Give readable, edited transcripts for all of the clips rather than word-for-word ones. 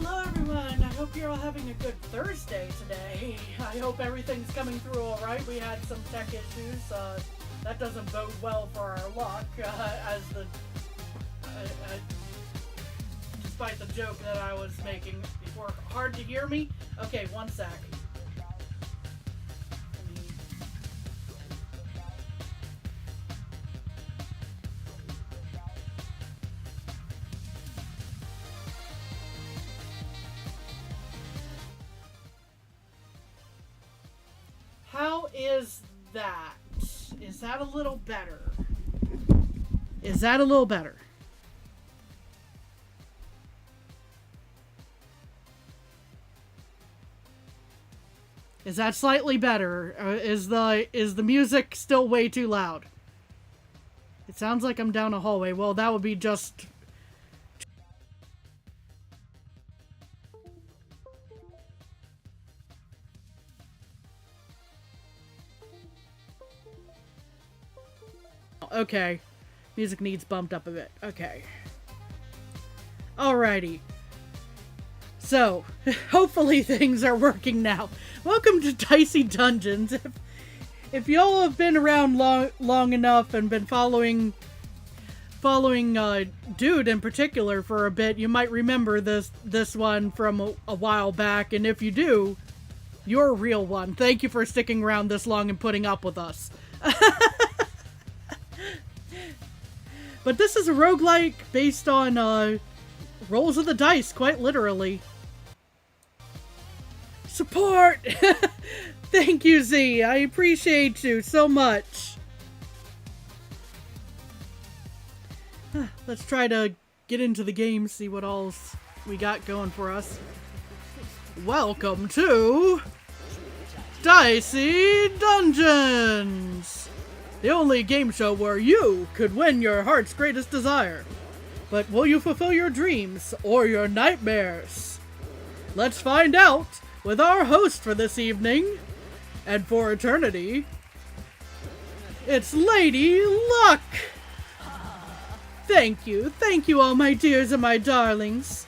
Hello everyone, I hope you're all having a good Thursday today. I hope everything's coming through alright. We had some tech issues. That doesn't bode well for our luck, despite the joke that I was making before. Hard to hear me? Okay, one sec. How is that? Is that a little better? Is that a little better? Is that slightly better? Is the music still way too loud? It sounds like I'm down a hallway. Well, that would be just... Okay. Music needs bumped up a bit. Okay. Alrighty. So, hopefully things are working now. Welcome to Dicey Dungeons. If y'all have been around long enough and been following Dude in particular for a bit, you might remember this one from a while back, and if you do, you're a real one. Thank you for sticking around this long and putting up with us. But this is a roguelike based on rolls of the dice, quite literally. Support! Thank you, Z. I appreciate you so much. Let's try to get into the game, see what else we got going for us. Welcome to Dicey Dungeons! The only game show where you could win your heart's greatest desire. But will you fulfill your dreams or your nightmares? Let's find out with our host for this evening and for eternity. It's Lady Luck! Thank you all my dears and my darlings.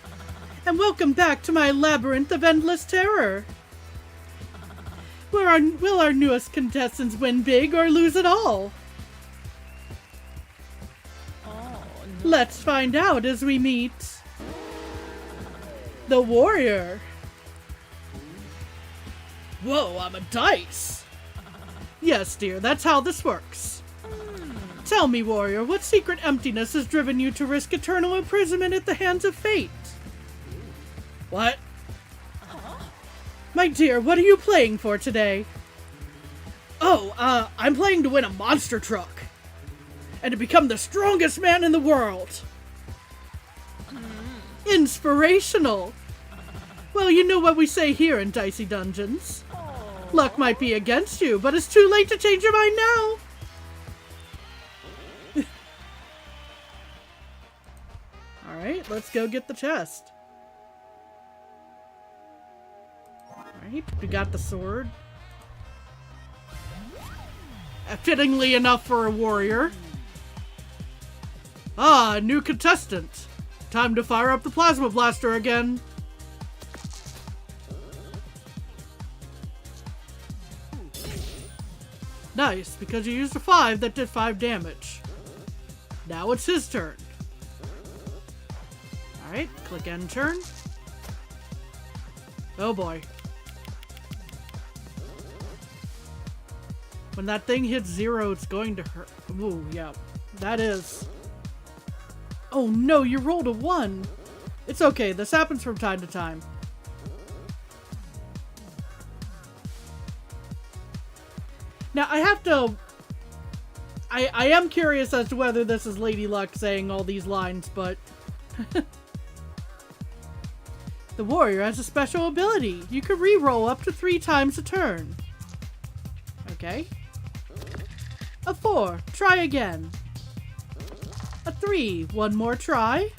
And welcome back to my labyrinth of endless terror. Will our newest contestants win big or lose it all? Oh, no. Let's find out as we meet the warrior. Whoa, I'm a dice. Yes, dear, that's how this works. Tell me, warrior, what secret emptiness has driven you to risk eternal imprisonment at the hands of fate? What? My dear, what are you playing for today? Oh, I'm playing to win a monster truck. And to become the strongest man in the world. Inspirational. Well, you know what we say here in Dicey Dungeons. Luck might be against you, but it's too late to change your mind now. Alright, let's go get the chest. Alright, we got the sword. Fittingly enough for a warrior. Ah, a new contestant. Time to fire up the plasma blaster again. Nice, because you used a 5 that did 5 damage. Now it's his turn. Alright, click end turn. Oh boy. When that thing hits 0, it's going to hurt. Ooh, yeah. That is. Oh no, you rolled a 1. It's okay, this happens from time to time. Now, I have to... I am curious as to whether this is Lady Luck saying all these lines, but... The warrior has a special ability. You can re-roll up to 3 times a turn. Okay. A 4. Try again. A 3. One more try.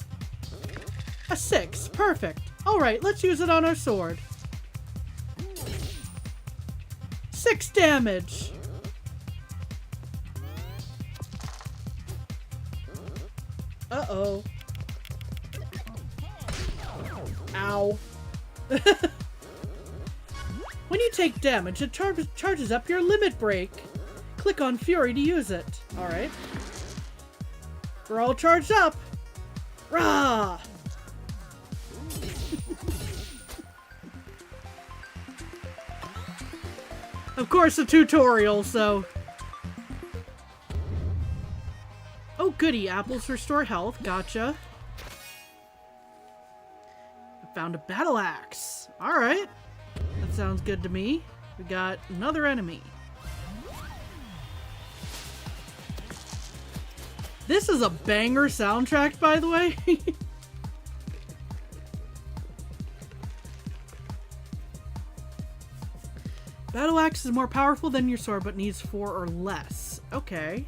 A 6. Perfect. Alright, let's use it on our sword. 6 damage. Uh-oh. Ow. When you take damage, it charges up your limit break. Click on Fury to use it. Alright. We're all charged up. Rah! Of course, a tutorial, so... Oh, goody. Apples restore health. Gotcha. I found a battle axe. Alright. That sounds good to me. We got another enemy. This is a banger soundtrack, by the way. Battle axe is more powerful than your sword, but needs 4 or less. Okay.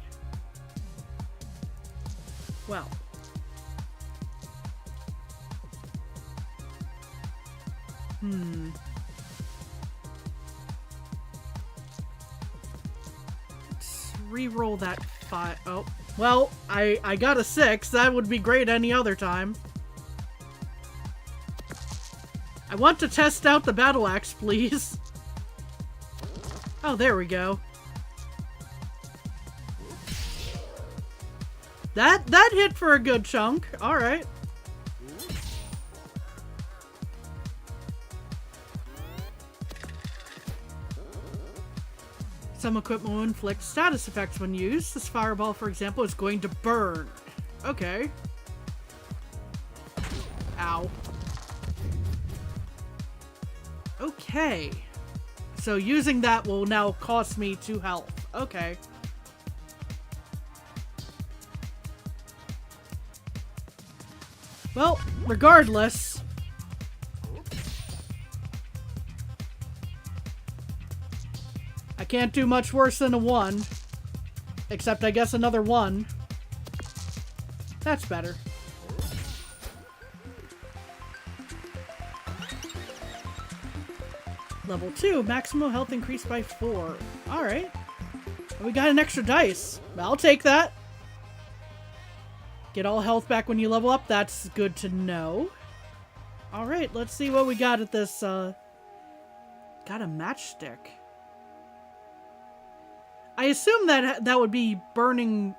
Well. Let's re-roll that 5. Oh. Well, I got a 6. That would be great any other time. I want to test out the battle axe, please. Oh, there we go. That hit for a good chunk. All right. Some equipment will inflict status effects when used. This fireball, for example, is going to burn. Okay. Ow. Okay. So using that will now cost me 2 health. Okay. Well, regardless. I can't do much worse than a 1. Except, I guess, another 1. That's better. Level 2, maximum health increased by 4. Alright. We got an extra dice. I'll take that. Get all health back when you level up. That's good to know. Alright, let's see what we got at this, Got a matchstick. I assume that would be burning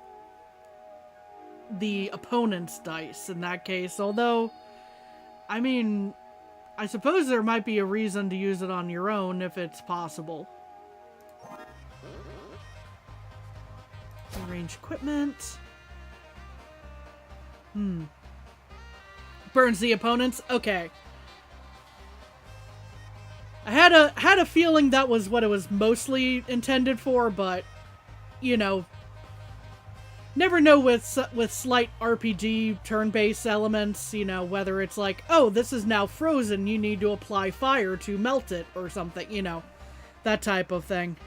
the opponent's dice in that case, although, I mean, I suppose there might be a reason to use it on your own if it's possible. Range equipment. Burns the opponents? Okay. I had a feeling that was what it was mostly intended for, but, you know, never know with slight RPG turn-based elements, you know, whether it's like, oh, this is now frozen, you need to apply fire to melt it, or something, you know, that type of thing.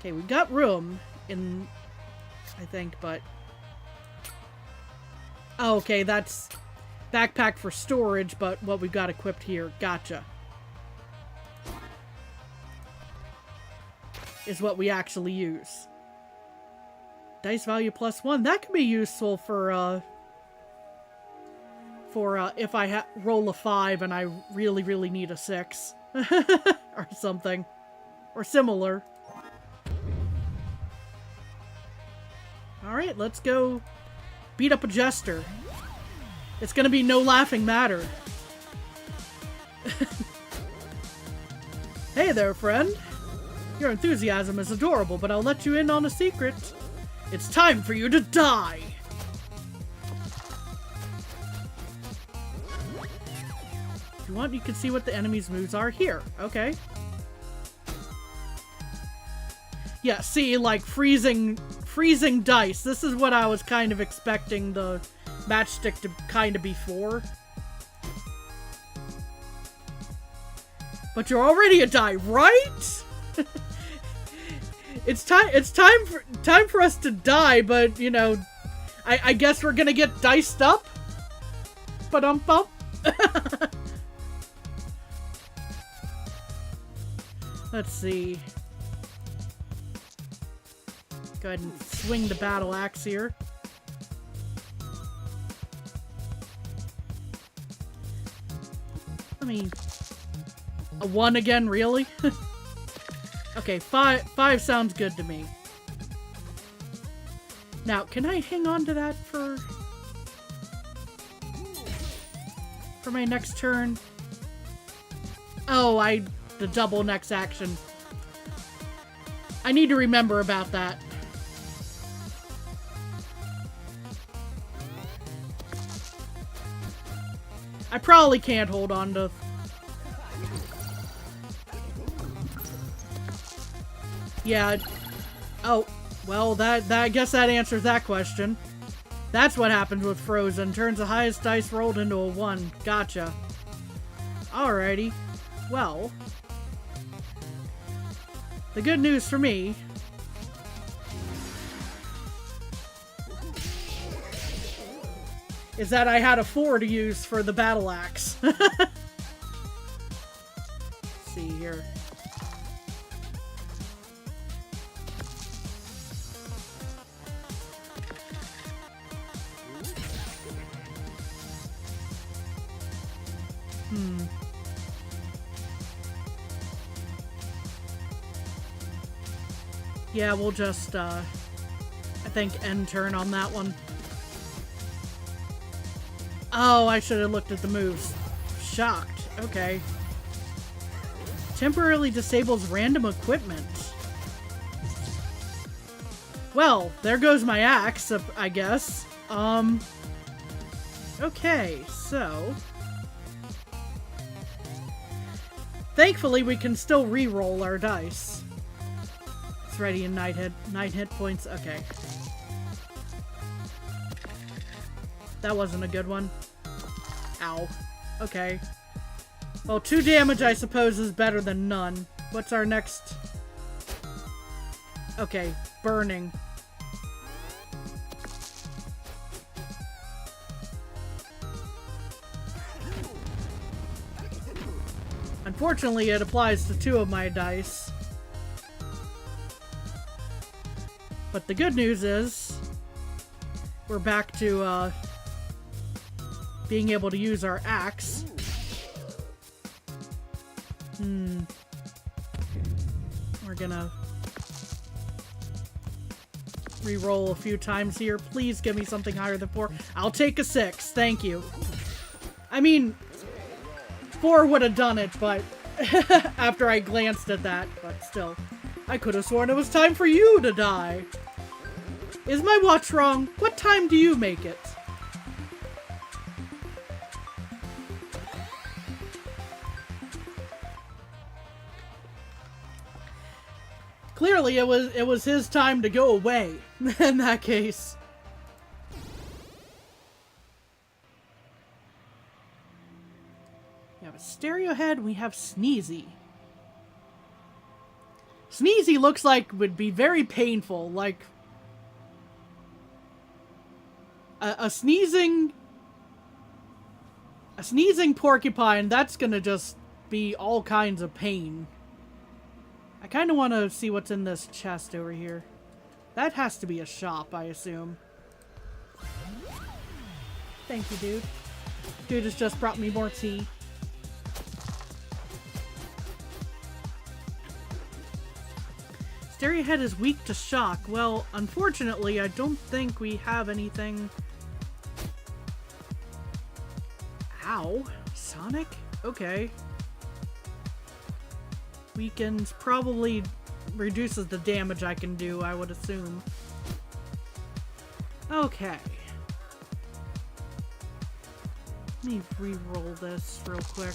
Okay, we've got room in, I think, but... Oh, okay, that's backpack for storage, but what we've got equipped here. Gotcha. Is what we actually use. Dice value +1. That could be useful for if I roll a 5 and I really, really need a 6. Or something. Or similar. Alright, let's go beat up a jester. It's gonna be no laughing matter. Hey there, friend. Your enthusiasm is adorable, but I'll let you in on a secret. It's time for you to die! If you want, you can see what the enemy's moves are here. Okay. Yeah, see, like, freezing dice. This is what I was kind of expecting the matchstick to kind of be for. But you're already a die, right? It's time for us to die, but, you know, I guess we're gonna get diced up? Ba-dum-bum. Let's see. Go ahead and swing the battle axe here. I mean, a 1 again, really? Okay, 5 sounds good to me. Now, can I hang on to that for my next turn? Oh, the double next action. I need to remember about that. I probably can't hold on to... Yeah. Oh, well, I guess that answers that question. That's what happens with Frozen. Turns the highest dice rolled into a 1. Gotcha. Alrighty. Well, the good news for me is that I had a 4 to use for the battle axe. Let's see here. Yeah, we'll just, I think, end turn on that one. Oh, I should have looked at the moves. Shocked. Okay. Temporarily disables random equipment. Well, there goes my axe, I guess. Okay, so... Thankfully, we can still re-roll our dice. It's ready in 9 hit points. Okay. That wasn't a good one. Ow. Okay. Well, 2 damage, I suppose, is better than none. What's our next? Okay, burning. Unfortunately, it applies to 2 of my dice. But the good news is, we're back to, being able to use our axe. We're gonna re-roll a few times here. Please give me something higher than 4. I'll take a 6. Thank you. I mean, 4 would have done it, but after I glanced at that, but still. I could have sworn it was time for you to die. Is my watch wrong? What time do you make it? Clearly, it was his time to go away in that case. We have a stereo head. We have Sneezy. Sneezy looks like would be very painful. Like a sneezing porcupine. That's gonna just be all kinds of pain. I kind of want to see what's in this chest over here. That has to be a shop, I assume. Thank you, dude. Dude has just brought me more tea. Stereo head is weak to shock. Well, unfortunately, I don't think we have anything... Ow. Sonic? Okay. Weakens probably reduces the damage I can do, I would assume. Okay. Let me re-roll this real quick.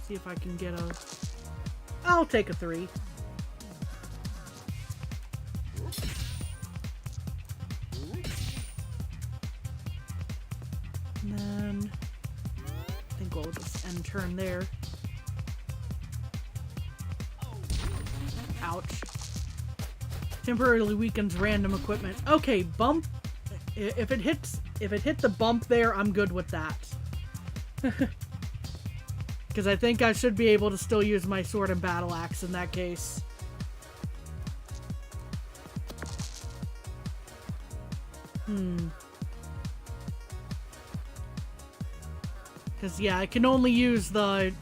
See if I can get a... I'll take a 3. And then... I think we'll just end turn there. Ouch. Temporarily weakens random equipment. Okay, bump. If it hit the bump there, I'm good with that. Because I think I should be able to still use my sword and battle axe in that case. Because, yeah, I can only use the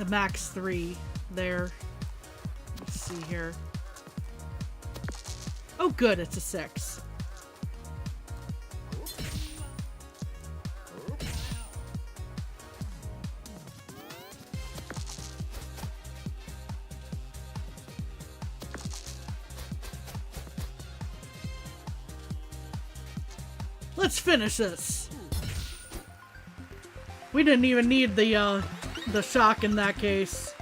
max 3 there. Let's see here. Oh, good, it's a 6. Let's finish this. We didn't even need the shock in that case.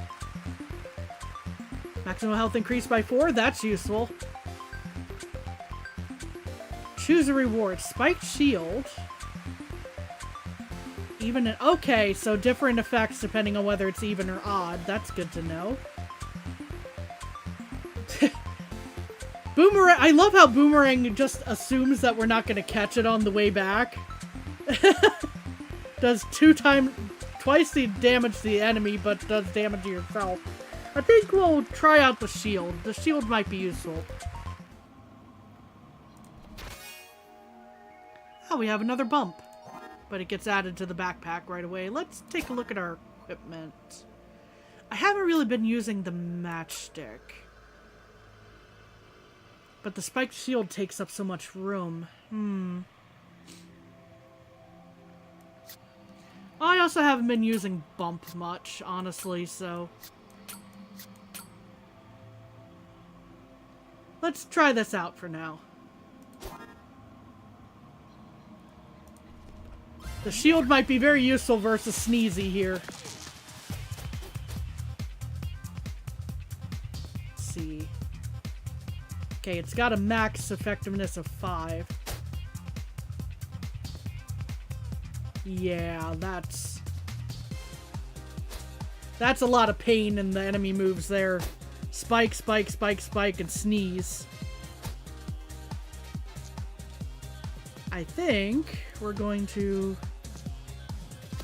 Maximum health increased by 4. That's useful. Choose a reward. Spiked shield. Even an... Okay, so different effects depending on whether it's even or odd. That's good to know. Boomerang... I love how Boomerang just assumes that we're not going to catch it on the way back. Does twice the damage to the enemy, but does damage to yourself. I think we'll try out the shield. The shield might be useful. Oh, we have another bump. But it gets added to the backpack right away. Let's take a look at our equipment. I haven't really been using the matchstick. But the spiked shield takes up so much room. I also haven't been using bump much, honestly, so... Let's try this out for now. The shield might be very useful versus Sneezy here. Let's see. Okay, it's got a max effectiveness of 5. Yeah, that's a lot of pain in the enemy moves there. Spike, spike, spike, spike, and sneeze. I think we're going to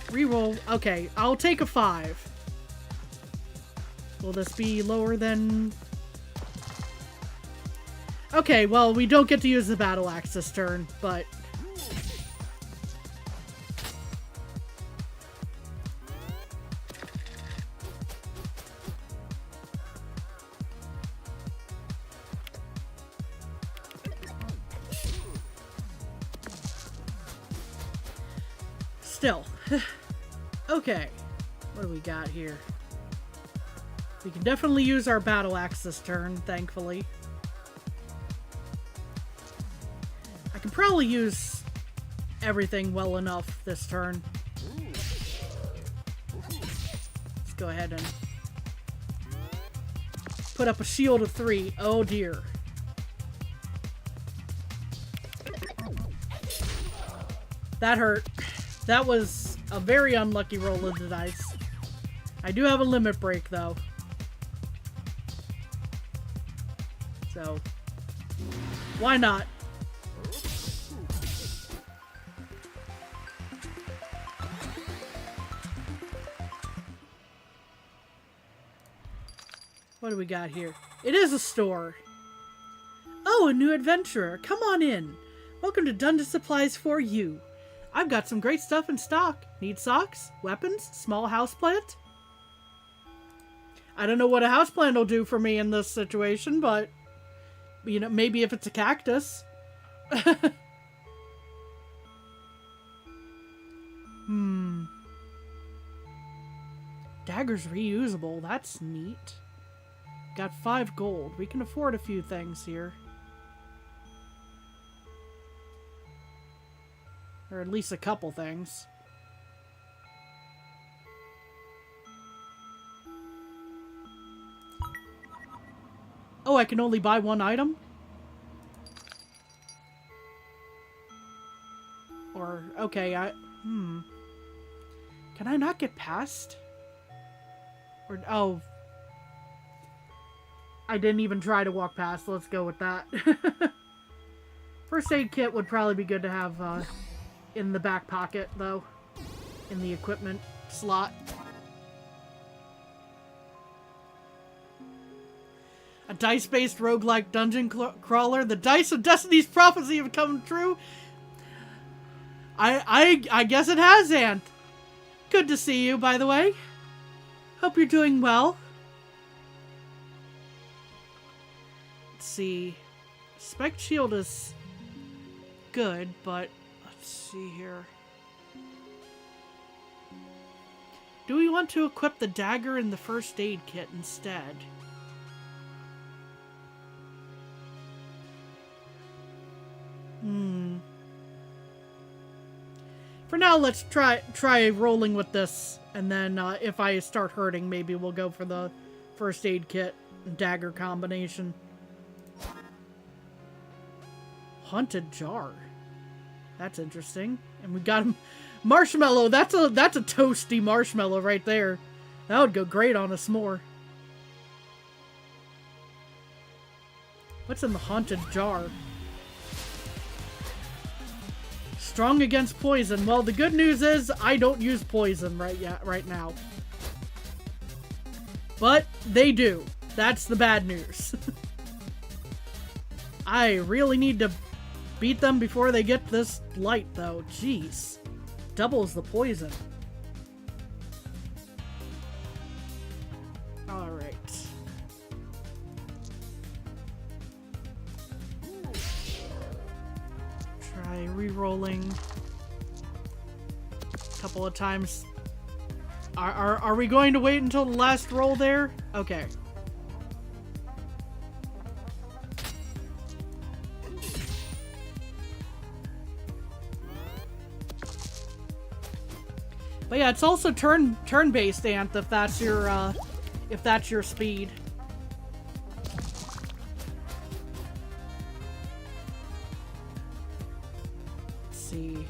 reroll. Okay, I'll take a 5. Will this be lower than... Okay, well, we don't get to use the battle axe this turn, but... Still. Okay. What do we got here? We can definitely use our battle axe this turn, thankfully. I can probably use everything well enough this turn. Let's go ahead and put up a shield of 3. Oh dear. That hurt. That was a very unlucky roll of the dice. I do have a limit break, though. So, why not? What do we got here? It is a store. Oh, a new adventurer. Come on in. Welcome to Dungeon Supplies for You. I've got some great stuff in stock. Need socks? Weapons? Small houseplant? I don't know what a houseplant will do for me in this situation, but... You know, maybe if it's a cactus. Dagger's reusable. That's neat. Got 5 gold. We can afford a few things here. Or at least a couple things. Oh, I can only buy 1 item? Or, okay, Can I not get past? Or, oh. I didn't even try to walk past. Let's go with that. First aid kit would probably be good to have, in the back pocket, though. In the equipment slot. A dice-based roguelike dungeon crawler. The dice of Destiny's prophecy have come true. I guess it has, Ant. Good to see you, by the way. Hope you're doing well. Let's see. Spec shield is good, but let's see here. Do we want to equip the dagger in the first aid kit instead? For now, let's try rolling with this, and then if I start hurting, maybe we'll go for the first aid kit and dagger combination. Haunted jar. That's interesting. And we got him. Marshmallow. That's a toasty marshmallow right there. That would go great on a s'more. What's in the haunted jar? Strong against poison. Well, the good news is I don't use poison right now. But they do. That's the bad news. I really need to beat them before they get this light, though. Jeez. Doubles the poison. Alright. Try re-rolling a couple of times. Are we going to wait until the last roll there? Okay. But yeah, it's also turn-based, Ant, if that's your speed. Let's see.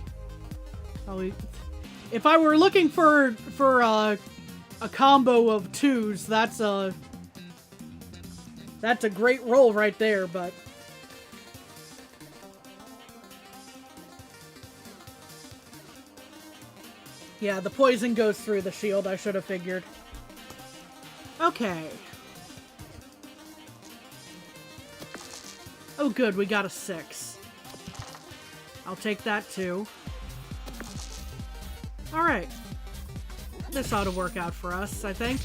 Oh, if I were looking for a combo of twos, that's a great roll right there, but yeah, the poison goes through the shield, I should have figured. Okay. Oh good, we got a 6. I'll take that too. Alright. This ought to work out for us, I think.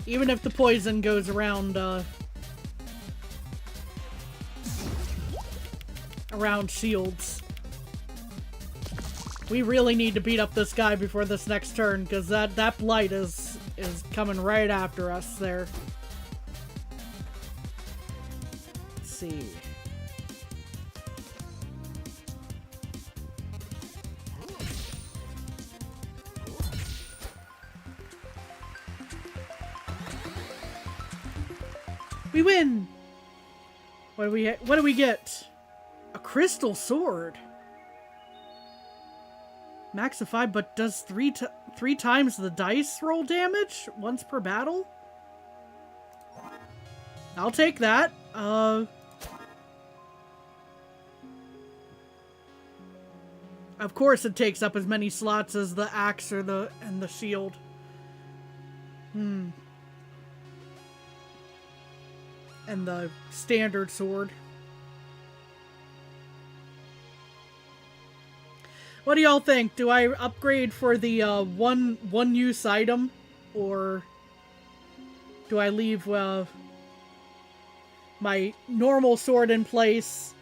Even if the poison goes around, around shields. We really need to beat up this guy before this next turn, because that blight is coming right after us there. Let's see. We win! What do we get? A crystal sword. Maxify, but does three times the dice roll damage once per battle? I'll take that. Of course it takes up as many slots as the axe or the shield. And the standard sword. What do y'all think? Do I upgrade for the one use item, or do I leave my normal sword in place,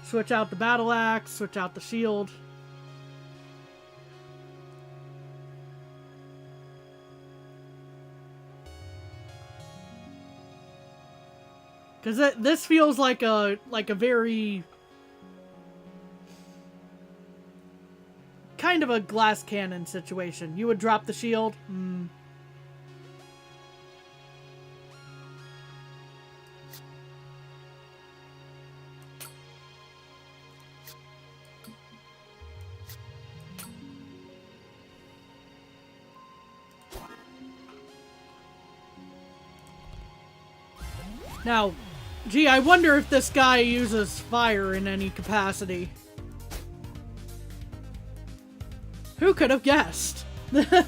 switch out the battle axe, switch out the shield? Because this feels like a very kind of a glass cannon situation. You would drop the shield. Now, gee, I wonder if this guy uses fire in any capacity. Who could have guessed? The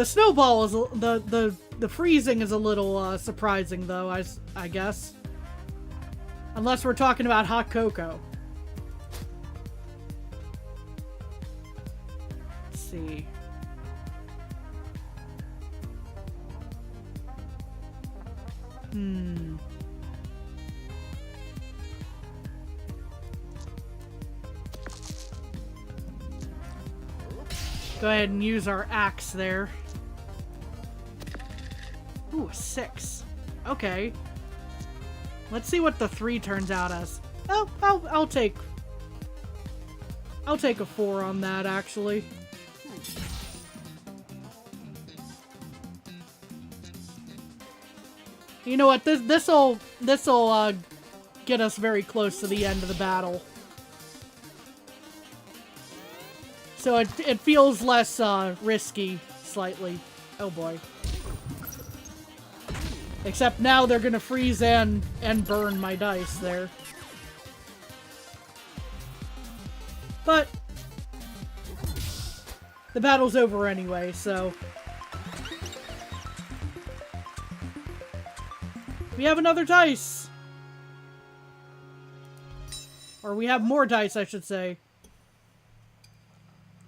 snowball is the freezing is a little surprising though, I guess. Unless we're talking about hot cocoa. see. Go ahead and use our axe there. Ooh, a 6. Okay. Let's see what the 3 turns out as. Oh, I'll take a 4 on that, actually. You know what? This'll get us very close to the end of the battle. So it feels less risky, slightly. Oh boy. Except now they're gonna freeze and burn my dice there. But the battle's over anyway, so we have another dice. Or we have more dice, I should say.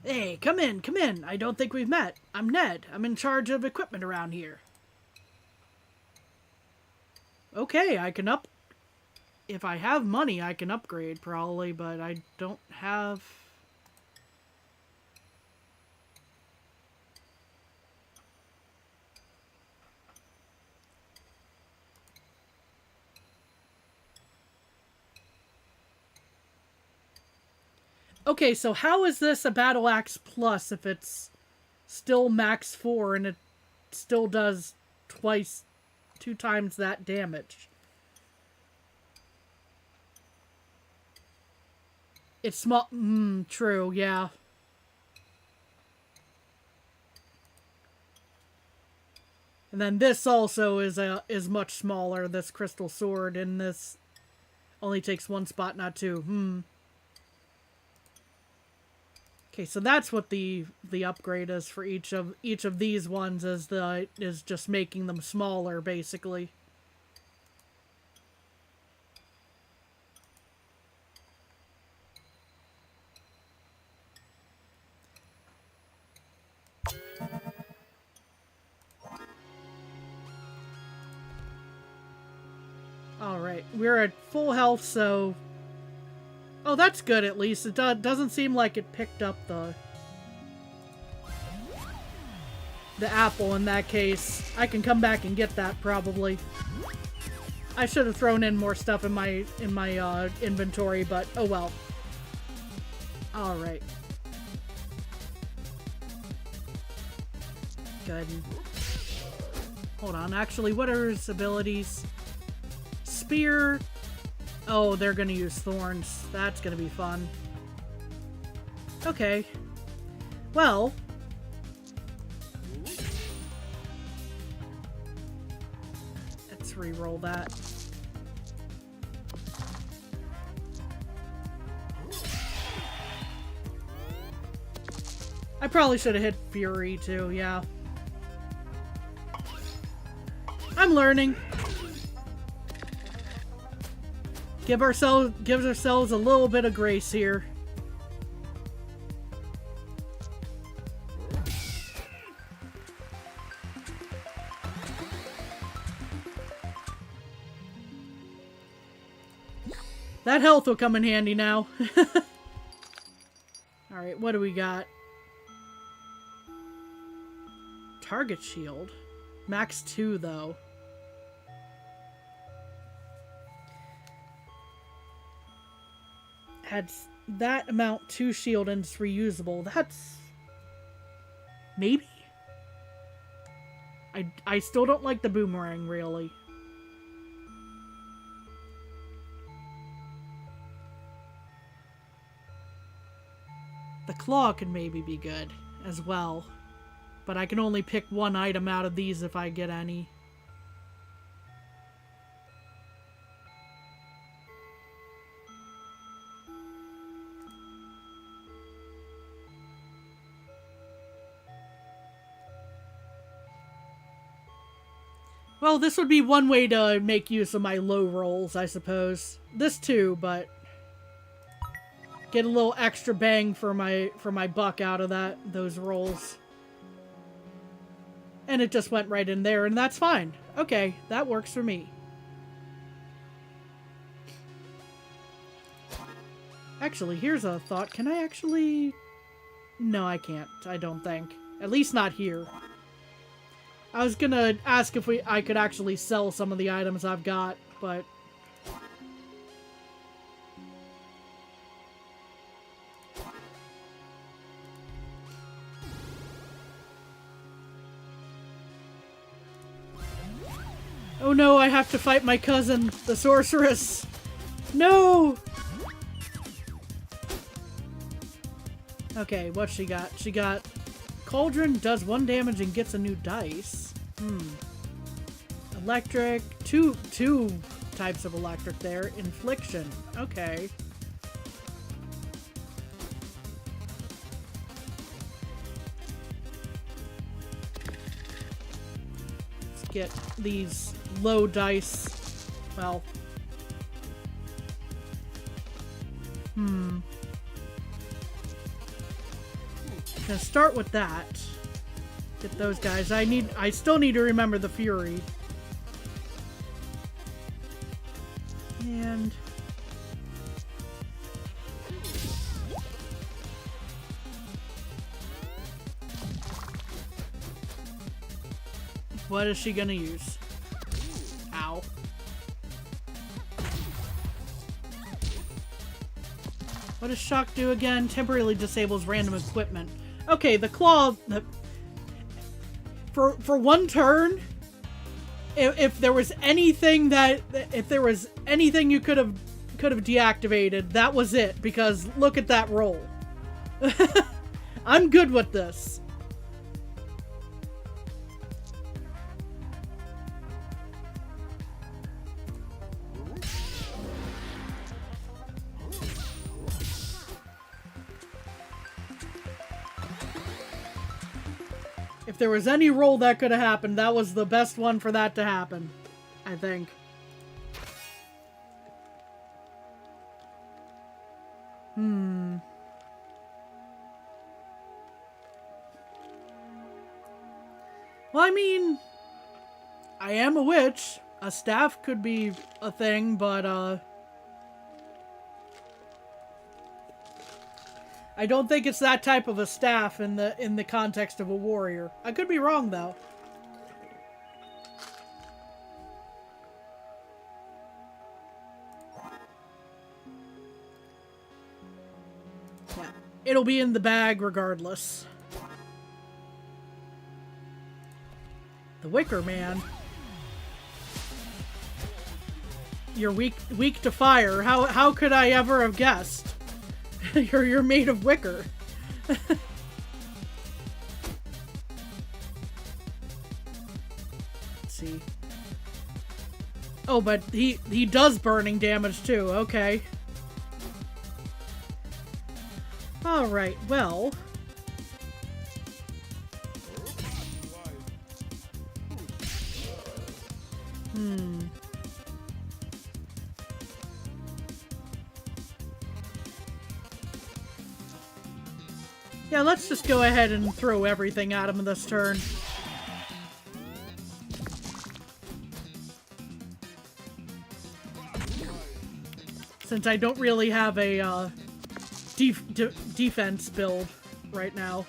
Hey, come in, come in. I don't think we've met. I'm Ned. I'm in charge of equipment around here. Okay, I can if I have money, I can upgrade probably, but I don't have... Okay, so how is this a Battle Axe Plus if it's still max 4 and it still does 2 times that damage? It's small. True, yeah. And then this also is much smaller, this crystal sword, and this only takes 1 spot, not 2. Okay, so that's what the upgrade is for each of these ones, is just making them smaller, basically. All right, we're at full health, so. Oh, that's good, at least. It doesn't seem like it picked up the apple in that case. I can come back and get that, probably. I should have thrown in more stuff in my inventory, but oh well. Alright. Good. Hold on, actually, what are his abilities? Spear... Oh, they're gonna use thorns. That's gonna be fun. Okay. Well. Let's re-roll that. I probably should have hit Fury too, yeah. I'm learning. Gives ourselves a little bit of grace here. That health will come in handy now. Alright, what do we got? Target shield. Max 2, though. Had that amount 2 shield and it's reusable. That's... maybe? I still don't like the boomerang, really. The claw could maybe be good as well. But I can only pick 1 item out of these if I get any. Well, this would be one way to make use of my low rolls, I suppose. This too, but... get a little extra bang for my buck out of those rolls. And it just went right in there, and that's fine. Okay, that works for me. Actually, here's a thought. Can I actually... No, I can't. I don't think. At least not here. I was gonna ask if I could actually sell some of the items I've got, but... Oh no, I have to fight my cousin, the sorceress. No! Okay, what she got? She got Cauldron, does 1 damage and gets a new dice. Electric, two types of electric there. Infliction, okay. Let's get these low dice. Well. Gonna start with that. Get those guys. I still need to remember the Fury. And what is she gonna use? Ow. What does Shock do again? Temporarily disables random equipment. Okay, the claw... For one turn, if there was anything you could have deactivated, that was it. Because look at that roll. I'm good with this. If there was any roll that could have happened, that was the best one for that to happen, I think. Well, I mean, I am a witch. A staff could be a thing, but, I don't think it's that type of a staff in the context of a warrior. I could be wrong, though. Yeah, it'll be in the bag regardless. The Wicker Man. You're weak to fire. How could I ever have guessed? You're made of wicker. Let's see. Oh, but he does burning damage too. Okay. All right. Well. Yeah, let's just go ahead and throw everything at him this turn. Since I don't really have a defense build right now.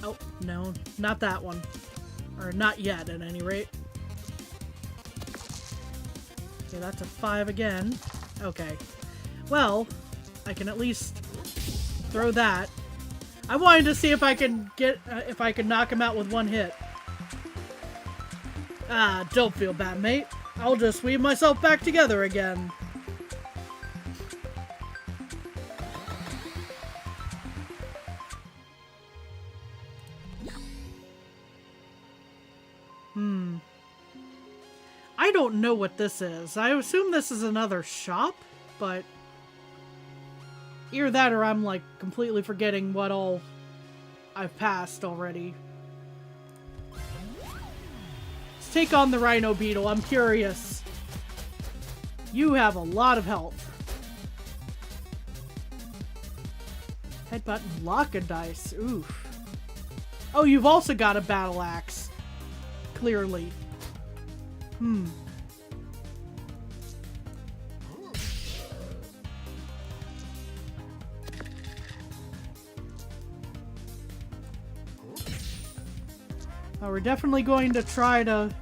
Oh, no, not that one. Or not yet, at any rate. Okay, that's a 5 again. Okay. Well, I can at least throw that. I wanted to see if I could if I could knock him out with 1 hit. Ah, don't feel bad, mate. I'll just weave myself back together again. I don't know what this is. I assume this is another shop, but either that or I'm like completely forgetting what all I've passed already. Let's take on the Rhino Beetle. I'm curious. You have a lot of health. Headbutt and lock a dice. Oof. Oh, you've also got a battle axe. Clearly. Oh, we're definitely going to try to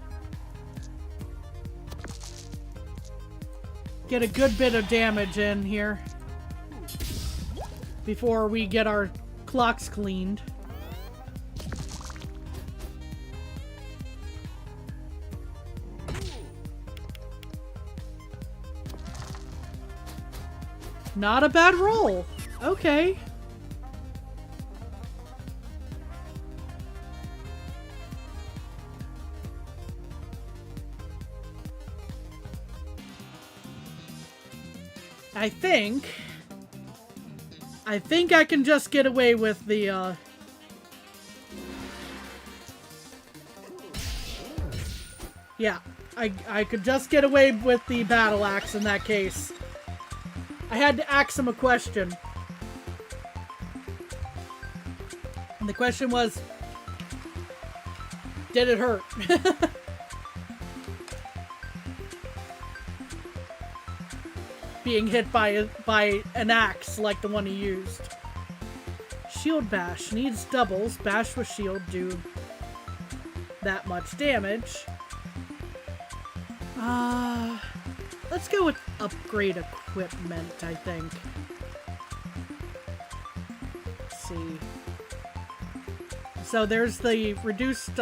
get a good bit of damage in here before we get our clocks cleaned. Not a bad roll. Okay. I think I can just get away with the, yeah, I could just get away with the battle axe in that case. I had to ask him a question. And the question was, did it hurt? Being hit by an axe like the one he used. Shield bash needs doubles. Bash with shield do that much damage. Let's go with upgrade equipment, I think. Let's see. So there's the reduced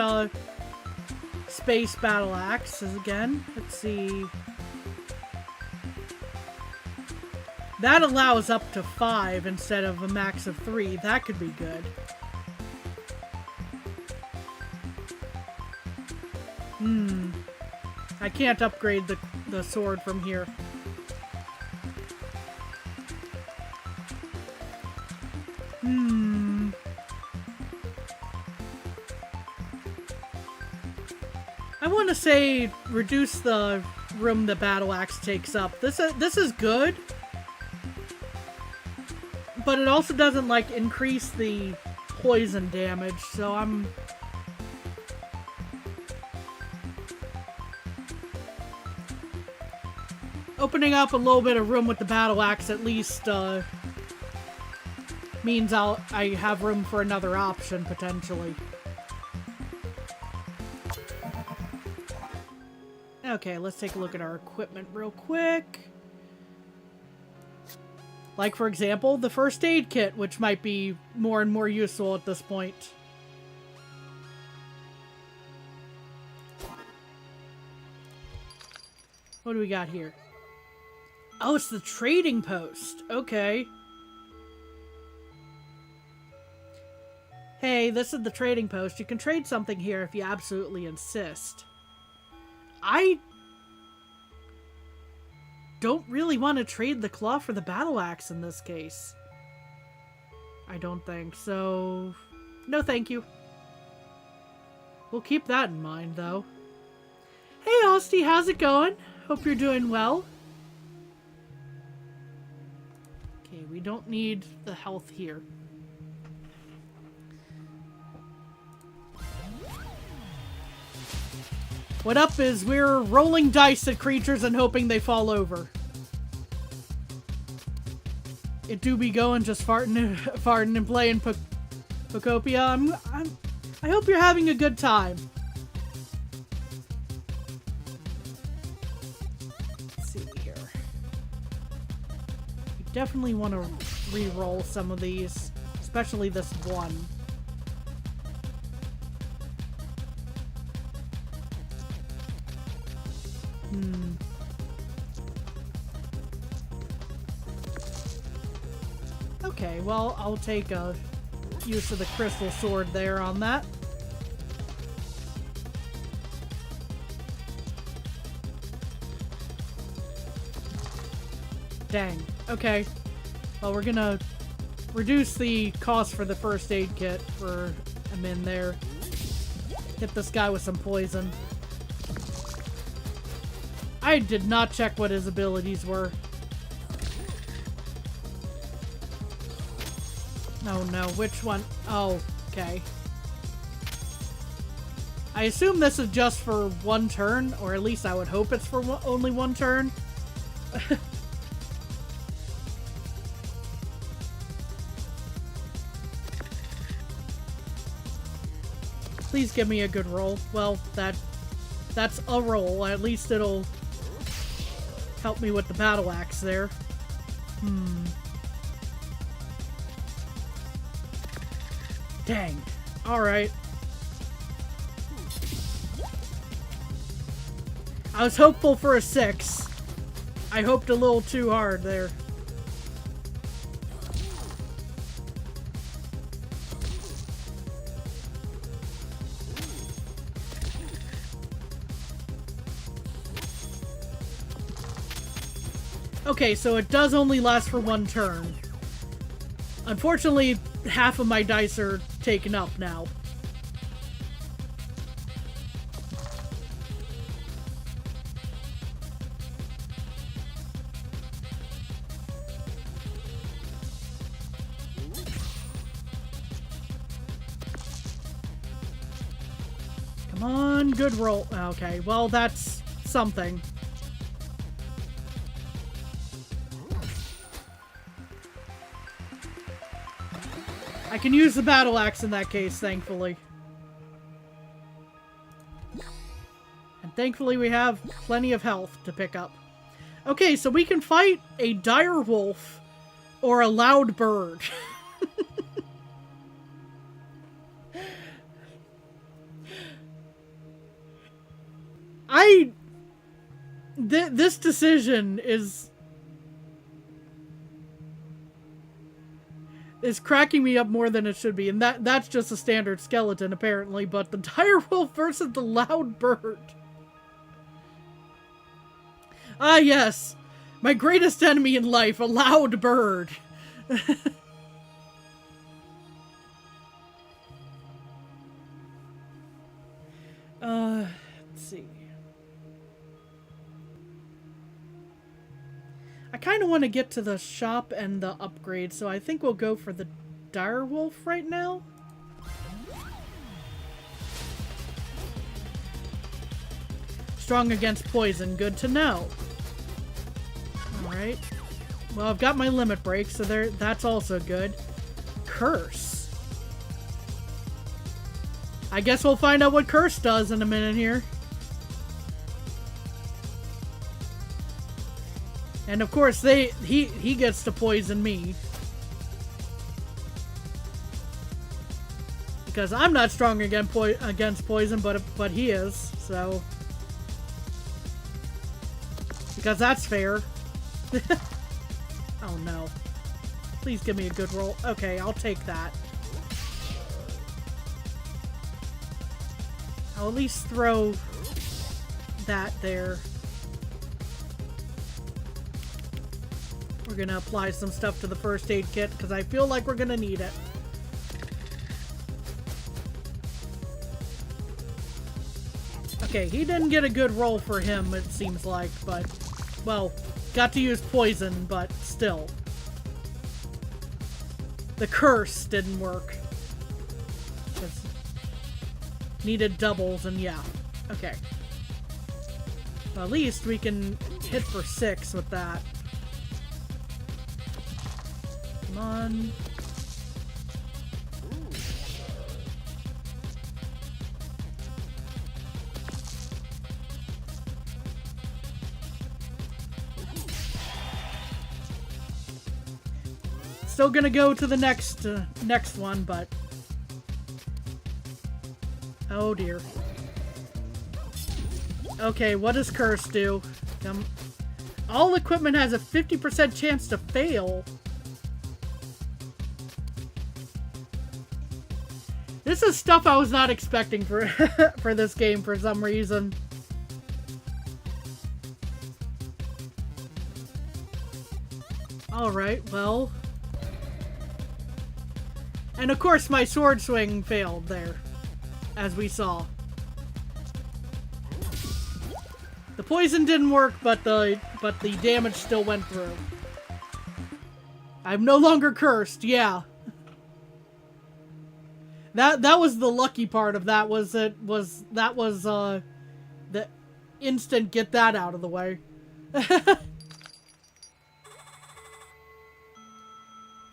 space battle axes again. Let's see. That allows up to 5 instead of a max of 3. That could be good. I can't upgrade the sword from here. I want to say reduce the room the battle axe takes up. This is good. But it also doesn't, like, increase the poison damage, so I'm... Opening up a little bit of room with the battle axe at least, means I have room for another option, potentially. Okay, let's take a look at our equipment real quick. Like, for example, the first aid kit, which might be more and more useful at this point. What do we got here? Oh, it's the trading post. Okay. Hey, this is the trading post. You can trade something here if you absolutely insist. I don't really want to trade the claw for the battle axe in this case. I don't think so. No, thank you. We'll keep that in mind, though. Hey, Austie, how's it going? Hope you're doing well. Okay, we don't need the health here. What up is we're rolling dice at creatures and hoping they fall over. It do be going just farting and playing Pocopia. I hope you're having a good time. Let's see here. We definitely want to re-roll some of these, especially this one. Okay, well, I'll take a use of the crystal sword there on that. Dang. Okay. Well, we're gonna reduce the cost for the first aid kit for him in there. Hit this guy with some poison. I did not check what his abilities were. Oh no, which one? Oh, okay. I assume this is just for one turn, or at least I would hope it's for only one turn. Please give me a good roll. Well, that's a roll. At least it'll help me with the battle axe there. Dang. Alright. I was hopeful for a 6. I hoped a little too hard there. Okay, so it does only last for one turn. Unfortunately, half of my dice are taken up now. Come on, good roll. Okay, well, that's something. I can use the battle axe in that case, thankfully. And thankfully we have plenty of health to pick up. Okay, so we can fight a dire wolf or a loud bird. This decision is cracking me up more than it should be, and that's just a standard skeleton apparently, but the dire wolf versus the loud bird. Ah yes, my greatest enemy in life, a loud bird. Let's see. I kind of want to get to the shop and the upgrade, so I think we'll go for the dire wolf right now. Strong against poison, good to know. Alright. Well, I've got my limit break, so that's also good. Curse. I guess we'll find out what curse does in a minute here. And of course, he gets to poison me. Because I'm not strong against poison, but he is, so... Because that's fair. Oh no. Please give me a good roll. Okay, I'll take that. I'll at least throw that there. We're gonna apply some stuff to the first aid kit because I feel like we're gonna need it. Okay, he didn't get a good roll for him, it seems like, but, well, got to use poison, but still. The curse didn't work. Needed doubles, and yeah. Okay. Well, at least we can hit for 6 with that. Come on. Still gonna go to the next one, but... Oh dear. Okay, what does curse do? All equipment has a 50% chance to fail. This is stuff I was not expecting for for this game for some reason. Alright, well... And of course my sword swing failed there, as we saw. The poison didn't work, but the damage still went through. I'm no longer cursed, yeah. That was the lucky part of that, was the instant get that out of the way.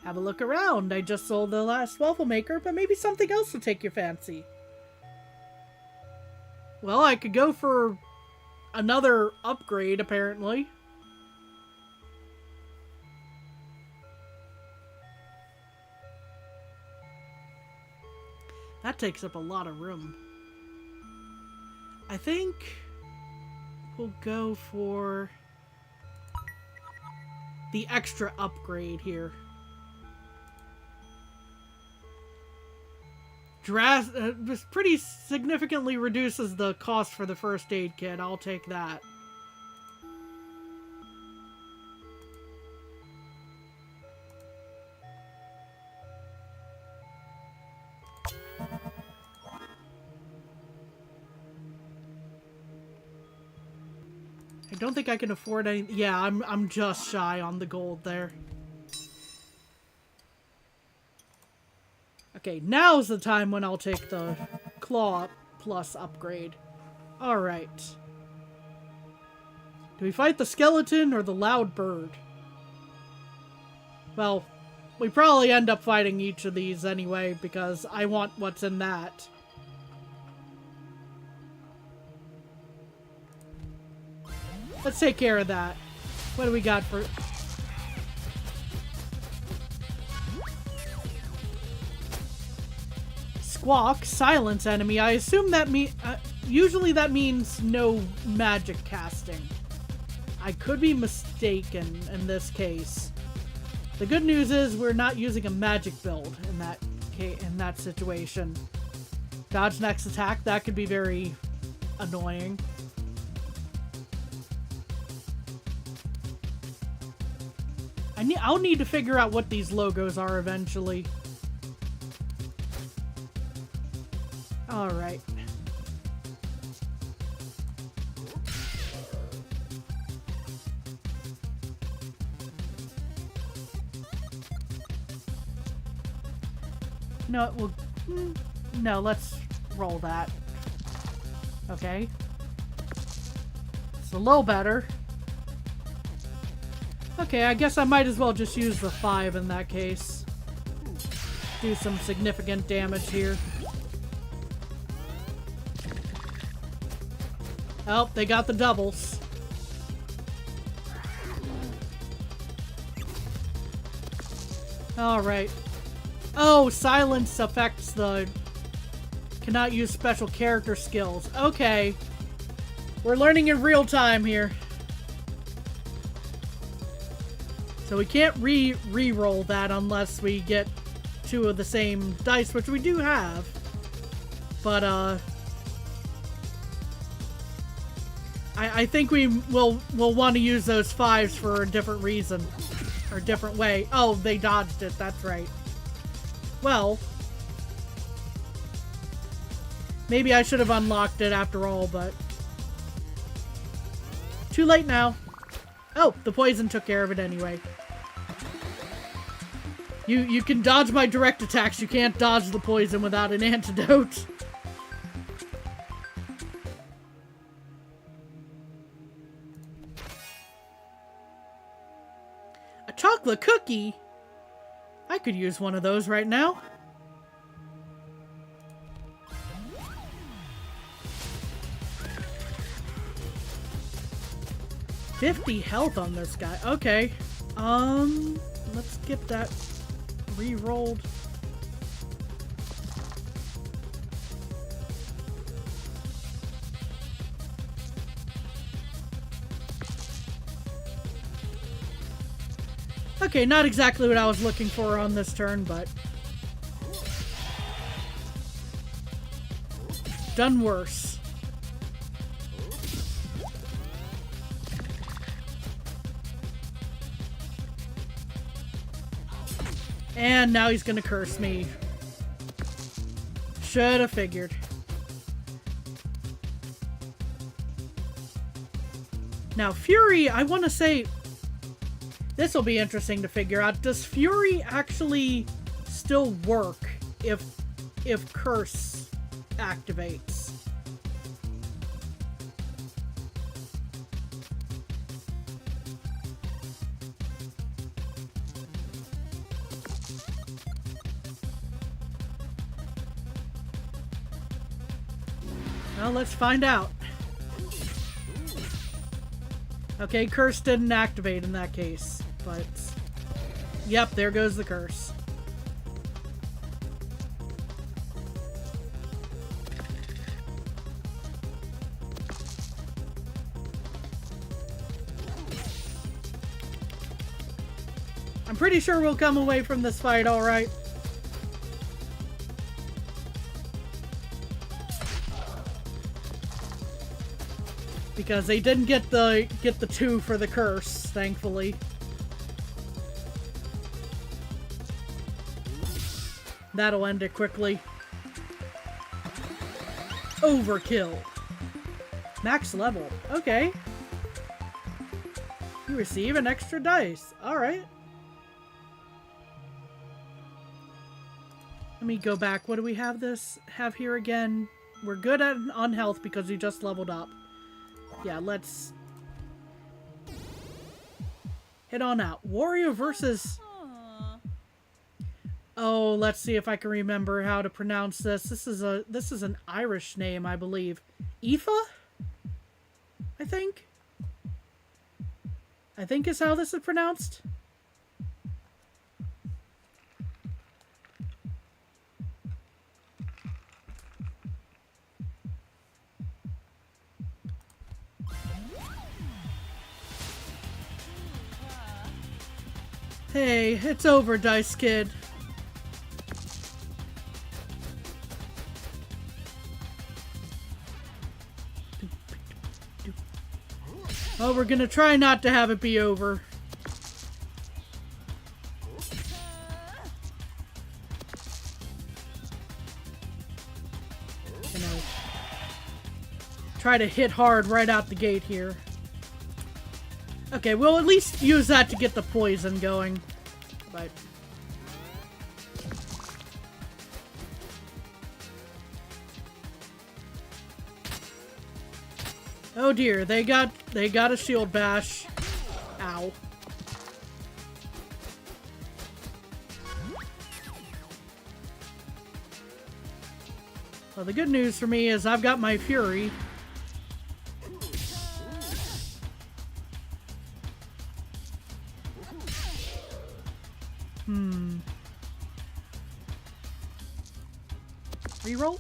Have a look around. I just sold the last waffle maker, but maybe something else will take your fancy. Well, I could go for another upgrade, apparently. That takes up a lot of room. I think we'll go for the extra upgrade here. This pretty significantly reduces the cost for the first aid kit. I'll take that. I don't think I can afford any. Yeah, I'm just shy on the gold there. Okay, now's the time when I'll take the Claw Plus upgrade. Alright. Do we fight the skeleton or the loud bird? Well, we probably end up fighting each of these anyway, because I want what's in that. Let's take care of that. What do we got for... Squawk, silence enemy. I assume that usually that means no magic casting. I could be mistaken in this case. The good news is we're not using a magic build in that situation. Dodge next attack, that could be very annoying. I'll need to figure out what these logos are eventually. Alright. No, well, no, let's roll that. Okay. It's a little better. Okay, I guess I might as well just use the 5 in that case. Do some significant damage here. Oh, they got the doubles. Alright. Oh, silence affects the... Cannot use special character skills. Okay. We're learning in real time here. So we can't re-roll that unless we get 2 of the same dice, which we do have. But, I think we'll want to use those 5s for a different reason. Or a different way. Oh, they dodged it. That's right. Well. Maybe I should have unlocked it after all, but... Too late now. Oh, the poison took care of it anyway. You can dodge my direct attacks. You can't dodge the poison without an antidote. A chocolate cookie? I could use one of those right now. $50 health on this guy. Okay. Let's get that re-rolled. Okay, not exactly what I was looking for on this turn, but... Done worse. And now he's gonna curse me. Should have figured. Now, Fury, I want to say... This will be interesting to figure out. Does Fury actually still work if Curse activates? Well, let's find out. Okay, Curse didn't activate in that case, but... Yep, there goes the Curse. I'm pretty sure we'll come away from this fight alright. Because they didn't get the 2 for the Curse, thankfully. That'll end it quickly. Overkill. Max level. Okay. You receive an extra dice. Alright. Let me go back. What do we have here again? We're good on health because we just leveled up. Yeah, let's head on out. Warrior versus... Oh, let's see if I can remember how to pronounce this. This is an Irish name, I believe. Aoife? I think is how this is pronounced. Hey, it's over, Dice Kid. Oh, we're gonna try not to have it be over. Gonna try to hit hard right out the gate here. Okay, we'll at least use that to get the poison going. But... oh dear, they got a shield bash. Ow. Well, the good news for me is I've got my Fury. Reroll?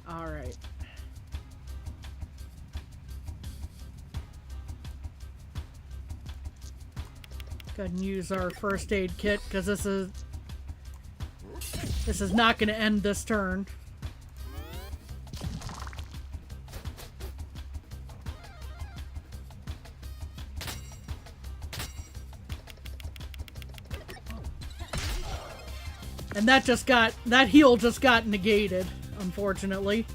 Alright. Go ahead and use our first aid kit, because this is not going to end this turn. And that heal just got negated, unfortunately.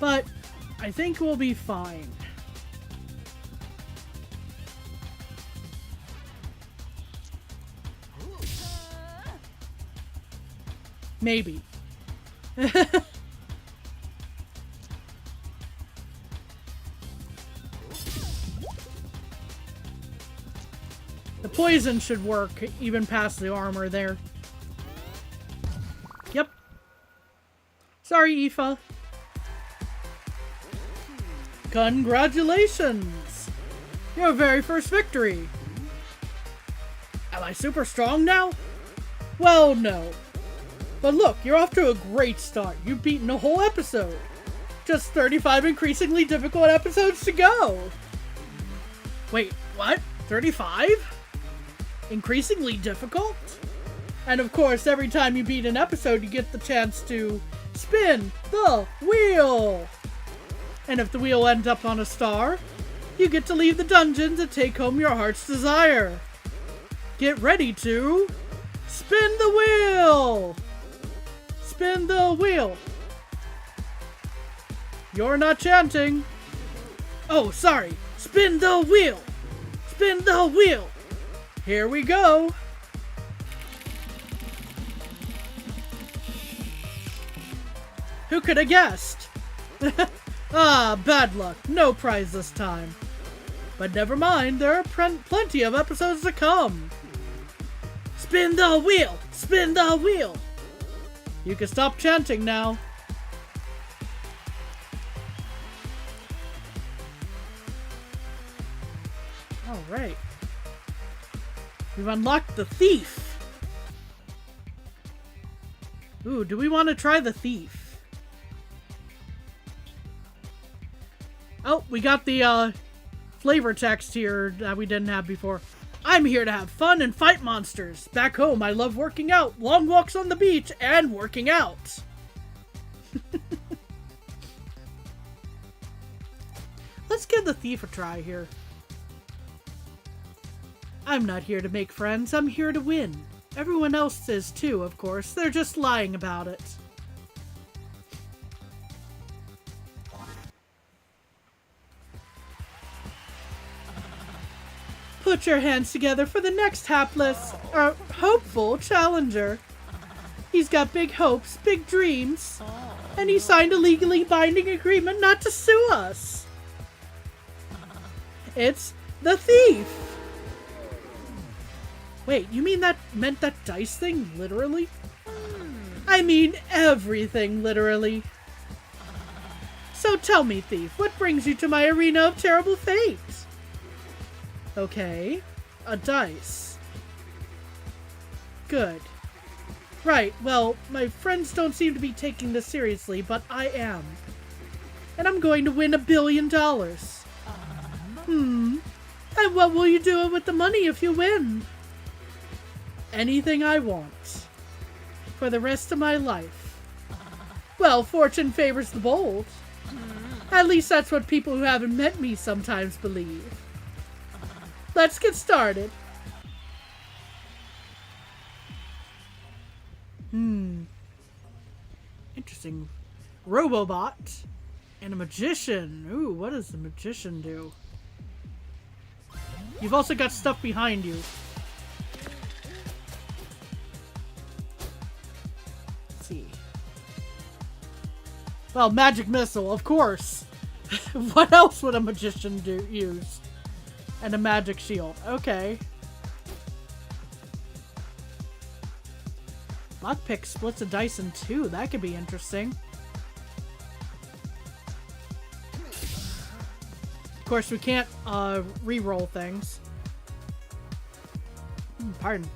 But I think we'll be fine. Maybe. The poison should work even past the armor there. Yep. Sorry, Aoife. Congratulations! Your very first victory! Am I super strong now? Well, no. But look, you're off to a great start. You've beaten a whole episode. Just 35 increasingly difficult episodes to go. Wait, what? 35? Increasingly difficult? And of course, every time you beat an episode, you get the chance to spin the wheel. And if the wheel ends up on a star, you get to leave the dungeon to take home your heart's desire. Get ready to spin the wheel! spin the wheel. You're not chanting. Oh, sorry. Spin the wheel. Spin the wheel. Here we go. Who could have guessed? Ah, bad luck. No prize this time. But never mind, there are plenty of episodes to come. Spin the wheel! Spin the wheel! You can stop chanting now. Alright. We've unlocked the thief. Ooh, do we want to try the thief? Oh, we got the flavor text here that we didn't have before. I'm here to have fun and fight monsters. Back home, I love working out, long walks on the beach, and working out. Let's give the thief a try here. I'm not here to make friends, I'm here to win. Everyone else is too, of course. They're just lying about it. Put your hands together for the next hapless, or hopeful challenger. He's got big hopes, big dreams, and he signed a legally binding agreement not to sue us. It's the thief. Wait, you mean that meant that dice thing literally? I mean everything literally. So tell me, thief, what brings you to my arena of terrible fate? Okay, a dice. Good. Right, well, my friends don't seem to be taking this seriously, but I am. And I'm going to win $1 billion. And what will you do with the money if you win? Anything I want. For the rest of my life. Well, fortune favors the bold. At least that's what people who haven't met me sometimes believe. Let's get started. Interesting. Robobot and a magician. Ooh, what does the magician do? You've also got stuff behind you. Let's see. Well, magic missile, of course. What else would a magician use? And a magic shield. Okay. Lockpick splits a dice in two. That could be interesting. Of course, we can't re-roll things. Pardon.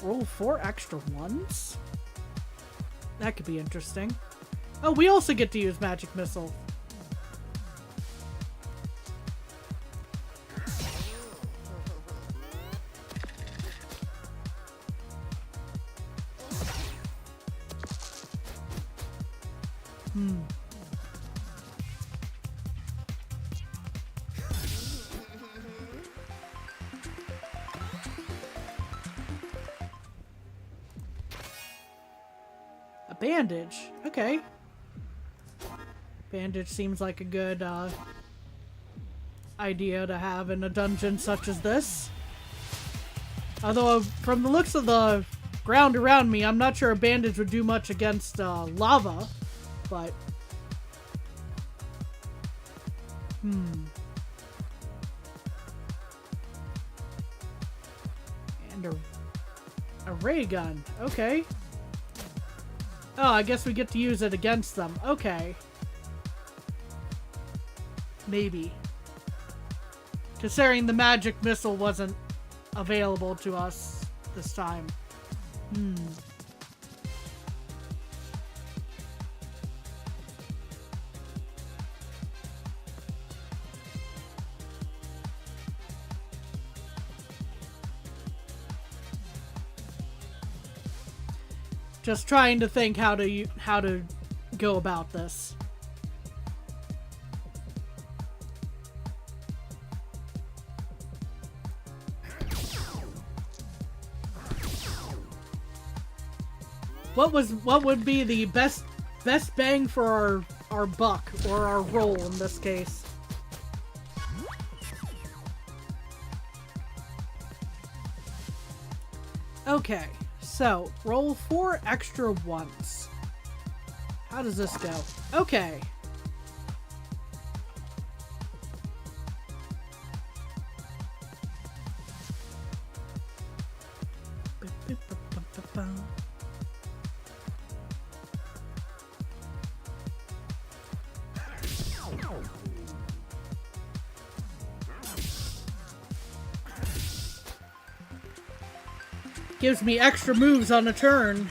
Roll 4 extra ones? That could be interesting. Oh, we also get to use magic missile. A bandage. Okay. Bandage seems like a good idea to have in a dungeon such as this. Although, from the looks of the ground around me, I'm not sure a bandage would do much against lava, but... And a ray gun. Okay. Oh, I guess we get to use it against them. Okay. Maybe. Considering the magic missile wasn't available to us this time. Just trying to think how to go about this. what would be the best bang for our buck, or our roll in this case? Okay, so roll 4 extra ones. How does this go? Okay. Gives me extra moves on a turn,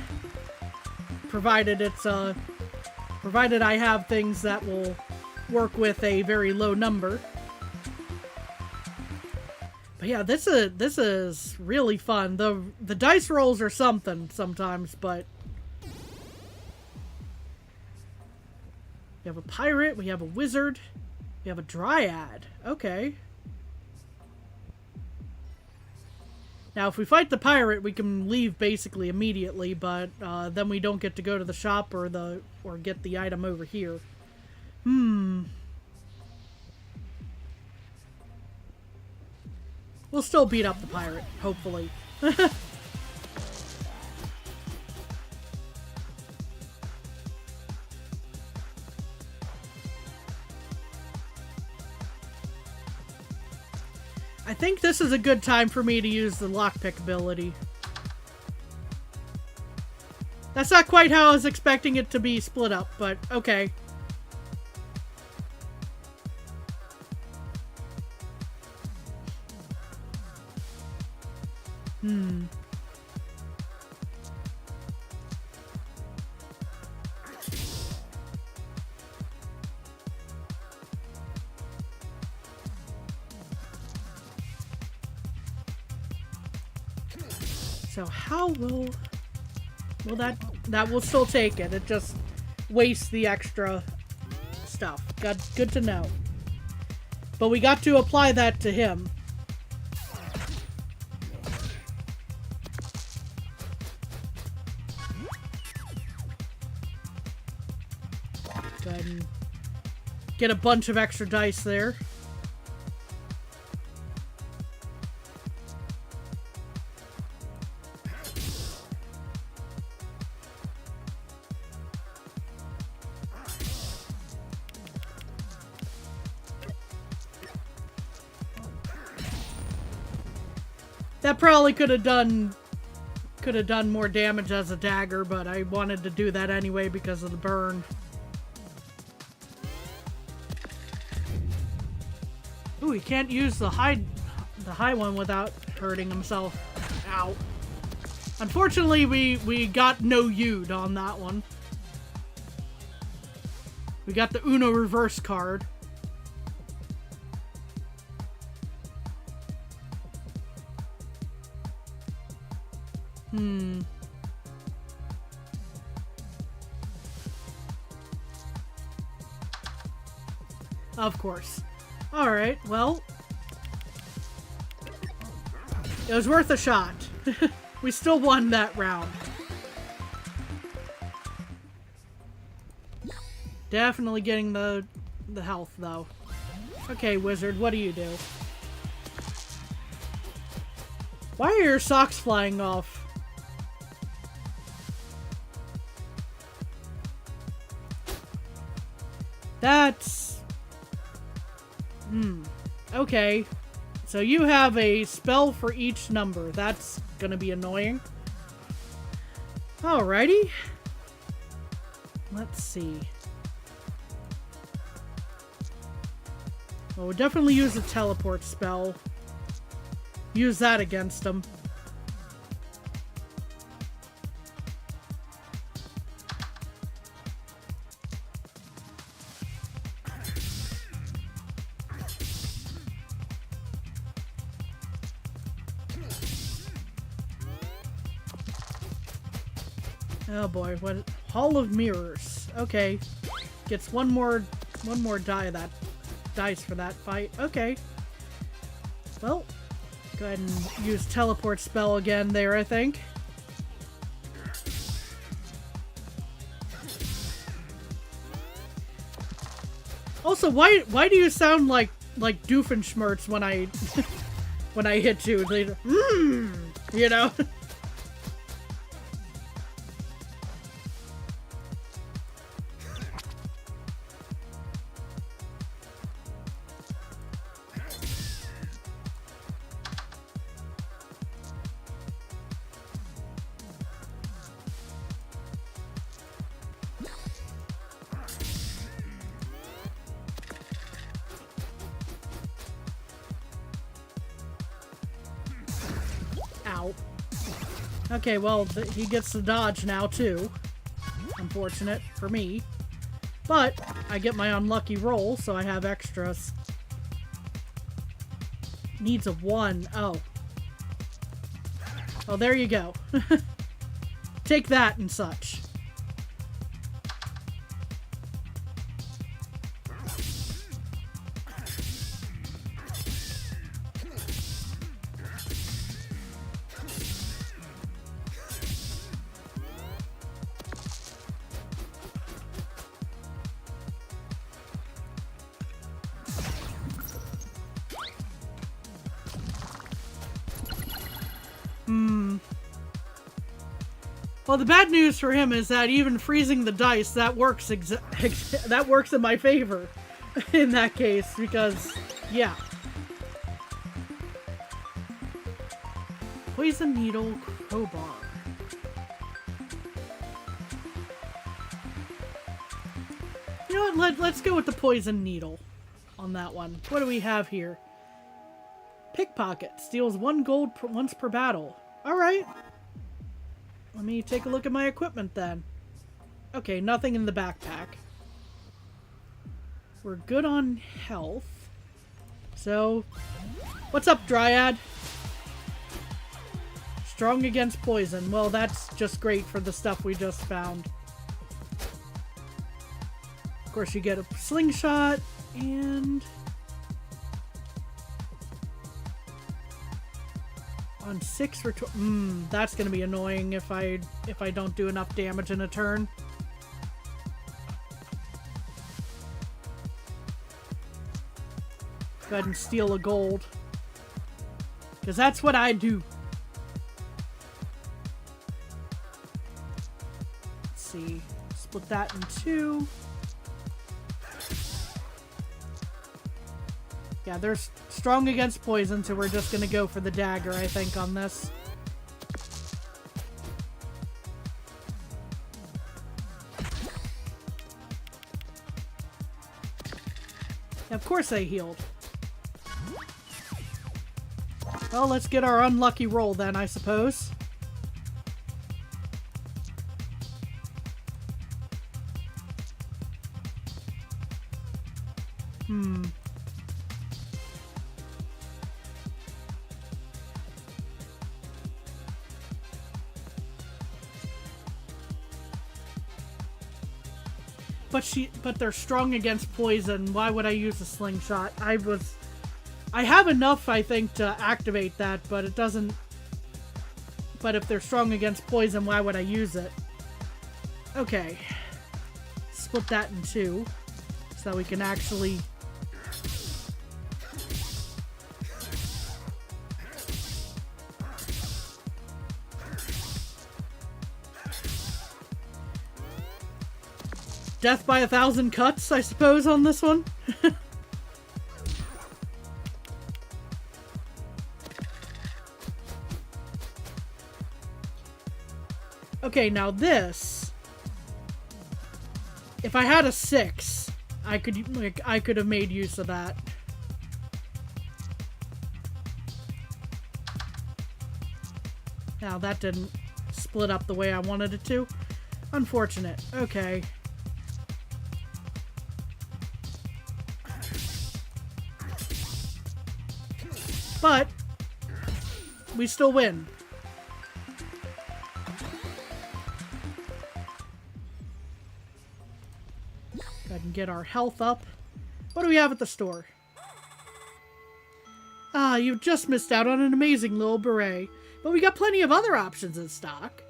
provided it's provided I have things that will work with a very low number. But yeah, this is really fun. The dice rolls are something sometimes, but we have a pirate, we have a wizard, we have a dryad. Okay. Now, if we fight the pirate, we can leave basically immediately, but then we don't get to go to the shop or get the item over here. We'll still beat up the pirate, hopefully. I think this is a good time for me to use the lockpick ability. That's not quite how I was expecting it to be split up, but okay. So how will that will still take it. It just wastes the extra stuff. Good to know. But we got to apply that to him. Go ahead and get a bunch of extra dice there. That probably could have done more damage as a dagger, but I wanted to do that anyway because of the burn. Ooh, he can't use the high one without hurting himself. Ow. Unfortunately, we got no U'd on that one. We got the Uno reverse card. Of course. Alright, well. It was worth a shot. We still won that round. Definitely getting the health, though. Okay, wizard, what do you do? Why are your socks flying off? That's... Okay. So you have a spell for each number. That's gonna be annoying. Alrighty. Let's see. Well, we'll definitely use a teleport spell. Use that against them. Oh boy, what? Hall of Mirrors. Okay. Gets one more dice for that fight. Okay. Well, go ahead and use teleport spell again there, I think. Also, why do you sound like Doofenshmirtz when I when I hit you? They, you know. Ow. Okay, well, he gets to dodge now, too. Unfortunate for me. But, I get my unlucky roll, so I have extras. Needs a 1. Oh. Oh, there you go. Take that and such. Well, the bad news for him is that even freezing the dice, that works that works in my favor in that case, because, yeah. Poison Needle Crowbar. You know what, let's go with the Poison Needle on that one. What do we have here? Pickpocket. Steals 1 gold once per battle. Alright. Let me take a look at my equipment then. Okay, nothing in the backpack. We're good on health. So, what's up, Dryad? Strong against poison. Well, that's just great for the stuff we just found. Of course, you get a slingshot and... on 6 for that's gonna be annoying if I don't do enough damage in a turn. Go ahead and steal a gold. Because that's what I do. Let's see. Split that in 2. Yeah, they're strong against poison, so we're just gonna go for the dagger, I think, on this. Yeah, of course I healed. Well, let's get our unlucky roll then, I suppose. But they're strong against poison. Why would I use a slingshot? I have enough, I think, to activate that, but it doesn't... But if they're strong against poison, why would I use it? Okay. Split that in 2, so that we can actually... Death by 1,000 cuts, I suppose, on this one. Okay, now this... If I had a 6, I could have made use of that. Now, that didn't split up the way I wanted it to. Unfortunate. Okay. But we still win. Go ahead and get our health up. What do we have at the store? Ah, you've just missed out on an amazing little beret. But we got plenty of other options in stock.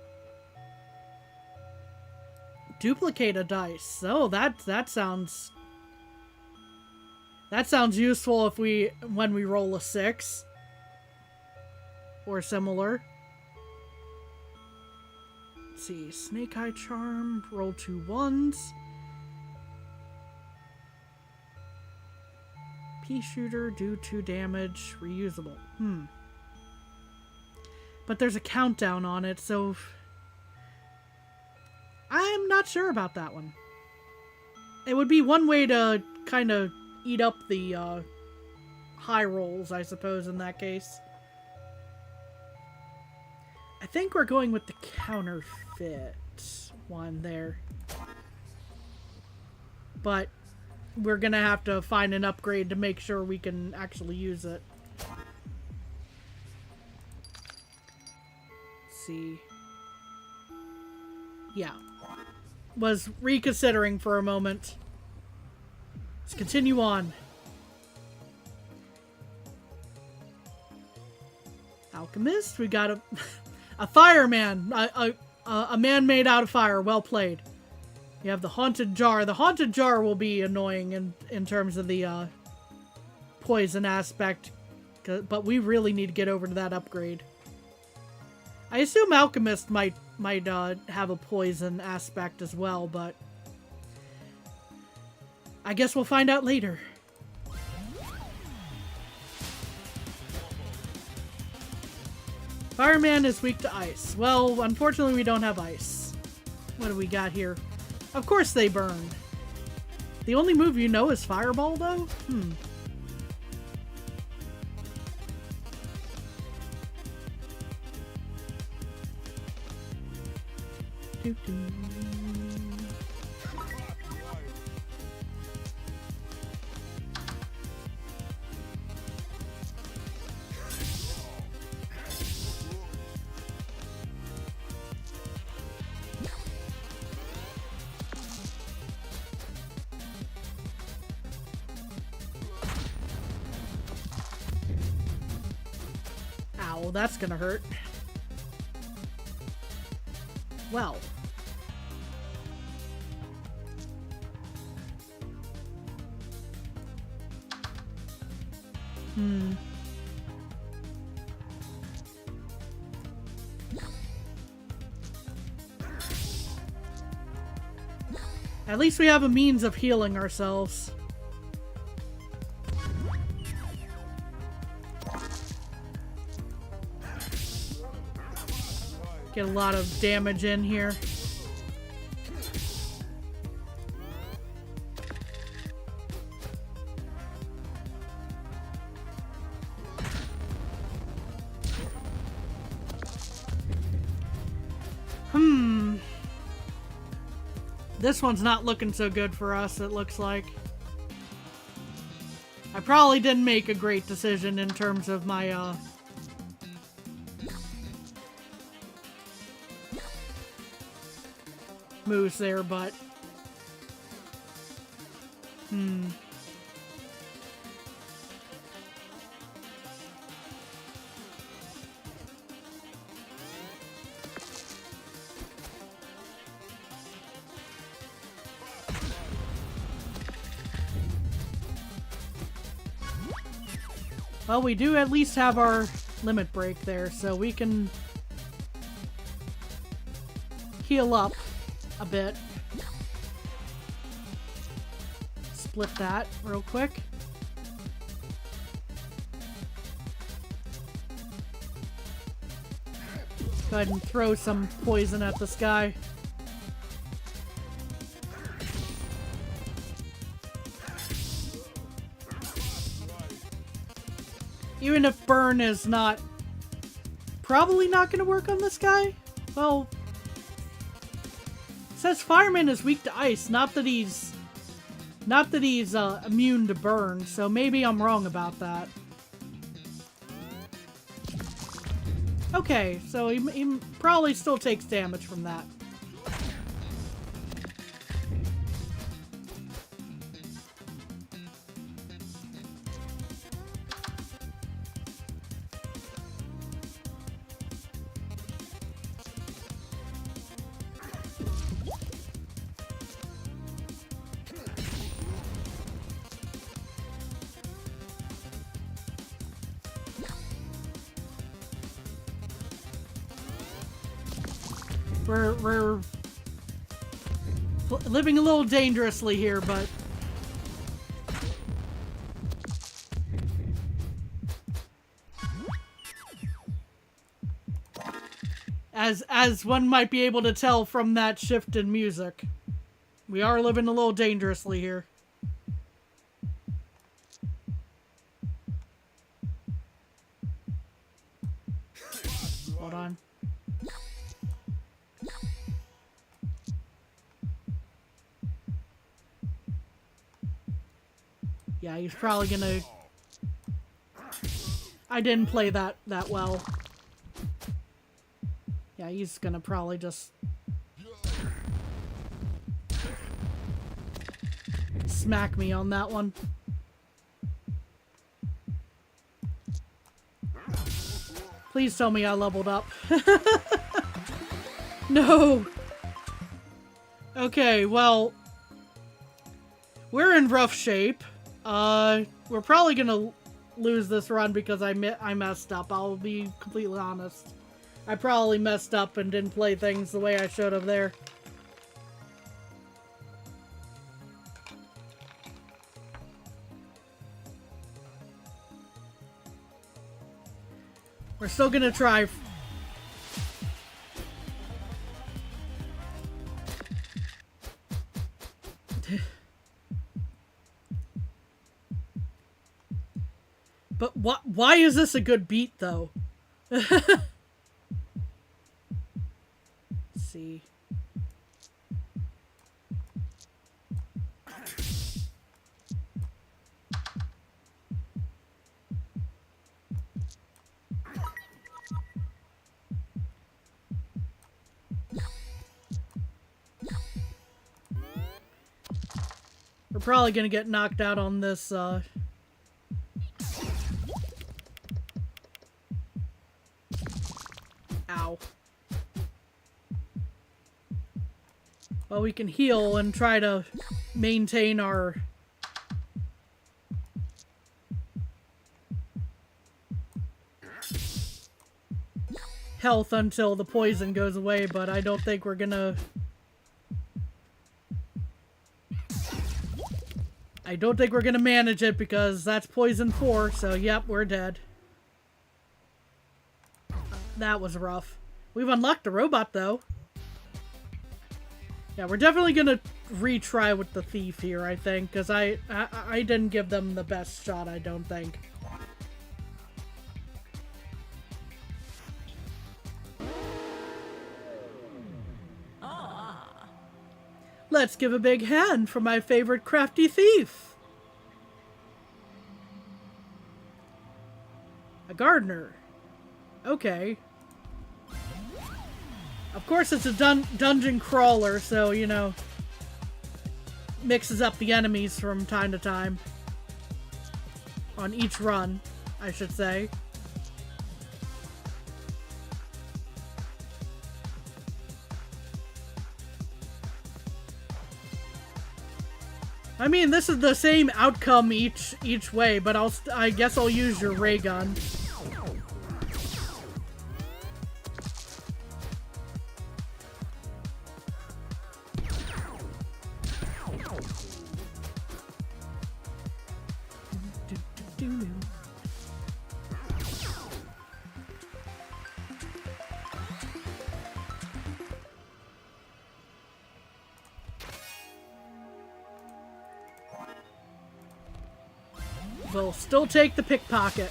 Duplicate a dice. Oh, that sounds That sounds useful when we roll a 6. Or similar. Let's see. Snake Eye Charm. Roll 2 1s. Pea Shooter. Do 2 damage. Reusable. But there's a countdown on it, so... I'm not sure about that one. It would be one way to kind of eat up the high rolls, I suppose, in that case. I think we're going with the counterfeit one there. But we're going to have to find an upgrade to make sure we can actually use it. Let's see. Yeah. Was reconsidering for a moment. Let's continue on. Alchemist, we got a fireman, a man made out of fire. Well played. You have the haunted jar. The haunted jar will be annoying in terms of the poison aspect, but we really need to get over to that upgrade. I assume Alchemist might have a poison aspect as well, but I guess we'll find out later. Fireman is weak to ice. Well, unfortunately we don't have ice. What do we got here? Of course they burn. The only move you know is Fireball, though? Ow, that's gonna hurt. Well. At least we have a means of healing ourselves. Get a lot of damage in here. This one's not looking so good for us, it looks like. I probably didn't make a great decision in terms of my, moves there, but... Well, we do at least have our limit break there, so we can heal up a bit. Split that real quick. Go ahead and throw some poison at this guy. Even if burn is probably not going to work on this guy. Well, it says fireman is weak to ice, not that he's immune to burn. So maybe I'm wrong about that. Okay, so he probably still takes damage from that. We're living a little dangerously here, but as one might be able to tell from that shift in music, we are living a little dangerously here. Hold on. Yeah, he's probably gonna... I didn't play that well. Yeah, he's gonna probably just... smack me on that one. Please tell me I leveled up. No! Okay, well... we're in rough shape. We're probably gonna lose this run because I messed up. I'll be completely honest. I probably messed up and didn't play things the way I should have there. We're still gonna try. But why is this a good beat, though? Let's see. We're probably gonna get knocked out on this, Ow. Well, we can heal and try to maintain our... health until the poison goes away, but I don't think we're gonna... I don't think we're gonna manage it because that's poison 4, so yep, we're dead. That was rough. We've unlocked the robot, though. Yeah, we're definitely gonna retry with the thief here, I think, because I didn't give them the best shot, I don't think. Let's give a big hand for my favorite crafty thief. A gardener. Okay. Of course it's a dungeon crawler, so, you know, mixes up the enemies from time to time. On each run, I should say. I mean, this is the same outcome each way, but I guess I'll use your ray gun. We'll still take the pickpocket.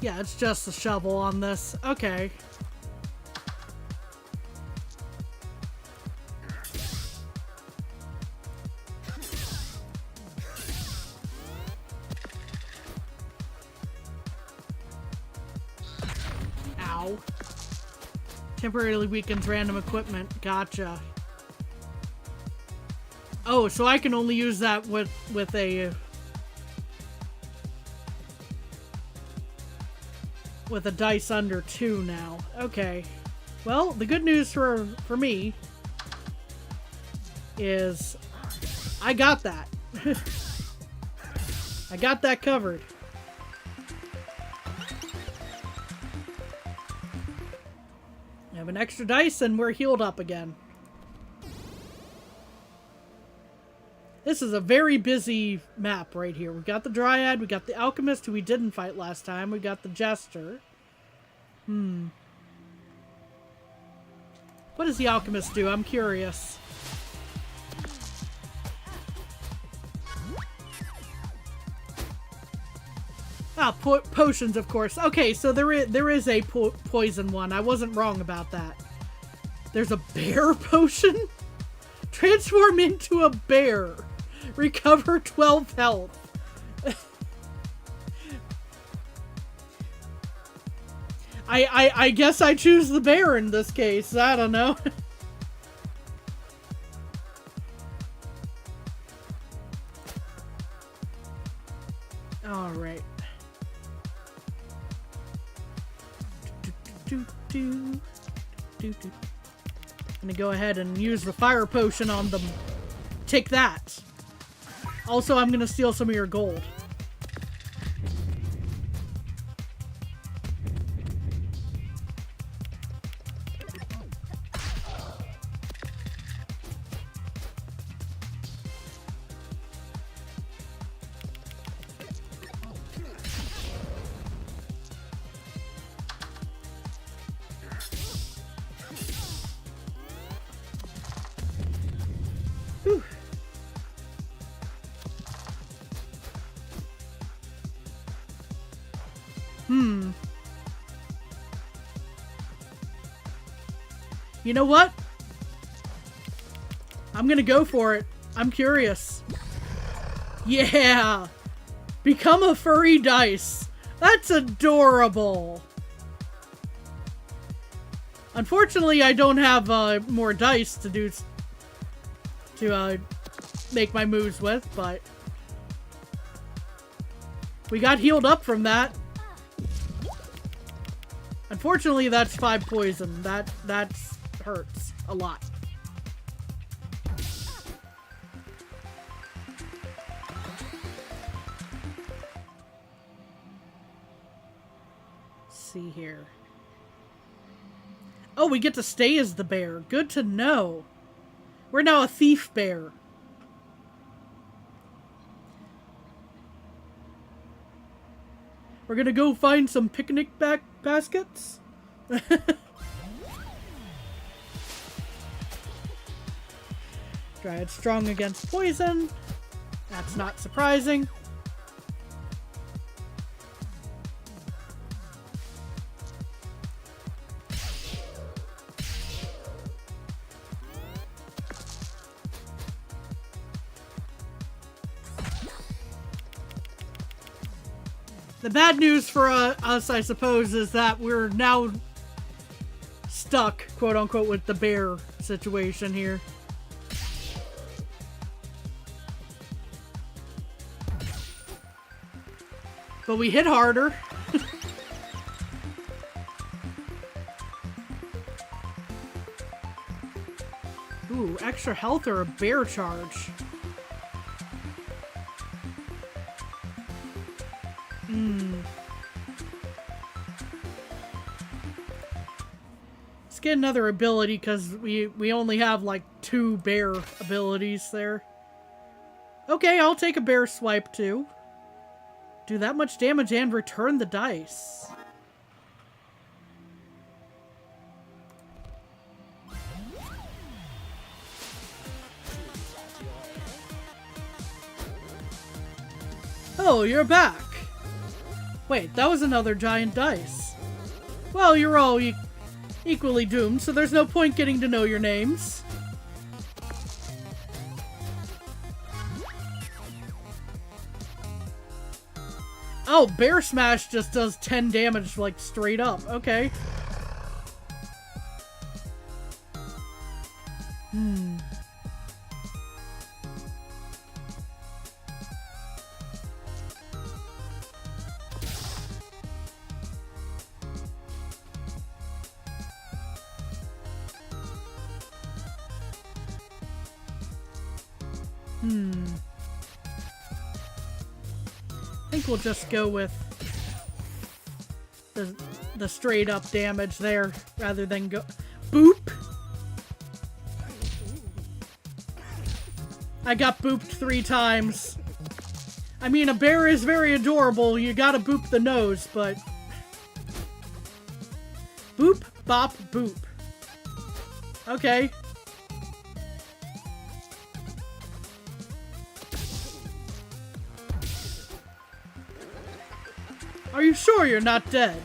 Yeah, it's just a shovel on this. Okay. Ow. Temporarily weakens random equipment. Gotcha. Oh, so I can only use that with a dice under 2 now. Okay. Well, the good news for me is I got that. I got that covered. I have an extra dice and we're healed up again. This is a very busy map right here. We got the Dryad, we got the Alchemist who we didn't fight last time, we got the Jester. What does the Alchemist do? I'm curious. Ah, potions, of course. Okay, so there is a poison one. I wasn't wrong about that. There's a bear potion? Transform into a bear. Recover 12 health. I guess I choose the bear in this case. I don't know. All right. I'm gonna go ahead and use the fire potion on them. Take that. Also, I'm gonna steal some of your gold. You know what? I'm gonna go for it. I'm curious. Yeah! Become a furry dice. That's adorable. Unfortunately, I don't have more dice to make my moves with, but we got healed up from that. Unfortunately, that's 5 poison. That hurts a lot. Let's see here. Oh, we get to stay as the bear. Good to know. We're now a thief bear. We're gonna go find some picnic baskets. Dryad strong against poison. That's not surprising. The bad news for us, I suppose, is that we're now stuck, quote unquote, with the bear situation here. But we hit harder. Ooh, extra health or a bear charge? Let's get another ability because we only have like 2 bear abilities there. Okay, I'll take a bear swipe too. Do that much damage and return the dice. Oh, you're back. Wait, that was another giant dice. Well, you're all equally doomed, so there's no point getting to know your names. Oh, Bear Smash just does 10 damage, like, straight up. Okay. I think we'll just go with the straight up damage there rather than go boop. I got booped 3 times. I mean, a bear is very adorable. You gotta boop the nose, but boop, bop, boop. Okay. Are you sure you're not dead?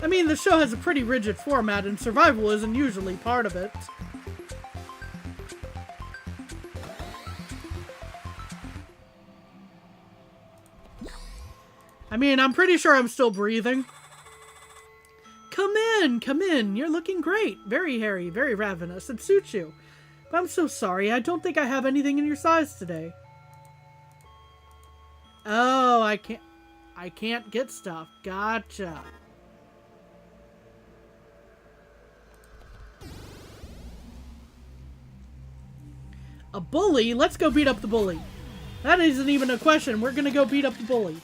I mean, the show has a pretty rigid format, and survival isn't usually part of it. I mean, I'm pretty sure I'm still breathing. Come in, come in. You're looking great. Very hairy, very ravenous. It suits you. But I'm so sorry. I don't think I have anything in your size today. Oh, I can't get stuff. Gotcha. A bully? Let's go beat up the bully. That isn't even a question. We're gonna go beat up the bully.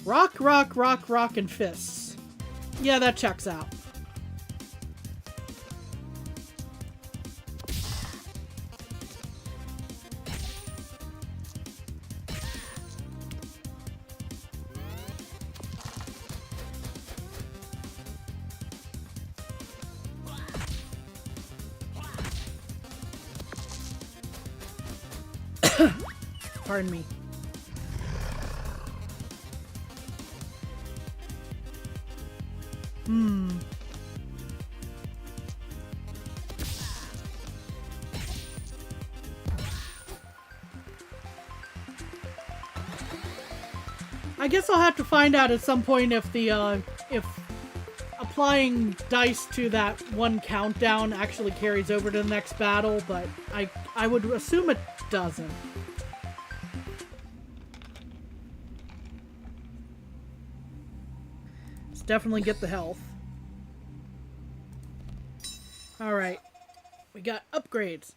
Rock, rock, rock, rock, and fists. Yeah, that checks out. Pardon me. I guess I'll have to find out at some point if the, if applying dice to that one countdown actually carries over to the next battle, but I would assume it doesn't. Let's definitely get the health. Alright. We got upgrades.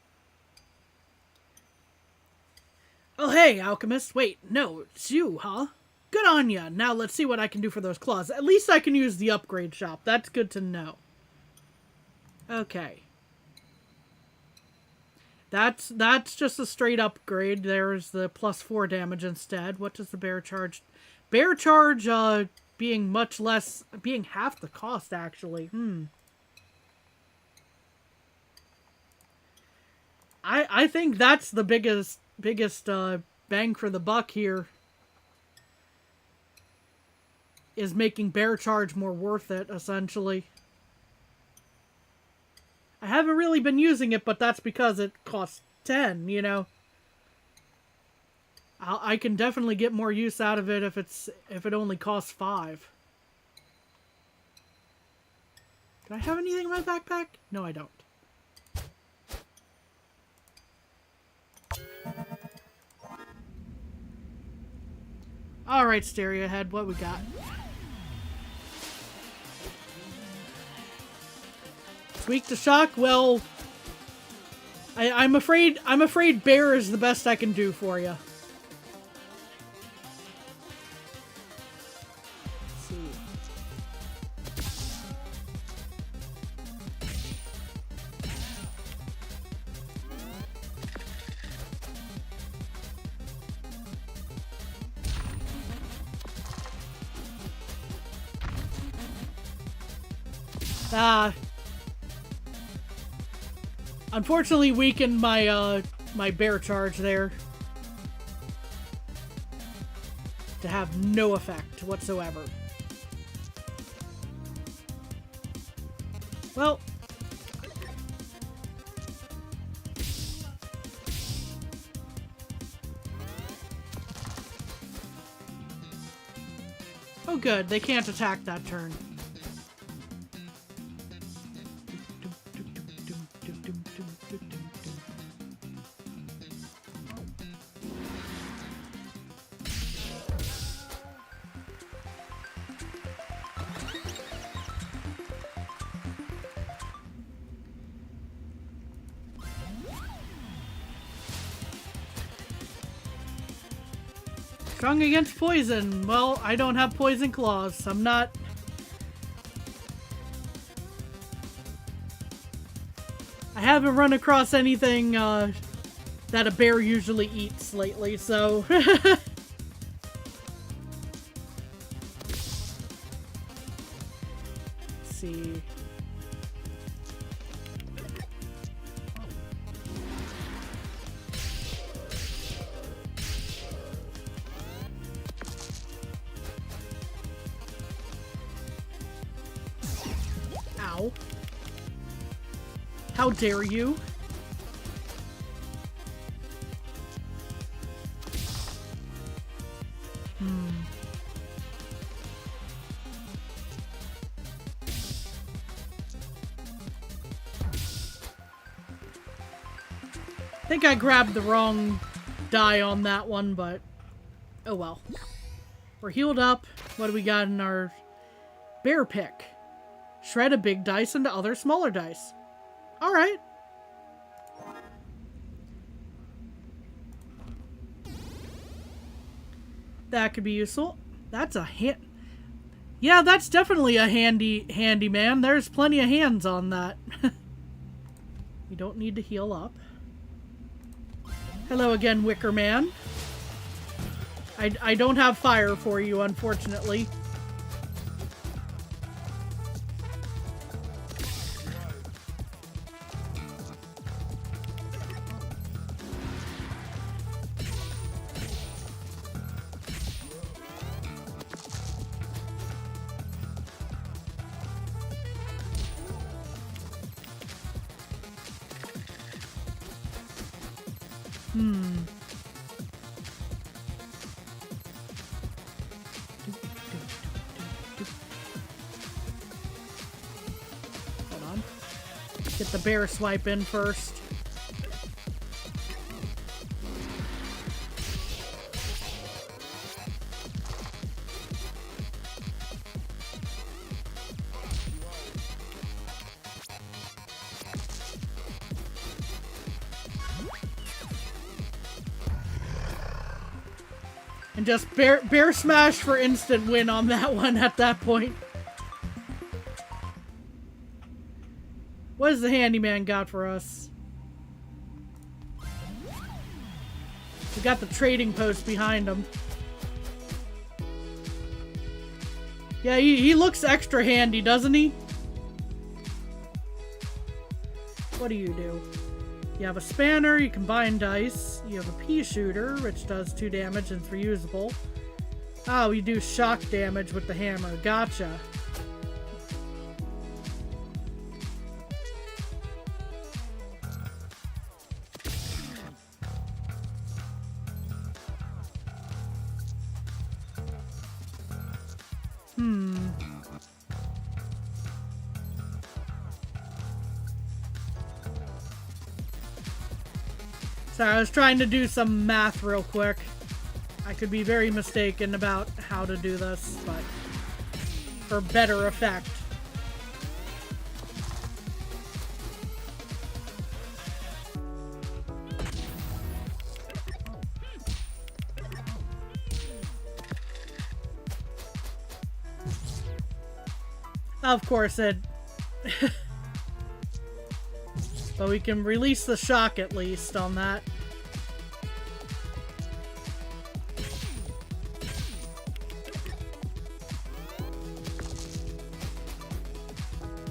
Oh hey, Alchemist. Wait, no, it's you, huh? Good on ya. Now let's see what I can do for those claws. At least I can use the upgrade shop. That's good to know. Okay. That's just a straight upgrade. There's the +4 damage instead. What does the bear charge? Bear charge, being much less, being half the cost, actually. I think that's the biggest bang for the buck here. Is making bear charge more worth it, essentially. I haven't really been using it, but that's because it costs 10, you know. I can definitely get more use out of it if it only costs 5. Do I have anything in my backpack? No, I don't. Alright, Stereo Head, what we got? Weak to shock? Well, I'm afraid bear is the best I can do for you. Let's see. Unfortunately weakened my my bear charge there to have no effect whatsoever. Well, oh good, they can't attack that turn. Strong against poison. Well, I don't have poison claws. I'm not... I haven't run across anything that a bear usually eats lately, so... Let's see... Ow. How dare you? I think I grabbed the wrong die on that one, but oh well. We're healed up. What do we got in our bear pick? Shred a big dice into other smaller dice. Alright. That could be useful. That's a hand... Yeah, that's definitely a handy man. There's plenty of hands on that. You don't need to heal up. Hello again, Wicker Man. I don't have fire for you, unfortunately. Hold on. Get the bear swipe in first. And just bear smash for instant win on that one at that point. What does the handyman got for us? We got the trading post behind him. Yeah, he looks extra handy, doesn't he? What do you do? You have a spanner, you combine dice, you have a pea shooter, which does 2 damage and 3 usable. Oh, you do shock damage with the hammer. Gotcha. Sorry, I was trying to do some math real quick. I could be very mistaken about how to do this, but for better effect. Of course it... But we can release the shock at least on that.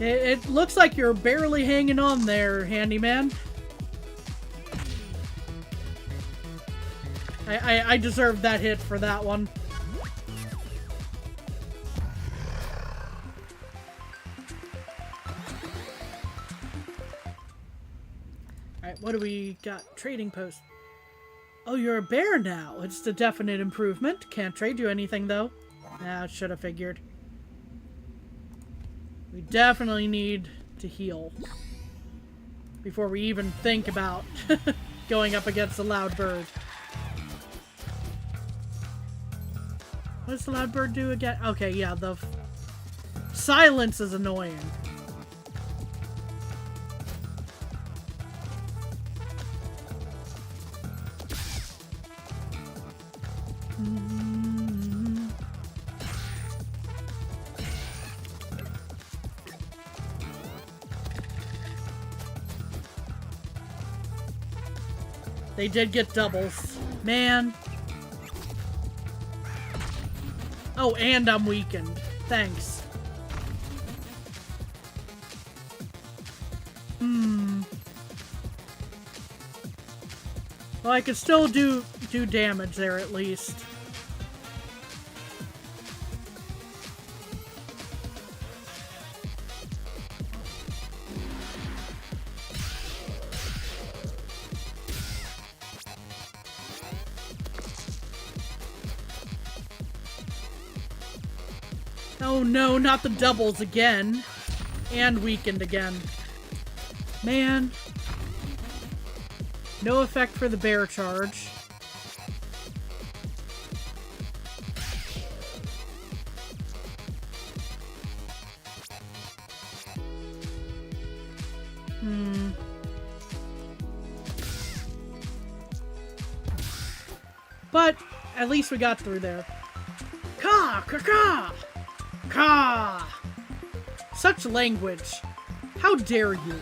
It looks like you're barely hanging on there, handyman. I deserved that hit for that one. Alright, what do we got? Trading post. Oh, you're a bear now. It's a definite improvement. Can't trade you anything, though. Ah, should have figured. We definitely need to heal before we even think about going up against the loud bird. What does the loud bird do again? Okay, yeah, the silence is annoying. They did get doubles. Man. Oh, and I'm weakened. Thanks. Well, I could still do damage there at least. Oh no, not the doubles again. And weakened again. Man. No effect for the bear charge. But at least we got through there. Ka! Ka! Ka! Ka! Such language. How dare you?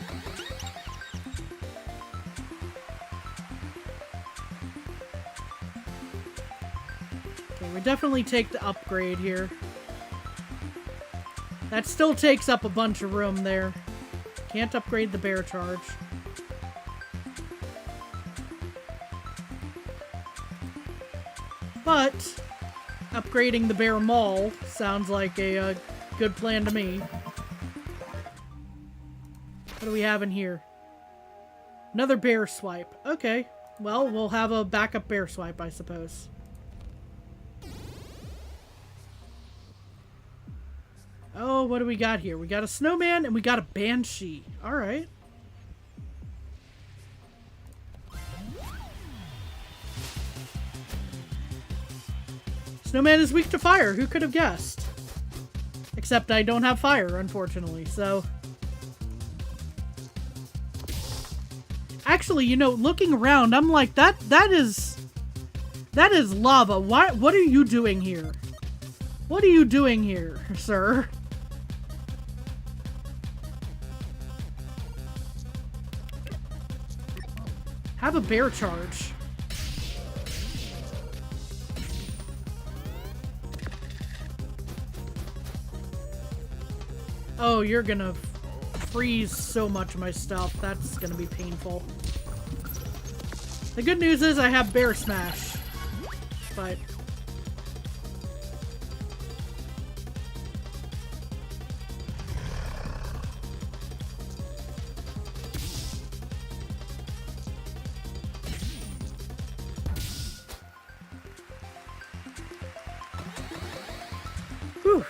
Okay, we definitely take the upgrade here. That still takes up a bunch of room there. Can't upgrade the bear charge. But upgrading the bear maul sounds like a good plan to me. What do we have in here? Another bear swipe. Okay. Well, we'll have a backup bear swipe, I suppose. Oh, what do we got here? We got a snowman and we got a banshee. Alright. Snowman is weak to fire. Who could have guessed? Except I don't have fire, unfortunately, so... Actually, you know, looking around, I'm like, that is lava. What are you doing here? What are you doing here, sir? Have a bear charge. Oh, you're gonna freeze so much of my stuff. That's gonna be painful. The good news is I have bear smash. But... Whew.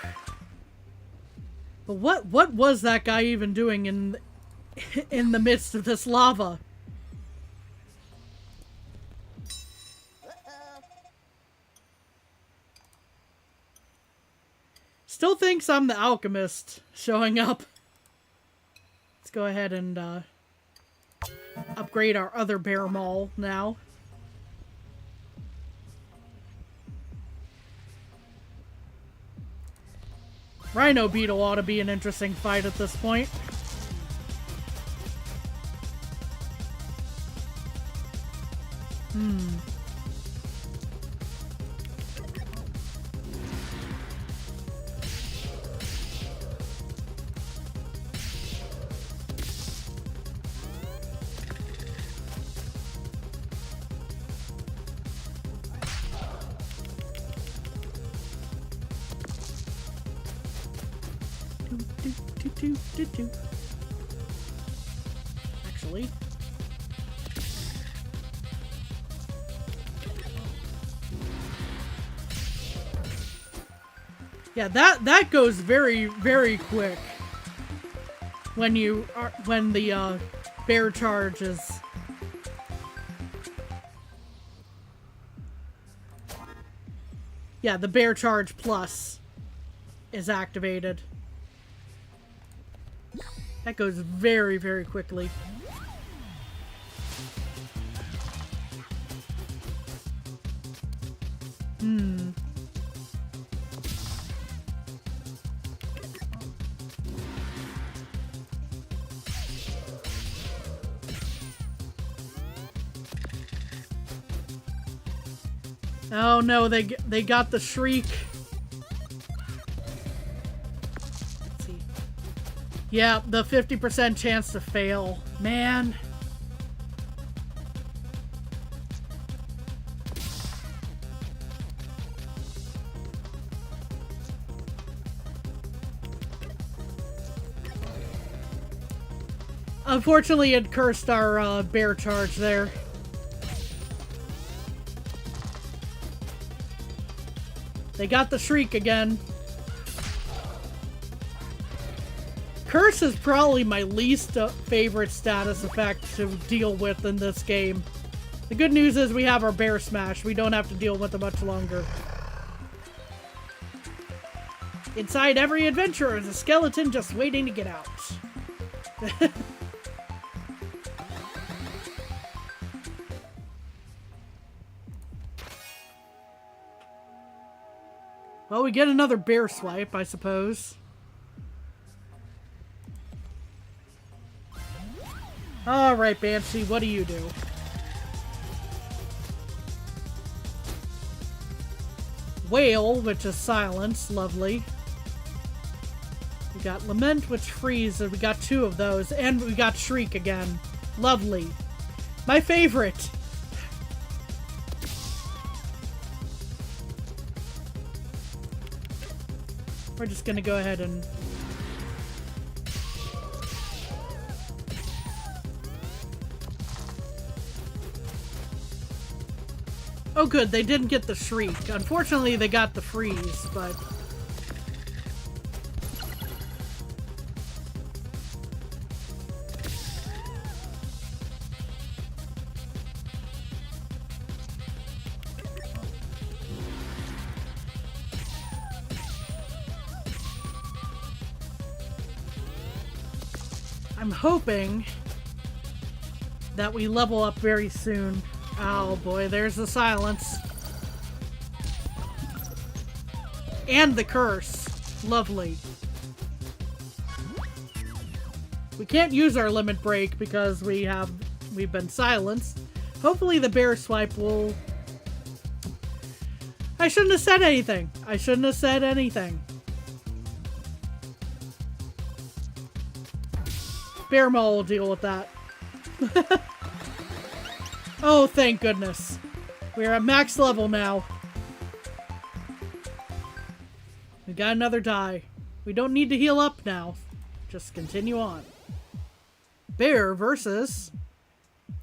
But what was that guy even doing in the midst of this lava? Still thinks I'm the alchemist showing up. Let's go ahead and upgrade our other bear maul now. Rhino Beetle ought to be an interesting fight at this point. Actually. Yeah, that goes very, very quick. When the bear charge is... Yeah, the bear charge plus is activated. That goes very, very quickly. Oh no, they got the shriek. Let's see. Yeah, the 50% chance to fail. Man. Unfortunately, it cursed our bear charge there. They got the shriek again. Curse is probably my least favorite status effect to deal with in this game. The good news is we have our bear smash. We don't have to deal with it much longer. Inside every adventurer is a skeleton just waiting to get out. Well, we get another bear swipe, I suppose. Alright, Banshee, what do you do? Wail, which is silence, lovely. We got Lament, which frees, and we got 2 of those. And we got Shriek again. Lovely. My favorite! We're just gonna go ahead and... Oh good, they didn't get the shriek. Unfortunately, they got the freeze, but... I'm hoping that we level up very soon. Oh boy, there's the silence. And the curse. Lovely. We can't use our limit break because we've been silenced. Hopefully the bear swipe will... I shouldn't have said anything. I shouldn't have said anything. Bear Maul will deal with that. Oh, thank goodness. We're at max level now. We got another die. We don't need to heal up now. Just continue on. Bear versus...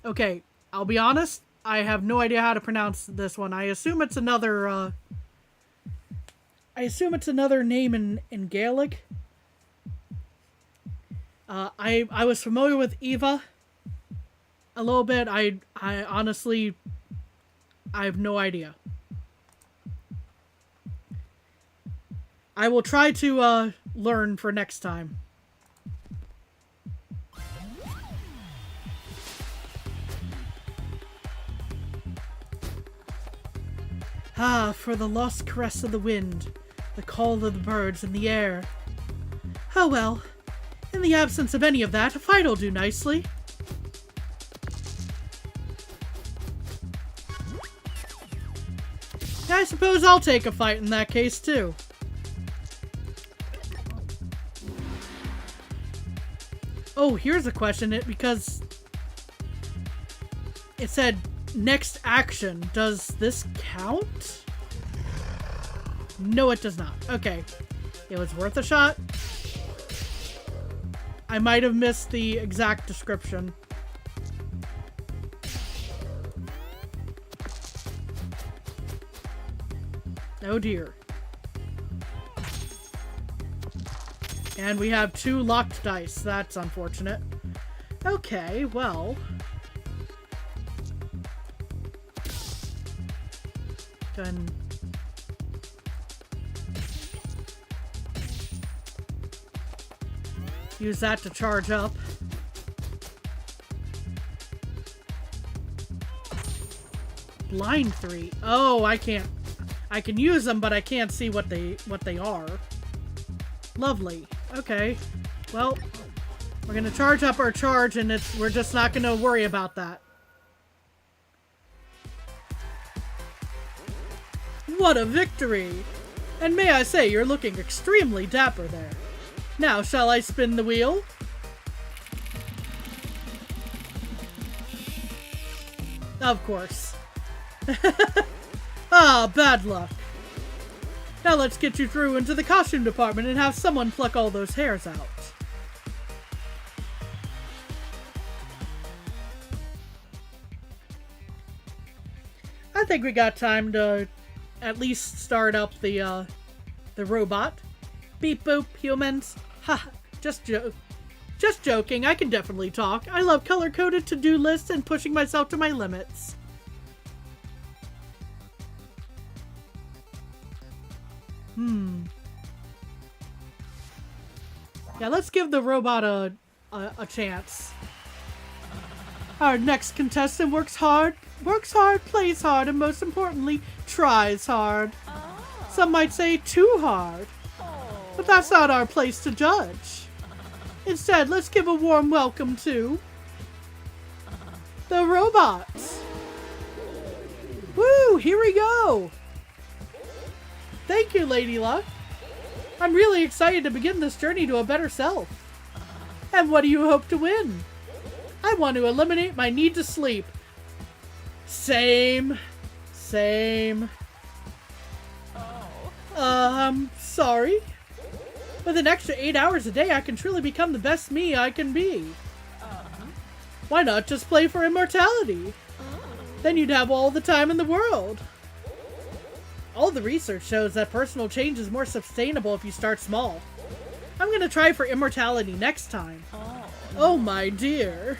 Okay, I'll be honest. I have no idea how to pronounce this one. I assume it's another, name in Gaelic. I was familiar with Eva a little bit. I honestly, I have no idea. I will try to learn for next time. Ah, for the lost caress of the wind, the call of the birds in the air. Oh well. In the absence of any of that, a fight will do nicely. I suppose I'll take a fight in that case, too. Oh, here's a question, because it said next action. Does this count? No, it does not. Okay. It was worth a shot. I might have missed the exact description. Oh dear. And we have 2 locked dice. That's unfortunate. Okay, well. Then... use that to charge up. Blind 3. Oh, I can't I can use them, but I can't see what they are. Lovely. Okay. Well, we're gonna charge up our charge, and we're just not gonna worry about that. What a victory! And may I say, you're looking extremely dapper there. Now, shall I spin the wheel? Of course. Ah, bad luck. Now let's get you through into the costume department and have someone pluck all those hairs out. I think we got time to at least start up the robot. Beep boop, humans. Ha, just joking. I can definitely talk. I love color-coded to-do lists and pushing myself to my limits. Yeah, let's give the robot a chance. Our next contestant works hard, plays hard, and most importantly, tries hard. Some might say too hard. But that's not our place to judge. Instead, let's give a warm welcome to the robots. Woo, here we go. Thank you, Lady Luck. I'm really excited to begin this journey to a better self. And what do you hope to win? I want to eliminate my need to sleep. Same. Sorry. With an extra 8 hours a day, I can truly become the best me I can be. Why not just play for immortality? Then you'd have all the time in the world. All the research shows that personal change is more sustainable if you start small. I'm gonna try for immortality next time. Oh my dear.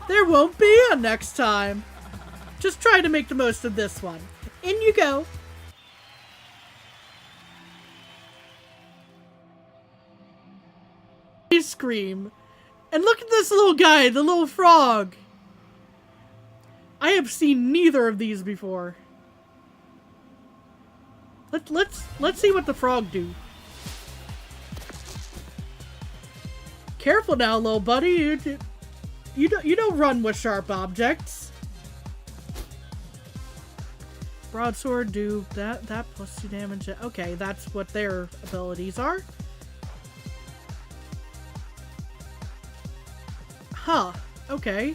There won't be a next time. Just try to make the most of this one. In you go. Scream. And look at this little guy, the little frog. I have seen neither of these before. Let's see what the frog do. Careful now, little buddy. You don't run with sharp objects. Broadsword do that plus 2 damage. Okay, that's what their abilities are. Huh. Okay.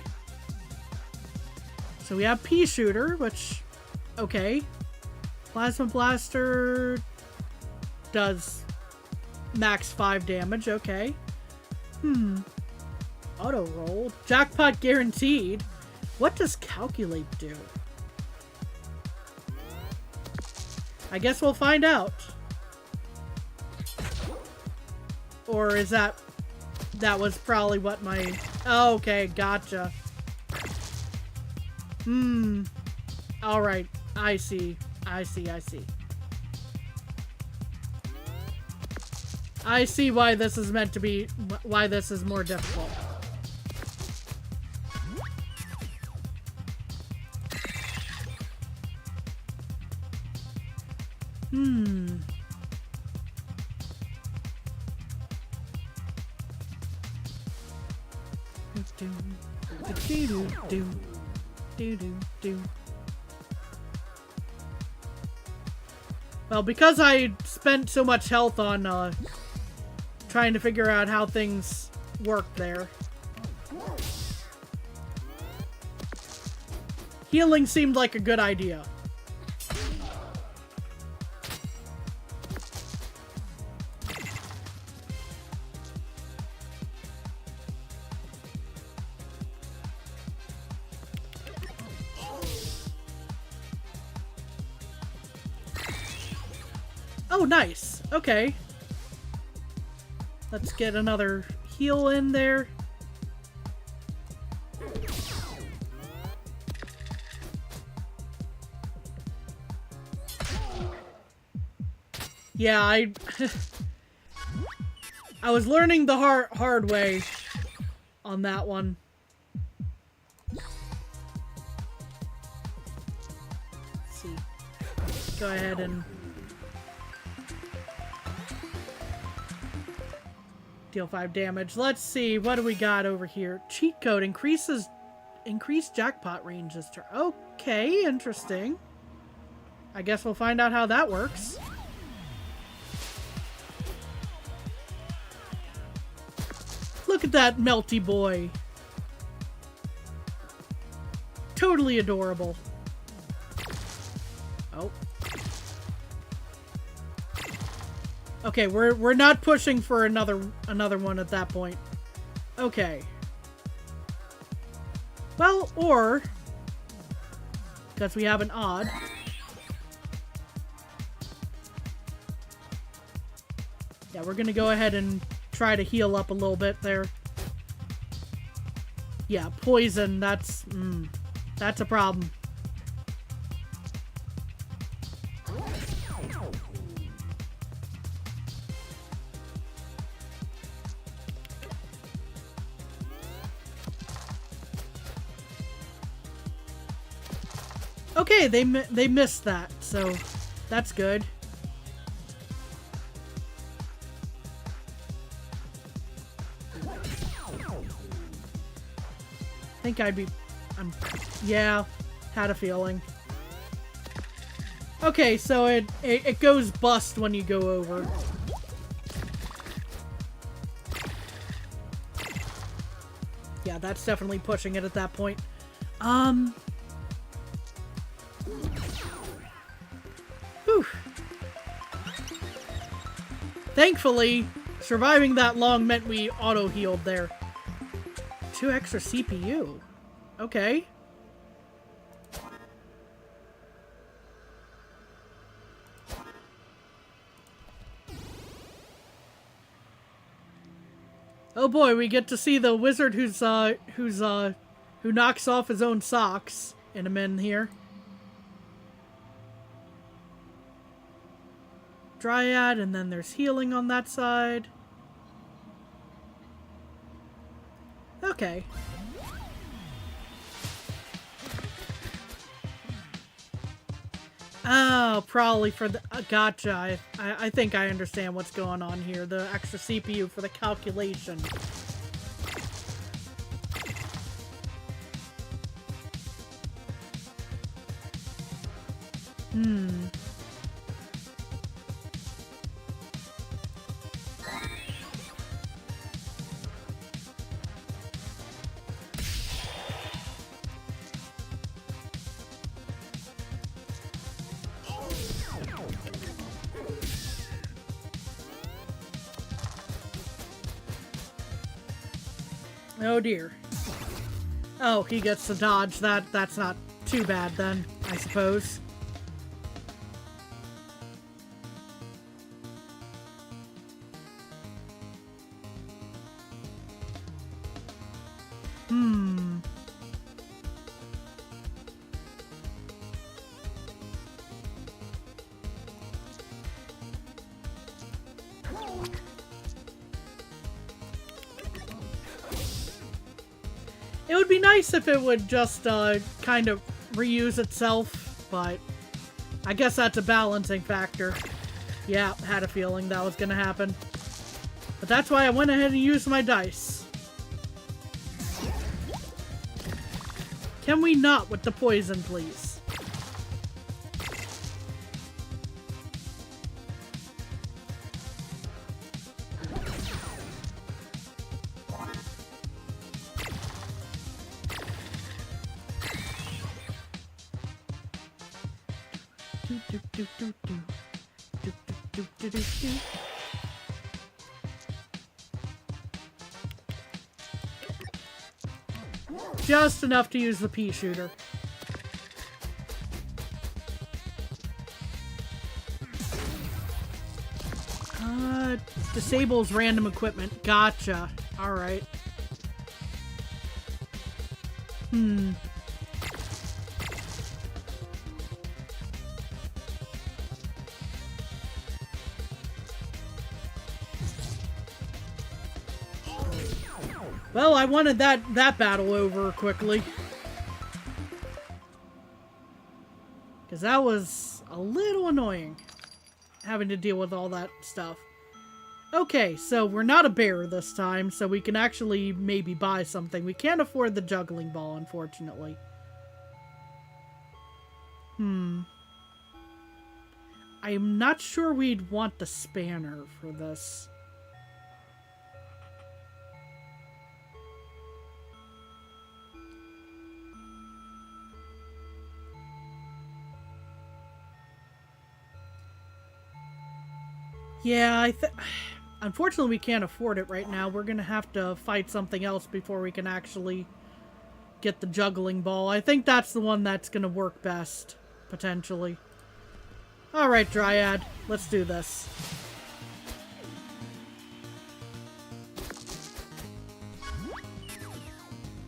So we have pea shooter, which okay. Plasma blaster does max 5 damage. Okay. Auto roll. Jackpot guaranteed. What does calculate do? I guess we'll find out. Or is that was probably what my... Oh, okay, gotcha. Alright, I see. I see why this is meant to be... Why this is more difficult. Well, because I spent so much health on trying to figure out how things work there, healing seemed like a good idea. Oh, nice. Okay. Let's get another heal in there. Yeah, I was learning the hard way on that one. Let's see. Go ahead and deal 5 damage. Let's see, what do we got over here? Cheat code increased jackpot ranges. Okay, interesting. I guess we'll find out how that works. Look at that melty boy. Totally adorable. Oh. Okay, we're not pushing for another one at that point. Okay. Well, or because we have an odd. Yeah, we're gonna go ahead and try to heal up a little bit there. Yeah, poison, that's a problem. Okay, they missed that, so that's good. I think yeah, had a feeling. Okay, so it goes bust when you go over. Yeah, that's definitely pushing it at that point. Whew. Thankfully, surviving that long meant we auto-healed there. 2 extra CPU. Okay. Oh boy, we get to see the wizard who knocks off his own socks in a min here. Dryad, and then there's healing on that side. Okay. Oh, probably for the... gotcha. I think I understand what's going on here. The extra CPU for the calculation. Oh dear. Oh, he gets to dodge. That's not too bad then, I suppose. It would be nice if it would just kind of reuse itself, but I guess that's a balancing factor. Yeah, had a feeling that was gonna happen. But that's why I went ahead and used my dice. Can we not with the poison, please? Just enough to use the pea shooter. Disables random equipment. Gotcha. Alright. Well, I wanted that battle over quickly. Because that was a little annoying, having to deal with all that stuff. Okay, so we're not a bear this time, so we can actually maybe buy something. We can't afford the juggling ball, unfortunately. I'm not sure we'd want the spanner for this. Yeah, unfortunately we can't afford it right now. We're gonna have to fight something else before we can actually get the juggling ball. I think that's the one that's gonna work best, potentially. Alright, Dryad. Let's do this.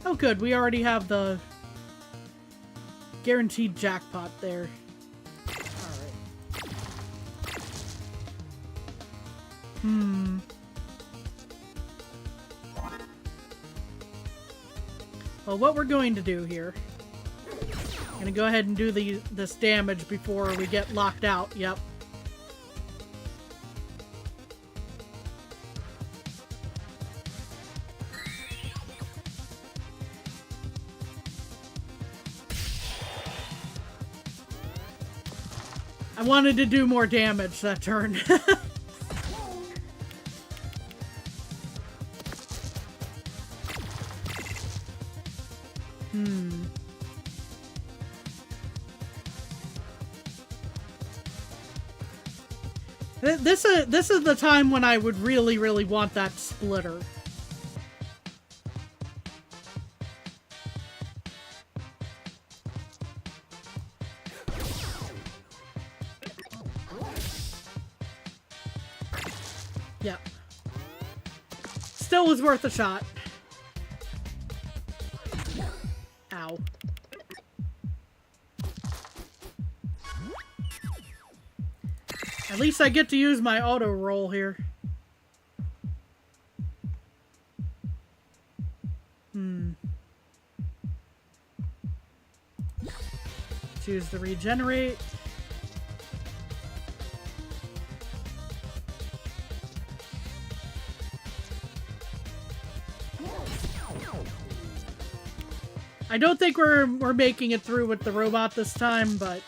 Oh good, we already have the guaranteed jackpot there. Well, what we're going to do here, I'm gonna go ahead and do this damage before we get locked out. Yep. I wanted to do more damage that turn. This is the time when I would really, really want that splitter. Yep. Still was worth a shot. Ow. At least I get to use my auto roll here. Choose to regenerate. I don't think we're making it through with the robot this time, but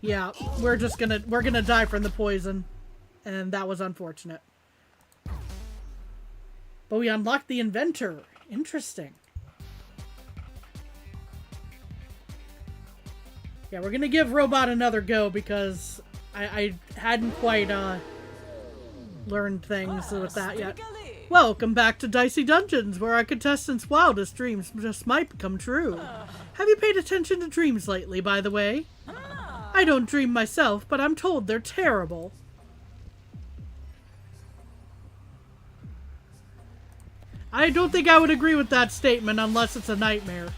yeah, we're gonna die from the poison, and that was unfortunate. But we unlocked the inventor. Interesting. Yeah, we're gonna give robot another go because I hadn't quite learned things with that yet. Welcome back to Dicey Dungeons, where our contestants' wildest dreams just might come true. Have you paid attention to dreams lately, by the way? I don't dream myself, but I'm told they're terrible. I don't think I would agree with that statement unless it's a nightmare.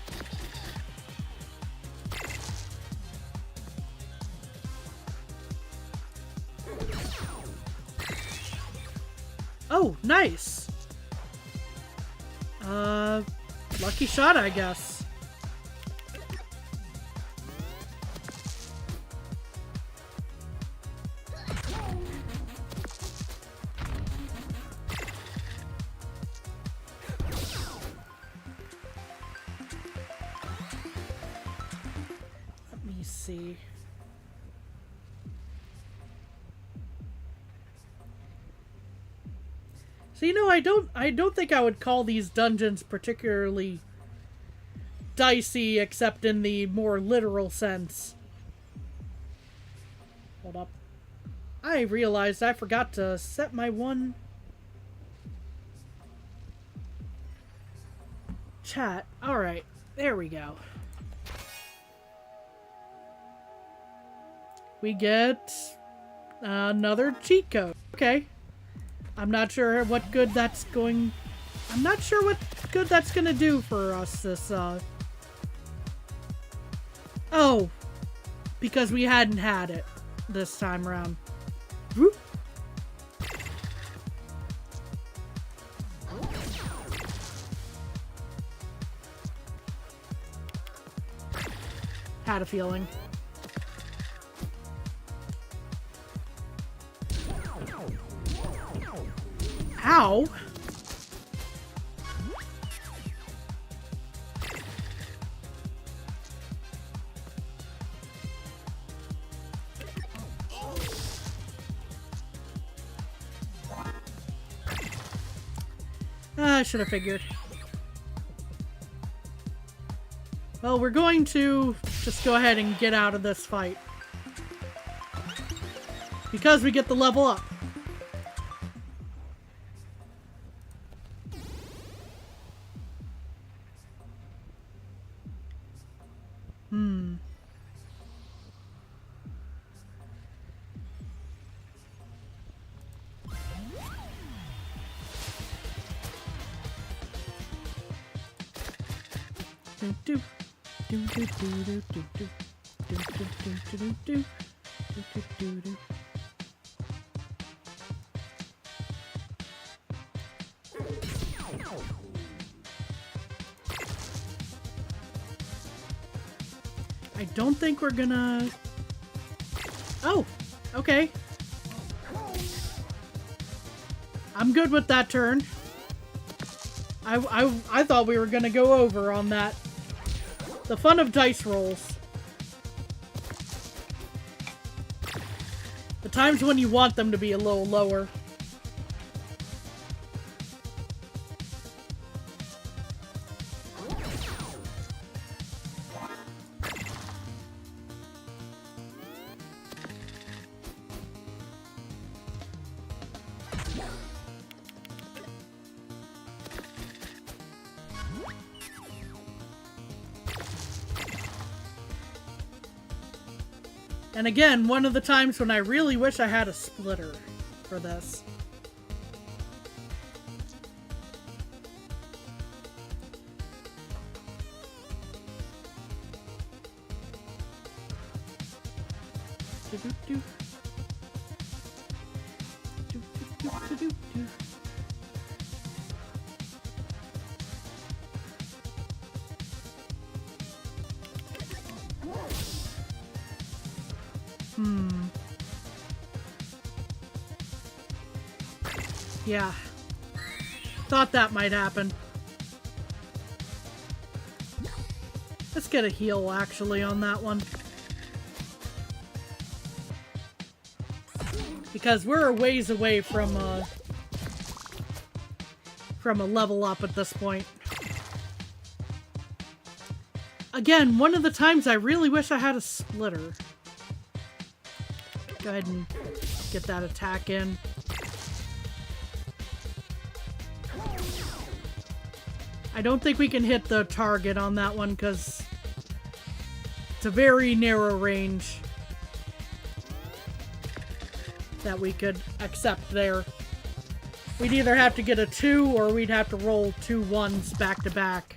Oh, nice. Lucky shot, I guess. Let me see. So, you know, I don't think I would call these dungeons particularly dicey, except in the more literal sense. Hold up. I realized I forgot to set my one chat. Alright, there we go. We get another cheat code. Okay. I'm not sure what good that's going... I'm not sure what good that's gonna do for us this, Oh! Because we hadn't had it this time around. Whoop. Had a feeling. Ow! I should have figured. Well, we're going to just go ahead and get out of this fight. Because we get the level up. I don't think we're gonna... Oh, okay. I'm good with that turn. I thought we were gonna go over on that. The fun of dice rolls. The times when you want them to be a little lower. And again, one of the times when I really wish I had a splitter for this. Yeah. Thought that might happen. Let's get a heal, actually, on that one. Because we're a ways away from a level up at this point. Again, one of the times I really wish I had a splitter. Go ahead and get that attack in. I don't think we can hit the target on that one because it's a very narrow range that we could accept there. We'd either have to get a 2 or we'd have to roll 2 1s back to back.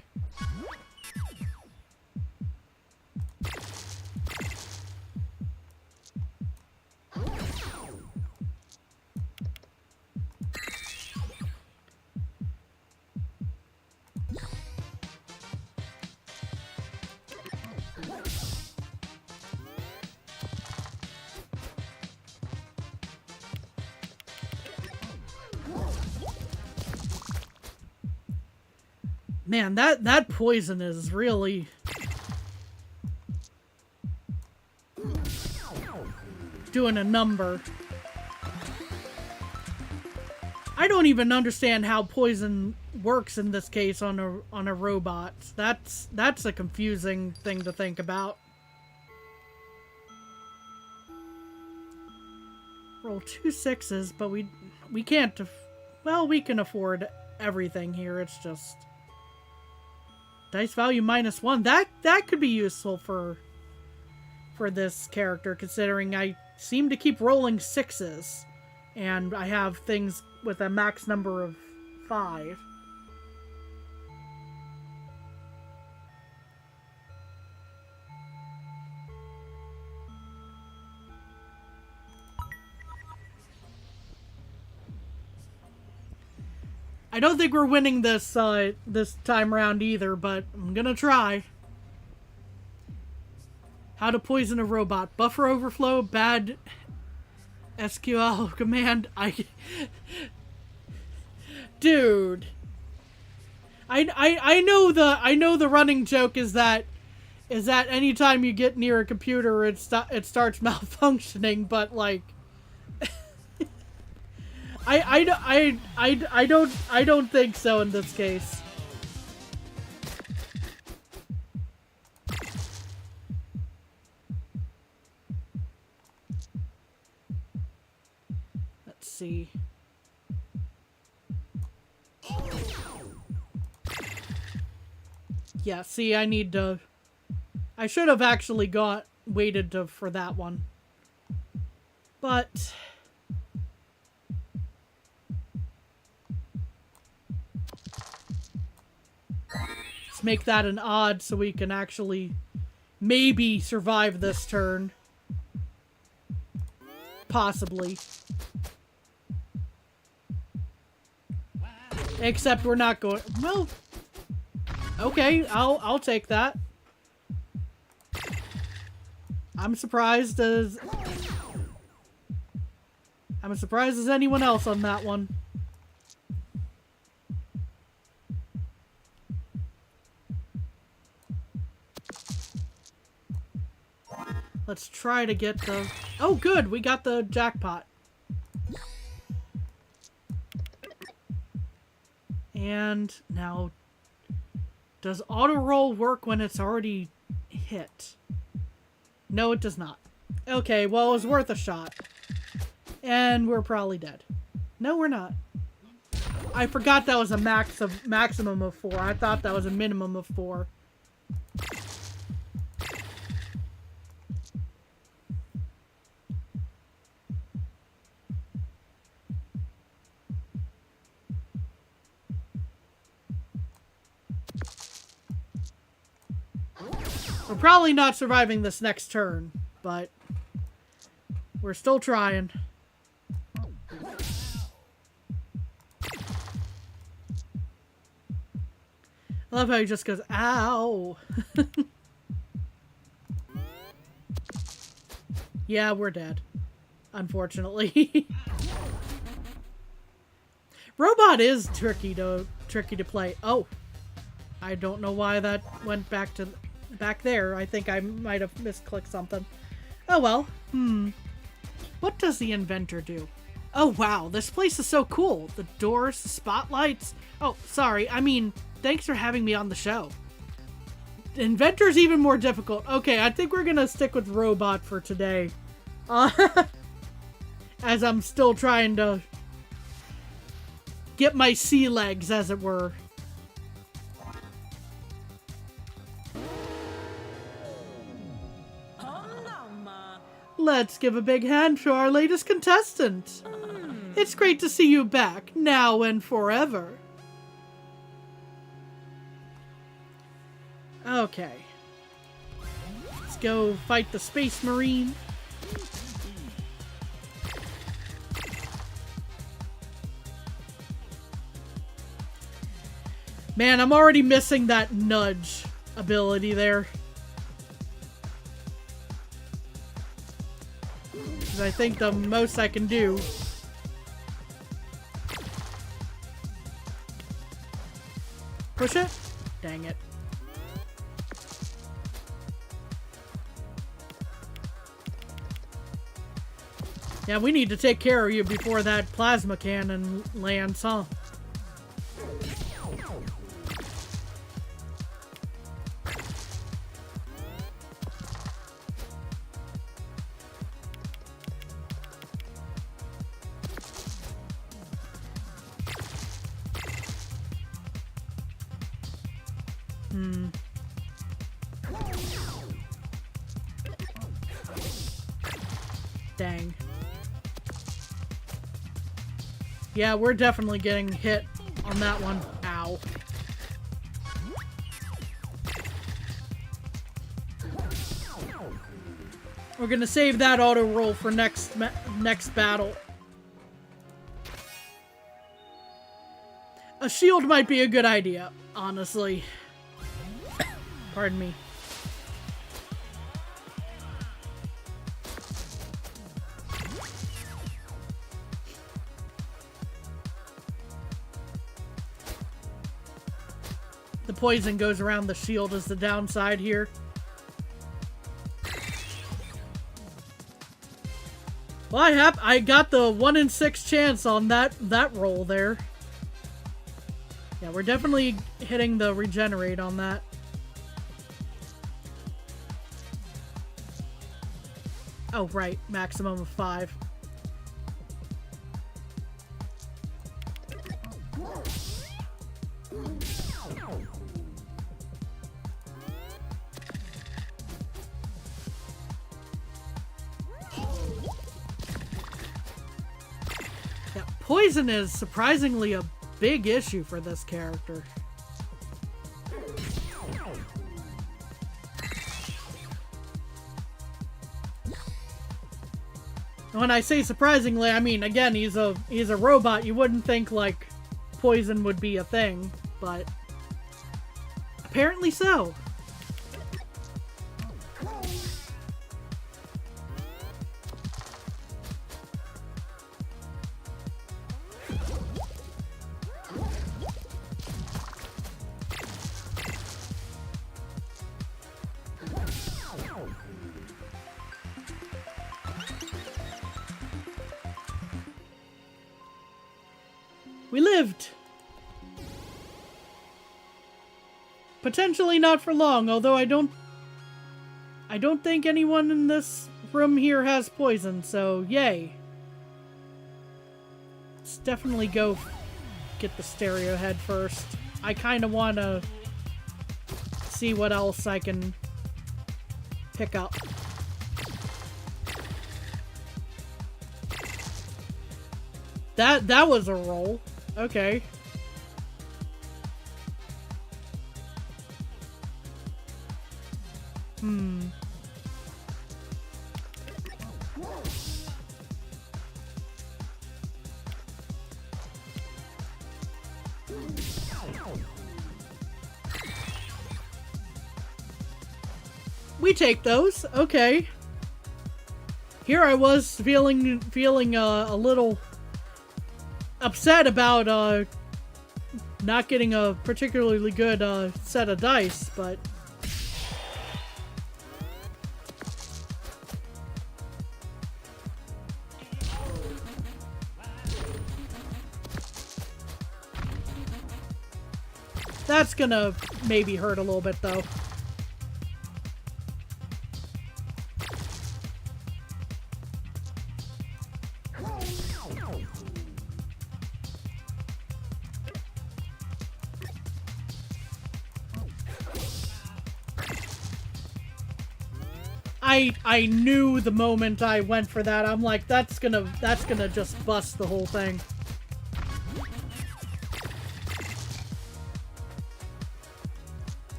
Man, that poison is really doing a number. I don't even understand how poison works in this case on a robot. That's a confusing thing to think about. Roll 2 6s, but we can't. Well, we can afford everything here. It's just dice value -1. That could be useful for this character, considering I seem to keep rolling 6s, and I have things with a max number of 5. I don't think we're winning this this time around either, but I'm gonna try. How to poison a robot. Buffer overflow, bad SQL command. Dude. I know the running joke is that anytime you get near a computer it starts malfunctioning, but like I don't think so in this case. Let's see. Yeah, see, I should have actually waited for that one. But let's make that an odd so we can actually maybe survive this turn. Possibly. Except we're not going... Well... Okay, I'll take that. I'm surprised as anyone else on that one. Let's try to get the... Oh, good! We got the jackpot. And now... Does auto roll work when it's already hit? No, it does not. Okay, well, it was worth a shot. And we're probably dead. No, we're not. I forgot that was a maximum of 4. I thought that was a minimum of 4. We're probably not surviving this next turn, but we're still trying. I love how he just goes, ow. Yeah, we're dead. Unfortunately. Robot is tricky to play. Oh. I don't know why that went back there. I think I might have misclicked something. Oh well. What does the inventor do? Oh wow, this place is so cool. The doors, the spotlights. Oh, sorry. I mean, thanks for having me on the show. Inventor's even more difficult. Okay, I think we're gonna stick with robot for today. As I'm still trying to get my sea legs, as it were. Let's give a big hand to our latest contestant. It's great to see you back, now and forever. Okay. Let's go fight the Space Marine. Man, I'm already missing that nudge ability there. I think the most I can do. Push it? Dang it. Yeah, we need to take care of you before that plasma cannon lands, huh? Dang. Yeah, we're definitely getting hit on that one. Ow. We're gonna save that auto roll for next battle. A shield might be a good idea, honestly. Pardon me. poison goes around the shield is the downside here. Well, I got the 1 in 6 chance on that roll there. Yeah, we're definitely hitting the regenerate on that. Oh, right. Maximum of 5. Yeah, poison is surprisingly a big issue for this character. When I say surprisingly, I mean, again, he's a robot. You wouldn't think, like, poison would be a thing, but apparently so. We lived! Potentially not for long, although I don't think anyone in this room here has poison, so yay. Let's definitely go get the stereo head first. I kind of want to see what else I can pick up. That was a roll. Okay. We take those. Okay. Here I was feeling a little upset about not getting a particularly good set of dice, but that's gonna maybe hurt a little bit though. I knew the moment I went for that. I'm like, that's gonna just bust the whole thing.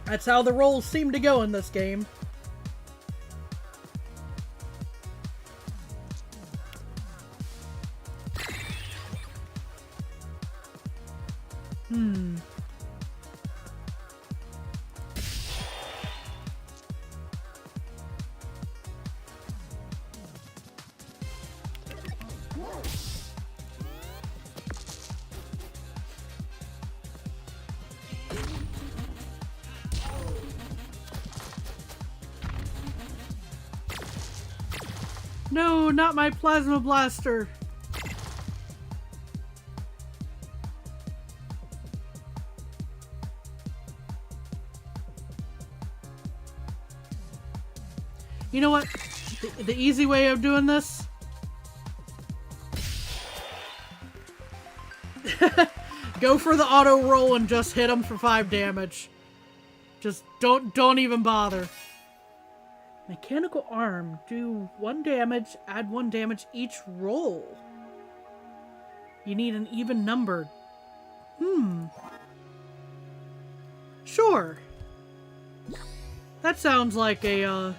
That's how the rolls seem to go in this game. No, not my plasma blaster. You know what? The easy way of doing this? Go for the auto roll and just hit him for 5 damage. Just don't even bother. Mechanical arm. Do 1 damage, add 1 damage each roll. You need an even number. Sure. That sounds like a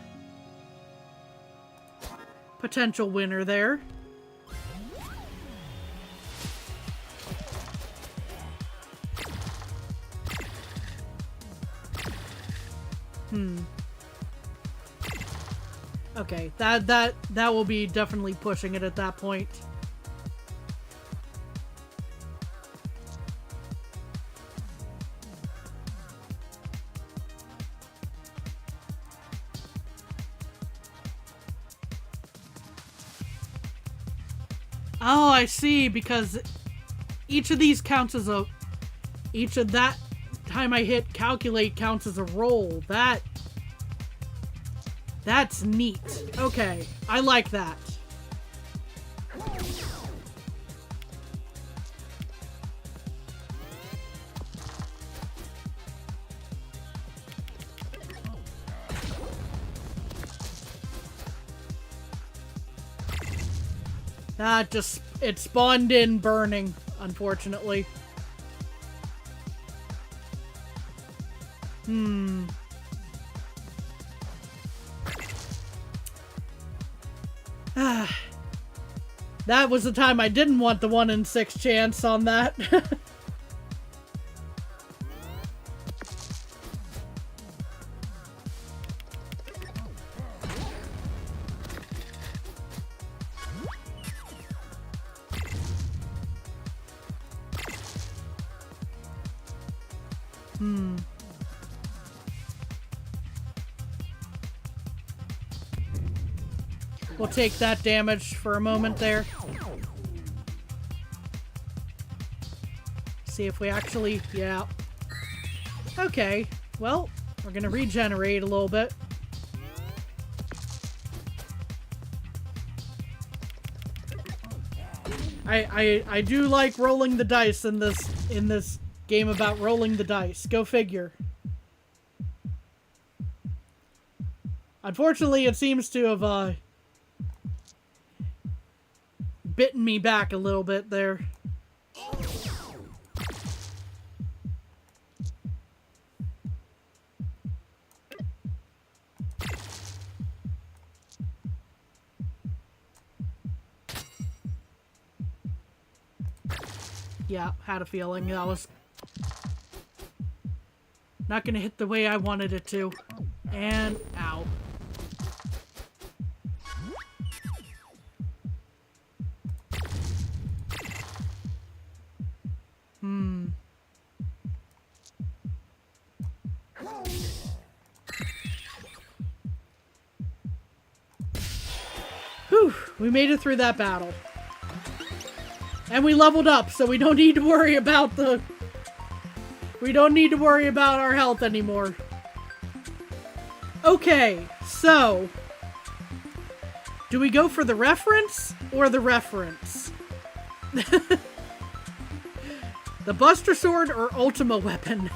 potential winner there. Okay, that will be definitely pushing it at that point. Oh, I see, because each of these counts as a... Each of that time I hit calculate counts as a roll. That's neat. Okay, I like that. It spawned in burning, unfortunately. That was the time I didn't want the 1 in 6 chance on that. We'll take that damage for a moment there. See if we actually... Yeah. Okay. Well, we're gonna regenerate a little bit. I do like rolling the dice in this game about rolling the dice. Go figure. Unfortunately, it seems to have bitten me back a little bit there. Yeah, had a feeling that was not gonna hit the way I wanted it to. And ow. Whew, we made it through that battle. And we leveled up, so we don't need to worry about our health anymore. Okay, so do we go for the reference or the reference? The Buster Sword or Ultima Weapon?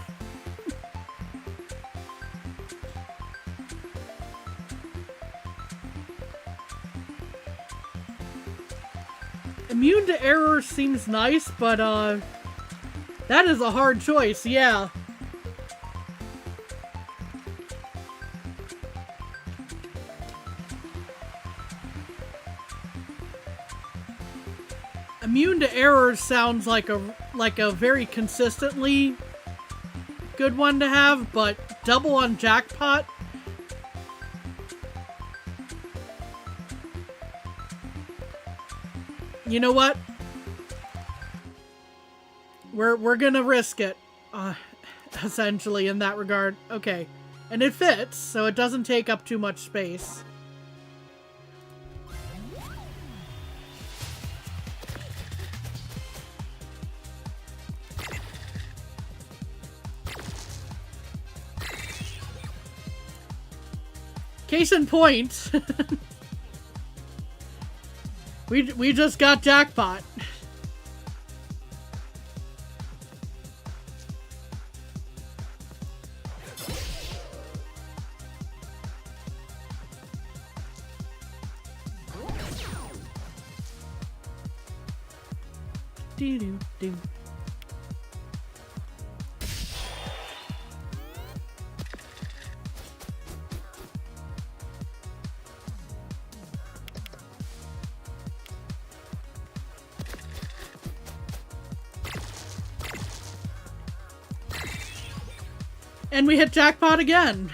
Immune to error seems nice, but that is a hard choice, yeah. Immune to error sounds like a very consistently good one to have, but double on jackpot. You know what? We're gonna risk it, essentially, in that regard. Okay. And it fits, so it doesn't take up too much space. Case in point, we just got jackpot. Do. And we hit jackpot again.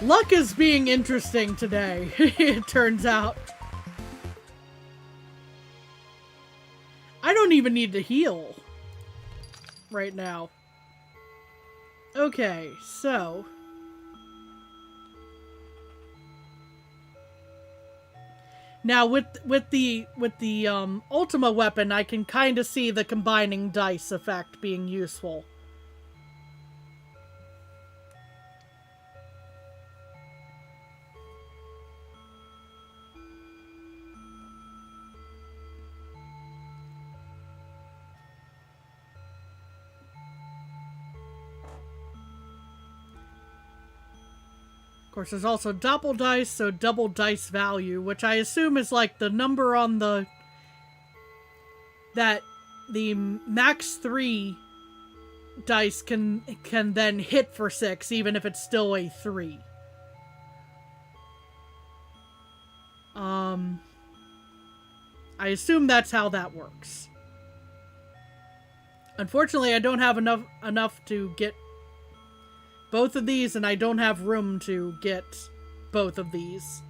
Luck is being interesting today, it turns out. I don't even need to heal right now. Okay, so Now with the Ultima weapon, I can kind of see the combining dice effect being useful. Of course, there's also double dice, so double dice value, which I assume is like the number on the... that the max 3 dice can then hit for 6, even if it's still a 3. I assume that's how that works. Unfortunately, I don't have enough to get both of these, and I don't have room to get both of these.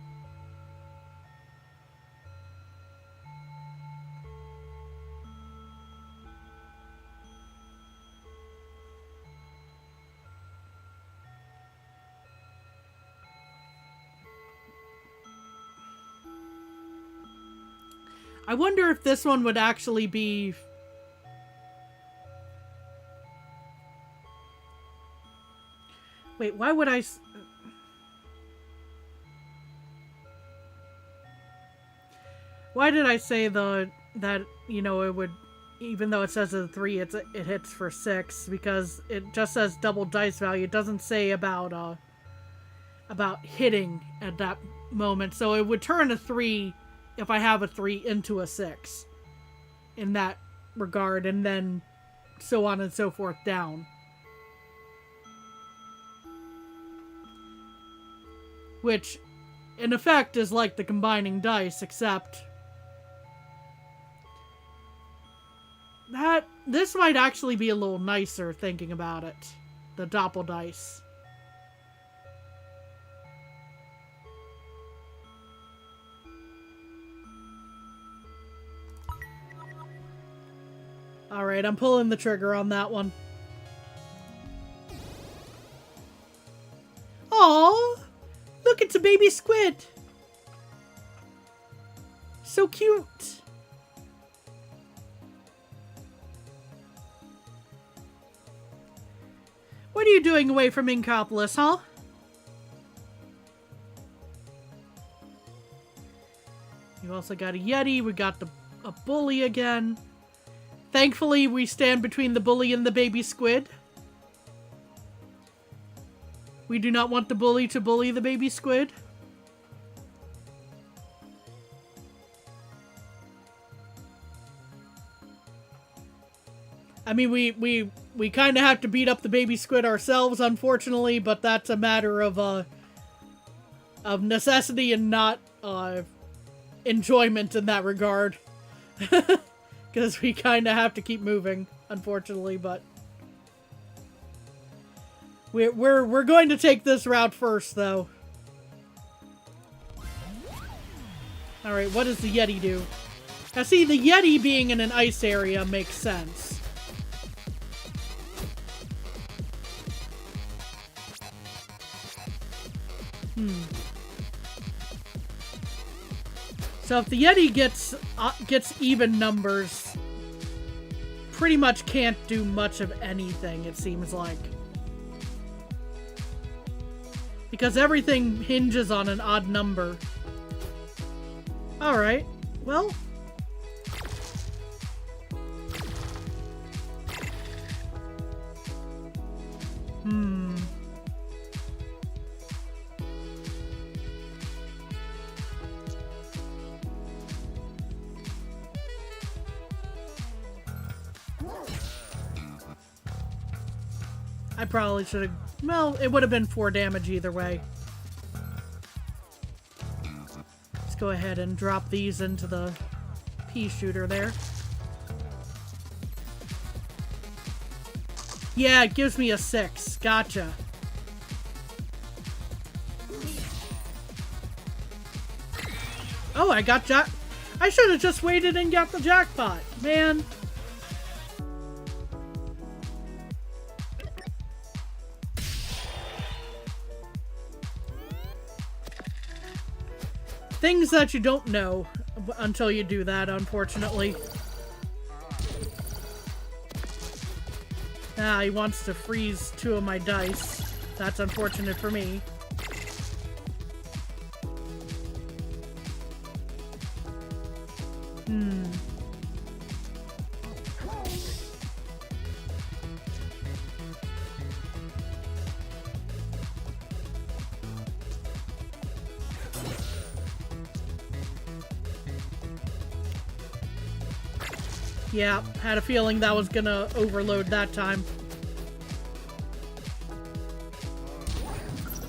I wonder if this one would actually be... Wait, why would I... Why did I say that, you know, it would... Even though it says a 3, it hits for 6, because it just says double dice value. It doesn't say about hitting at that moment. So it would turn a 3 if I have a 3 into a 6 in that regard, and then so on and so forth down. Which, in effect, is like the combining dice, except that this might actually be a little nicer thinking about it. The doppel dice. Alright, I'm pulling the trigger on that one. Aww! Look, it's a baby squid! So cute! What are you doing away from Inkopolis, huh? You also got a Yeti, we got a bully again. Thankfully, we stand between the bully and the baby squid. We do not want the bully to bully the baby squid. I mean, we kind of have to beat up the baby squid ourselves, unfortunately, but that's a matter of necessity and not enjoyment in that regard. Because we kind of have to keep moving, unfortunately, but we're going to take this route first, though. All right, what does the Yeti do? Now, see, the Yeti being in an ice area makes sense. So if the Yeti gets even numbers, pretty much can't do much of anything, it seems like. Because everything hinges on an odd number. Alright, well. I probably should have... Well, it would have been 4 damage either way. Let's go ahead and drop these into the pea shooter there. Yeah, it gives me a 6. Gotcha. Oh, I got I should have just waited and got the jackpot. Man. Things that you don't know until you do that, unfortunately. Ah, he wants to freeze 2 of my dice. That's unfortunate for me. Yeah, had a feeling that was gonna overload that time.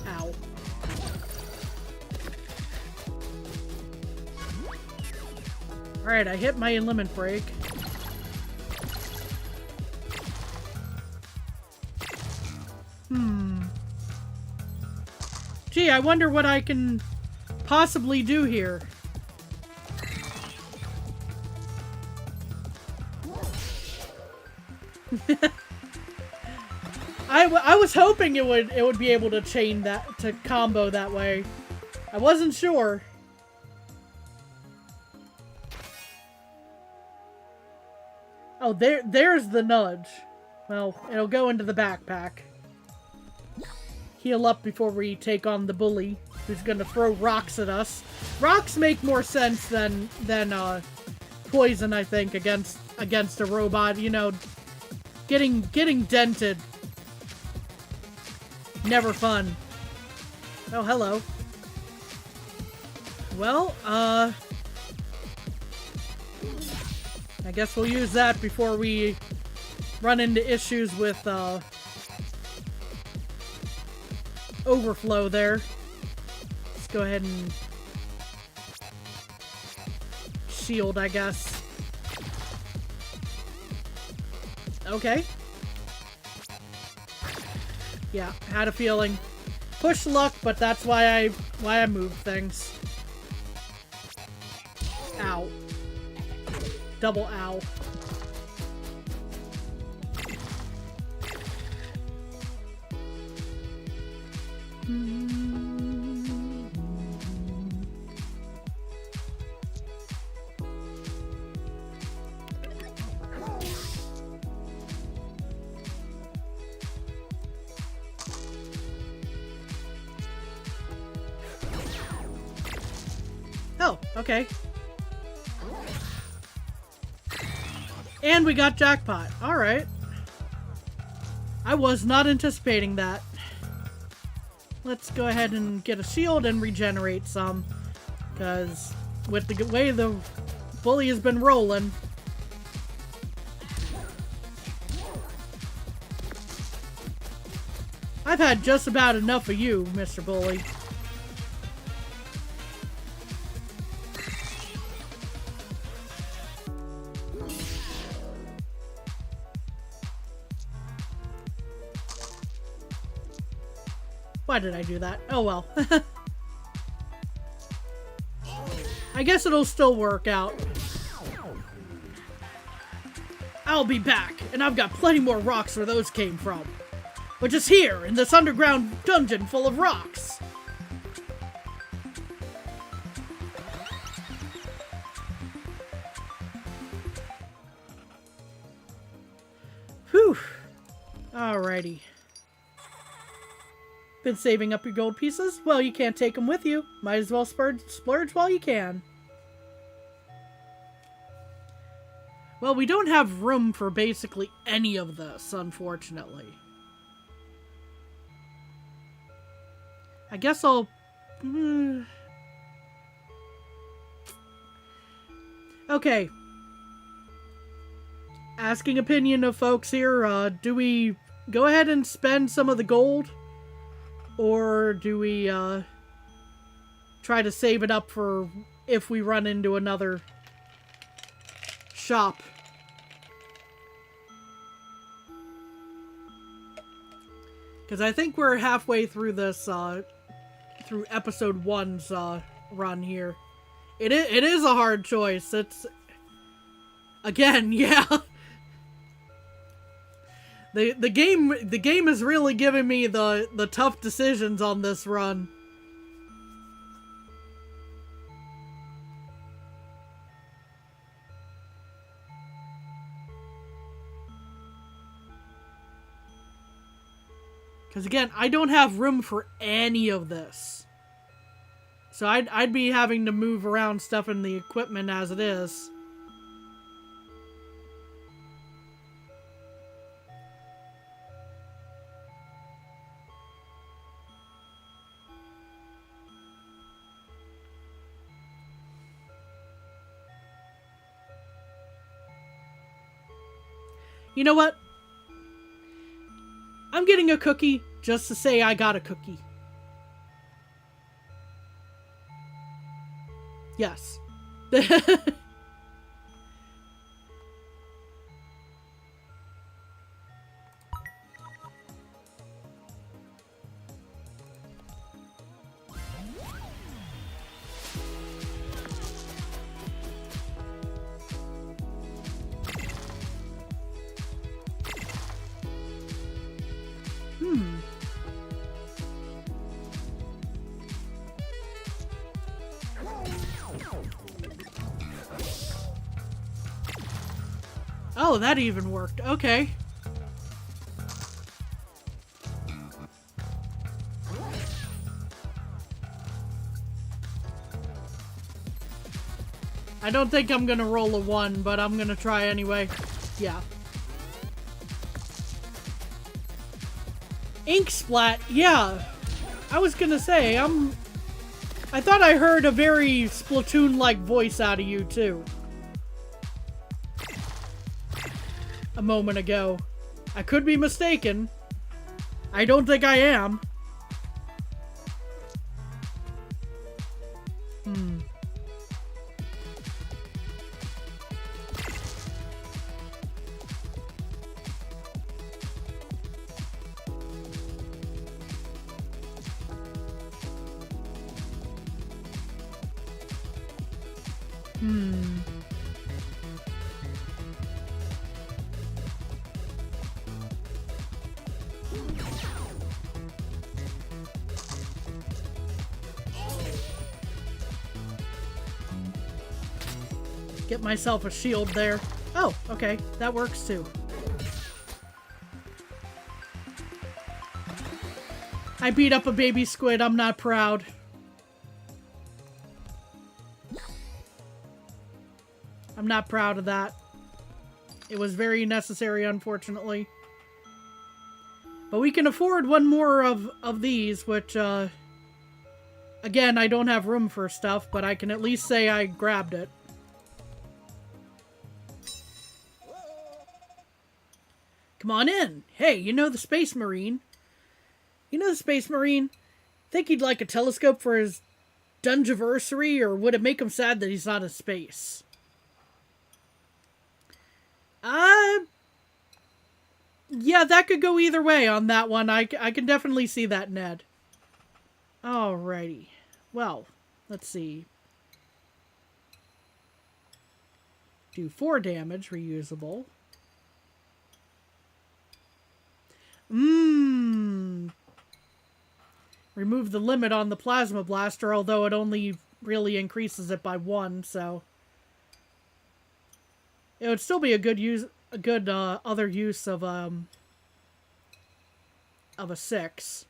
Ow. Alright, I hit my limit break. Gee, I wonder what I can possibly do here. I was hoping it would be able to chain that, to combo that way. I wasn't sure. Oh, there's the nudge. Well, it'll go into the backpack. Heal up before we take on the bully, who's gonna throw rocks at us. Rocks make more sense than poison, I think, against a robot. You know, getting dented. Never fun. Oh, hello. Well, I guess we'll use that before we run into issues with, overflow there. Let's go ahead and shield, I guess. Okay. Yeah, had a feeling. Push luck, but that's why I move things. Ow. Double ow. Oh, okay. And we got jackpot. Alright. I was not anticipating that. Let's go ahead and get a shield and regenerate some. Because with the way the bully has been rolling. I've had just about enough of you, Mr. Bully. Why did I do that? Oh well. I guess it'll still work out. I'll be back, and I've got plenty more rocks where those came from. Which is here, in this underground dungeon full of rocks. Whew. Alrighty. Been saving up your gold pieces? Well, you can't take them with you. Might as well splurge while you can. Well, we don't have room for basically any of this, unfortunately. I guess I'll... Okay. Asking opinion of folks here, do we go ahead and spend some of the gold? Or do we, try to save it up for if we run into another shop? Because I think we're halfway through this, through episode 1's, run here. It is a hard choice. It's... Again, yeah. The game is really giving me the tough decisions on this run. Because again, I don't have room for any of this. So I'd be having to move around stuff in the equipment as it is. You know what? I'm getting a cookie just to say I got a cookie. Yes. Oh, that even worked. Okay. I don't think I'm gonna roll a 1, but I'm gonna try anyway. Yeah. Ink splat, yeah. I was gonna say, I thought I heard a very Splatoon-like voice out of you, too. A moment ago. I could be mistaken. I don't think I am. Get myself a shield there. Oh, okay. That works too. I beat up a baby squid. I'm not proud. I'm not proud of that. It was very necessary, unfortunately. But we can afford one more of these, which, again, I don't have room for stuff, but I can at least say I grabbed it. Come on in. Hey, you know the Space Marine? You know the Space Marine? Think he'd like a telescope for his Dungeversary, or would it make him sad that he's not in space? Yeah, that could go either way on that one. I can definitely see that, Ned. Alrighty. Well, let's see. Do 4 damage, reusable. Remove the limit on the plasma blaster, although it only really increases it by 1, so it would still be a good use, a good other use of a 6.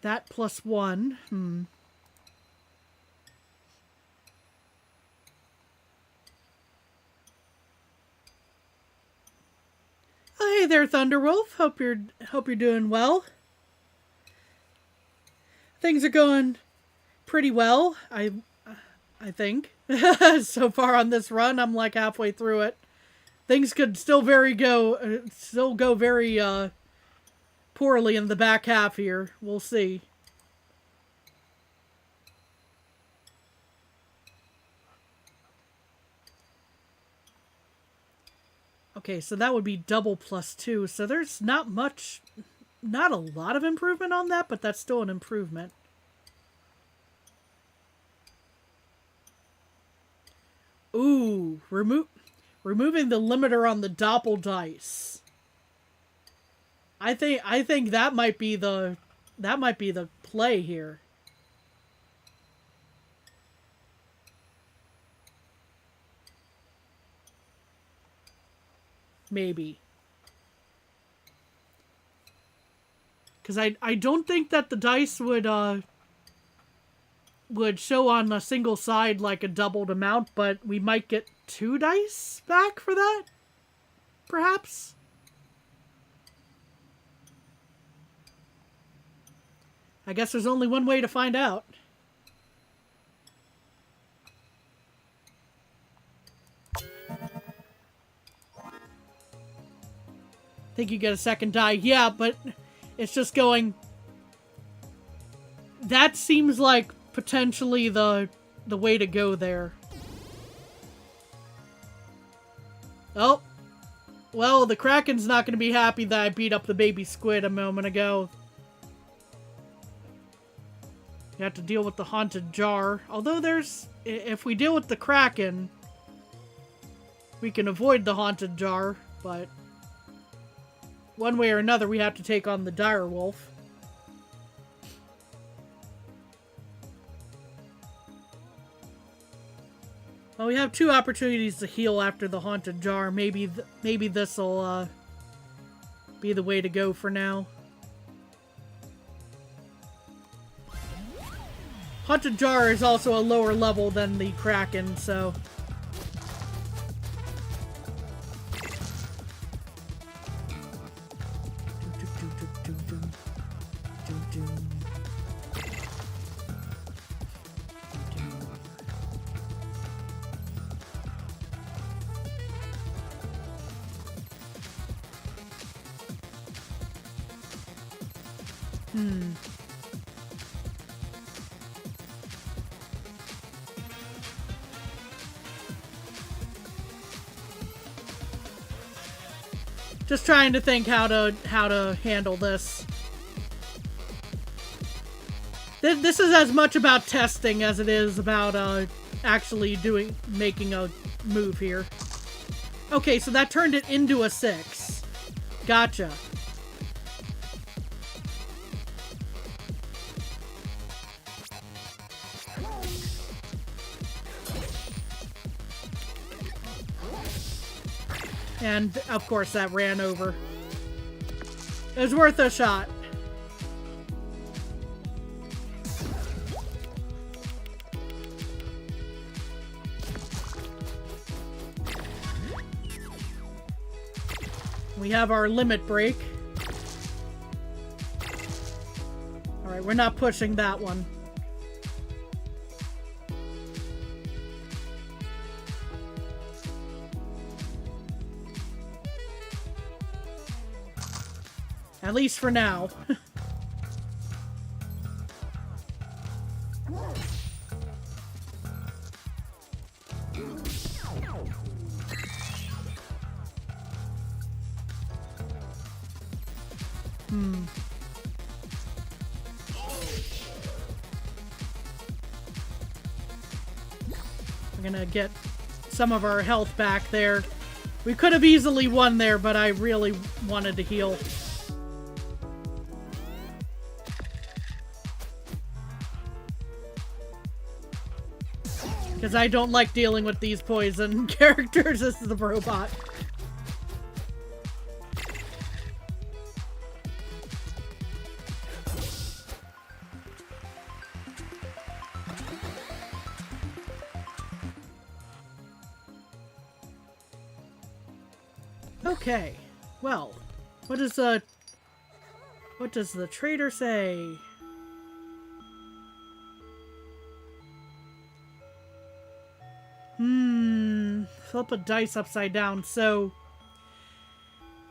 That plus 1. Oh, hey there, Thunderwolf. Hope you're doing well. Things are going pretty well, I think. So far on this run, I'm like halfway through it. Things could still go very poorly in the back half here. We'll see. Okay, so that would be double plus 2. So there's not a lot of improvement on that, but that's still an improvement. Ooh, removing the limiter on the Doppel dice. I think that might be the play here. Maybe. Because I don't think that the dice would show on a single side like a doubled amount, but we might get 2 dice back for that? Perhaps? I guess there's only one way to find out. Think you get a second die. Yeah, but it's just going... That seems like potentially the way to go there. Oh. Well, the Kraken's not going to be happy that I beat up the baby squid a moment ago. You have to deal with the haunted jar. Although there's... If we deal with the Kraken, we can avoid the haunted jar, but... One way or another, we have to take on the dire wolf. Well, we have 2 opportunities to heal after the haunted jar. Maybe this'll be the way to go for now. Haunted jar is also a lower level than the Kraken, so... Just trying to think how to handle this. This is as much about testing as it is about actually making a move here. Okay, so that turned it into a 6. Gotcha. And, of course, that ran over. It was worth a shot. We have our limit break. Alright, we're not pushing that one. At least for now. We're gonna get some of our health back there. We could have easily won there, but I really wanted to heal. Because I don't like dealing with these poison characters as the robot. Okay, well, what does the trader say? Flip a dice upside down. So,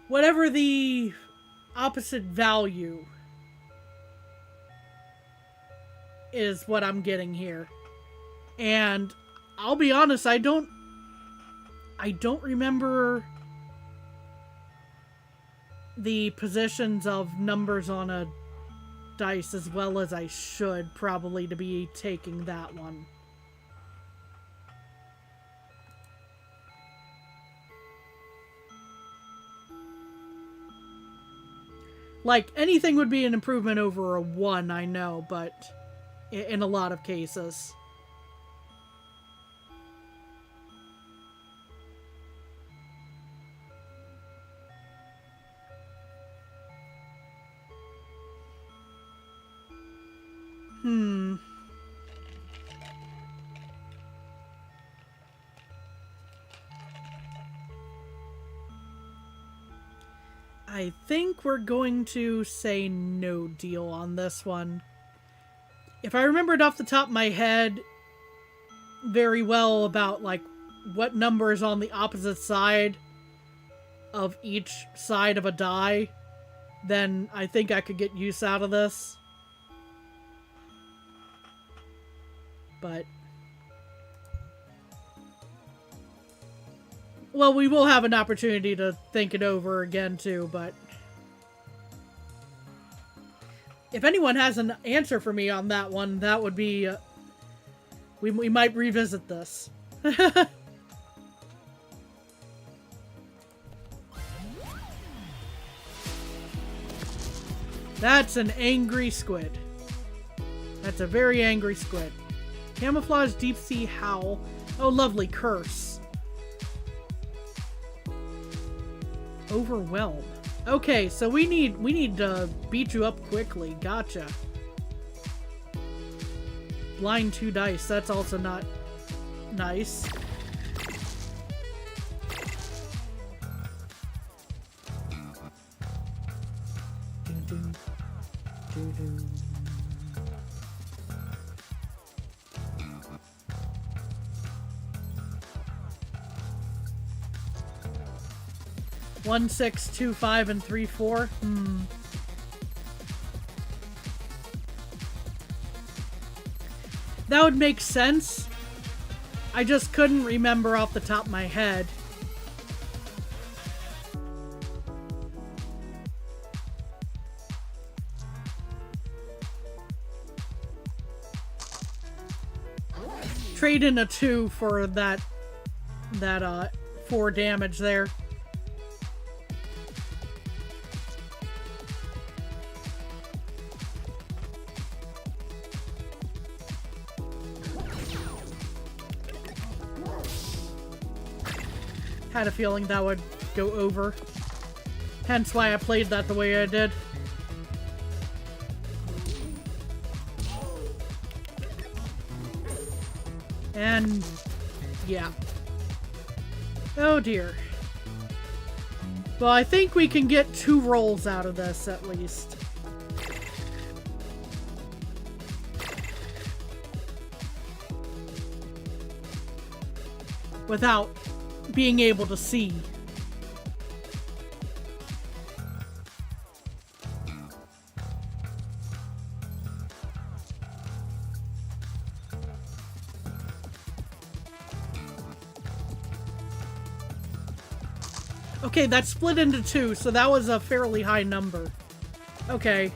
whatever the opposite value is what I'm getting here. And I'll be honest, I don't remember the positions of numbers on a dice as well as I should probably to be taking that one. Like, anything would be an improvement over a 1, I know, but in a lot of cases. I think we're going to say no deal on this one. If I remembered off the top of my head very well about, like, what number is on the opposite side of each side of a die, then I think I could get use out of this. But... well, we will have an opportunity to think it over again, too, but... if anyone has an answer for me on that one, that would be... we might revisit this. That's an angry squid. That's a very angry squid. Camouflage, deep sea howl. Oh, lovely, curse. Overwhelm. Okay, so we need to beat you up quickly. Gotcha. Blind 2 dice. That's also not nice. Doo-doo. 1, 6, 2, 5, and 3, 4. That would make sense. I just couldn't remember off the top of my head. Trade in a 2 for that 4 damage there. Had a feeling that would go over. Hence why I played that the way I did. And yeah. Oh dear. Well, I think we can get 2 rolls out of this at least. Without being able to see. Okay, that split into 2, so that was a fairly high number. Okay.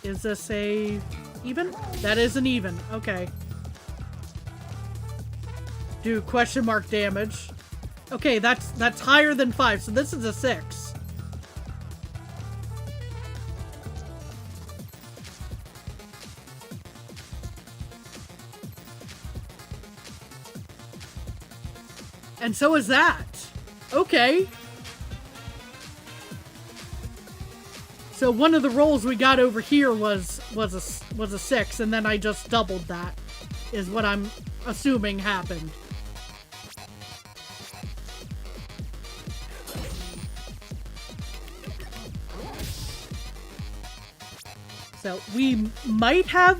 Is this a... even? That is an even. Okay. Do question mark damage. Okay, that's higher than 5, so this is a 6. And so is that. Okay. So one of the rolls we got over here was a 6, and then I just doubled that, is what I'm assuming happened. So we might have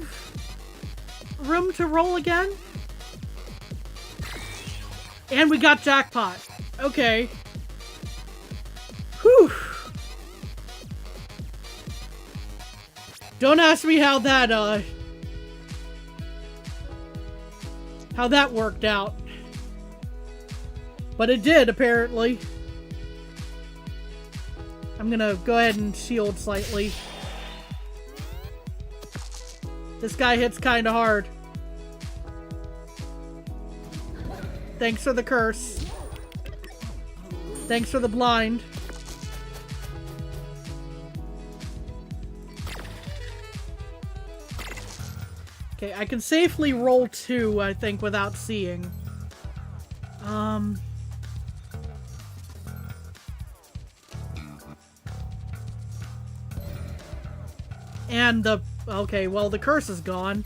room to roll again. And we got jackpot. Okay. Whew. Don't ask me how that worked out. But it did, apparently. I'm gonna go ahead and shield slightly. This guy hits kinda hard. Thanks for the curse. Thanks for the blind. Okay, I can safely roll 2, I think, without seeing. And the... okay, well, the curse is gone.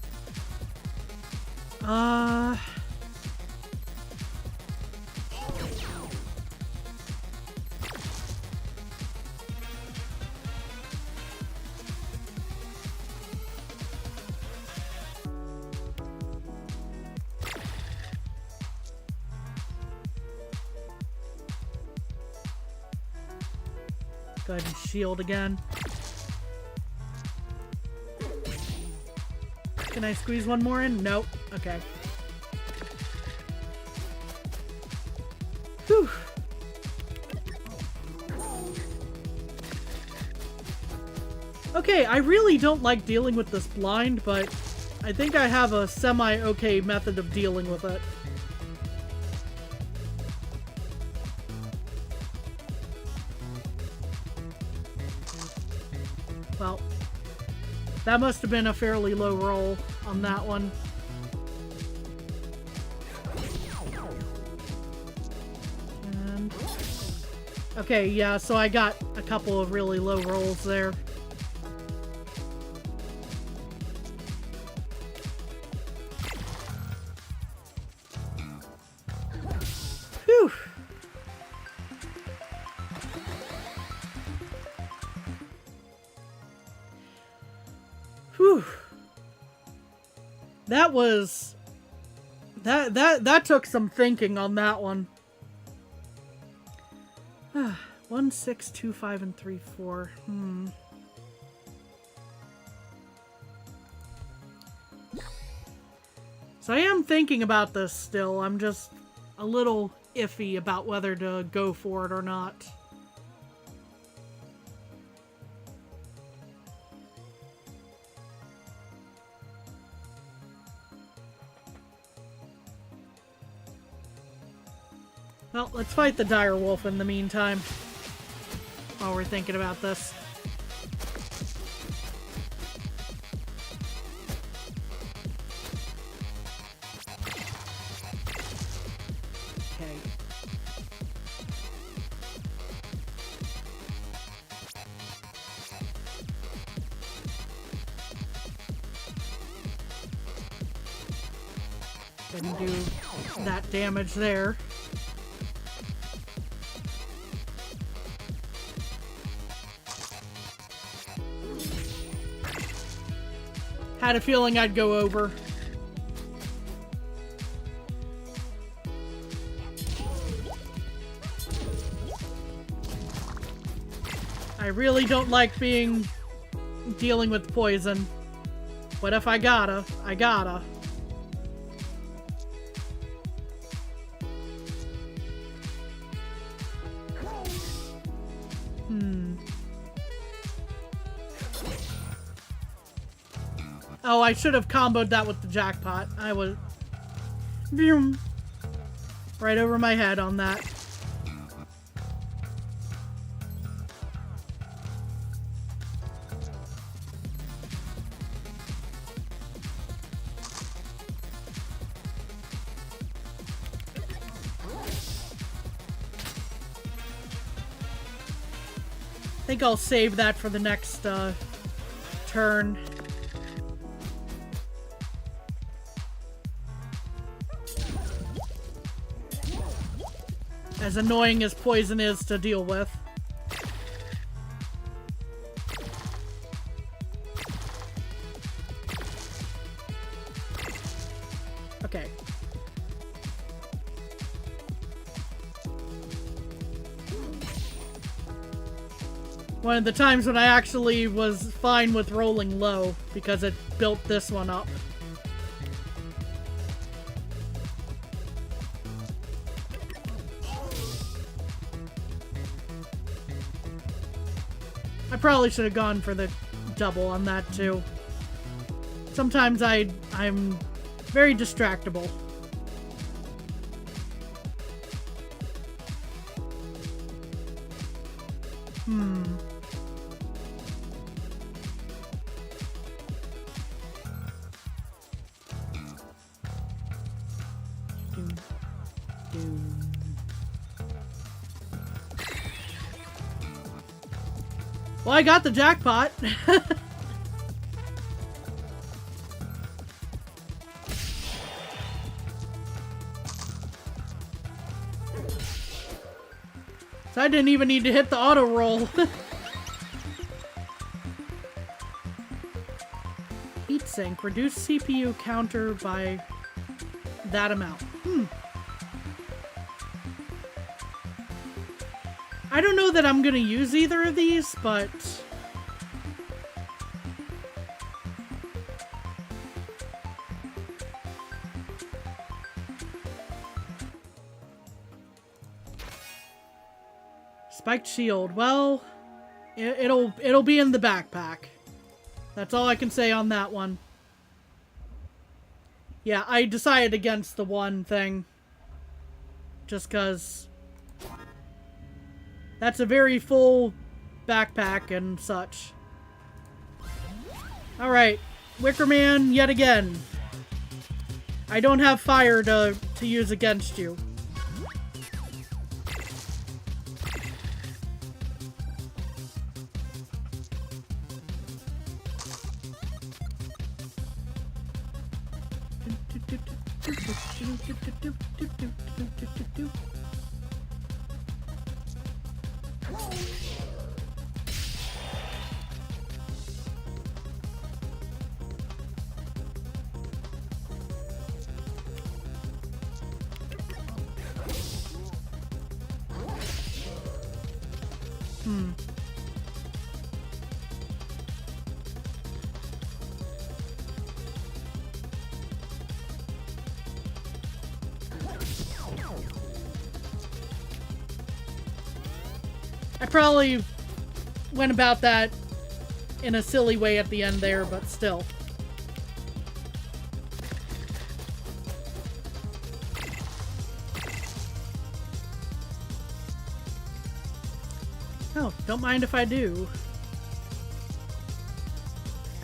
Go ahead and shield again. Can I squeeze one more in? Nope. Okay. Whew. Okay, I really don't like dealing with this blind, but I think I have a semi-okay method of dealing with it. Well, that must have been a fairly low roll on that one. And okay, yeah, so I got a couple of really low rolls there. Whew. Whew. That was... That took some thinking on that one. 1, 6, 2, 5, and 3, 4. So I am thinking about this still. I'm just a little iffy about whether to go for it or not. Well, let's fight the dire wolf in the meantime, while we're thinking about this. Okay. Didn't do that damage there. Had a feeling I'd go over. I really don't like dealing with poison. But if I gotta, I gotta. Oh, I should have comboed that with the jackpot. I was... Vroom. Right over my head on that. I think I'll save that for the next turn. As annoying as poison is to deal with. Okay. One of the times when I actually was fine with rolling low, because it built this one up. I probably should have gone for the double on that too. Sometimes I'm very distractible. Well, I got the jackpot. So I didn't even need to hit the auto roll. Heatsink. Reduce CPU counter by that amount. I don't know that I'm gonna use either of these, but... Spiked shield. Well, it'll be in the backpack. That's all I can say on that one. Yeah, I decided against the one thing. Just because that's a very full backpack and such. Alright, Wickerman yet again. I don't have fire to use against you. I probably went about that in a silly way at the end there, but still. Oh, don't mind if I do.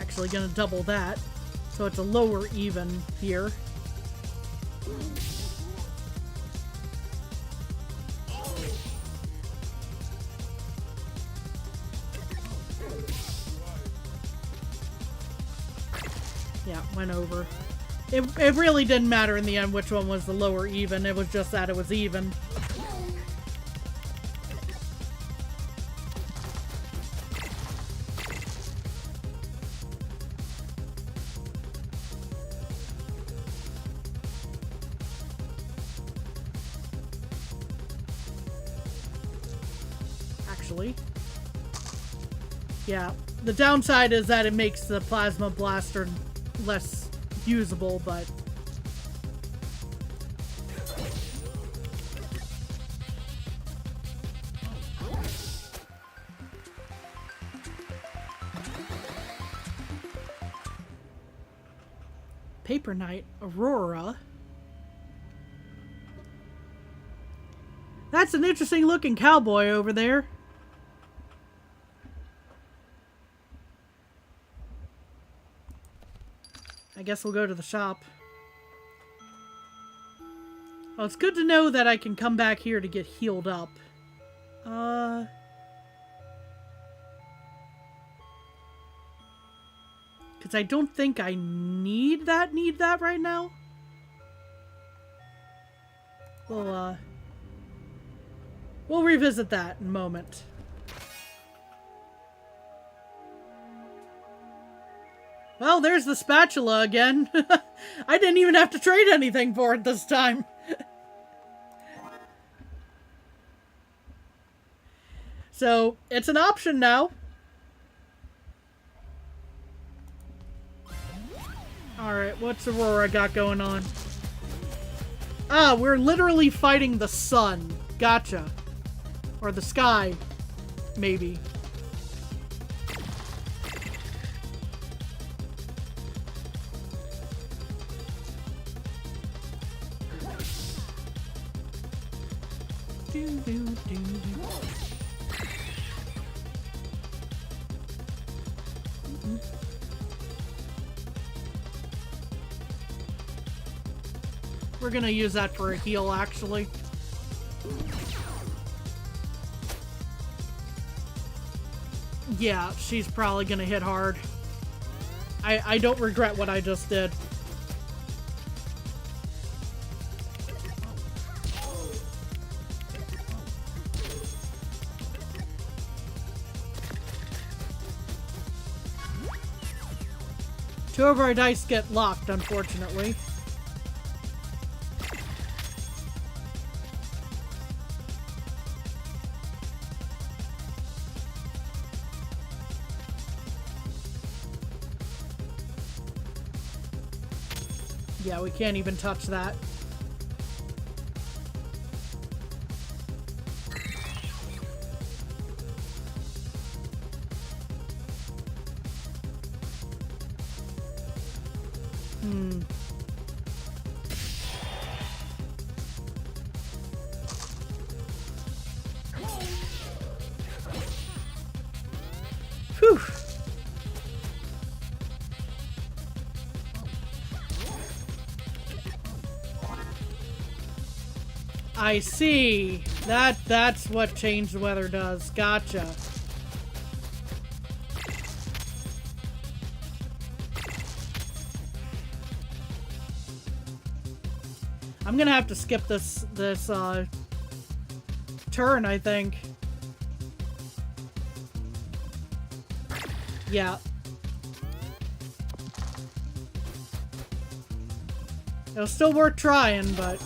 Actually gonna double that, so it's a lower even here. Yeah, went over. It really didn't matter in the end which one was the lower even, it was just that it was even. Actually. Yeah, the downside is that it makes the plasma blaster less usable, but Paper Knight, Aurora. That's an interesting looking cowboy over there. I guess we'll go to the shop. Well, it's good to know that I can come back here to get healed up. Because I don't think I need that right now. We'll revisit that in a moment. Well, there's the spatula again. I didn't even have to trade anything for it this time. So, it's an option now. Alright, what's Aurora got going on? Ah, we're literally fighting the sun. Gotcha. Or the sky, maybe. We're gonna use that for a heal, actually. Yeah, she's probably gonna hit hard. I don't regret what I just did. Two of our dice get locked, unfortunately. Yeah, we can't even touch that. Whew. I see. That's what change the weather does. Gotcha. I'm gonna have to skip this turn, I think. Yeah. It'll still worth trying, but...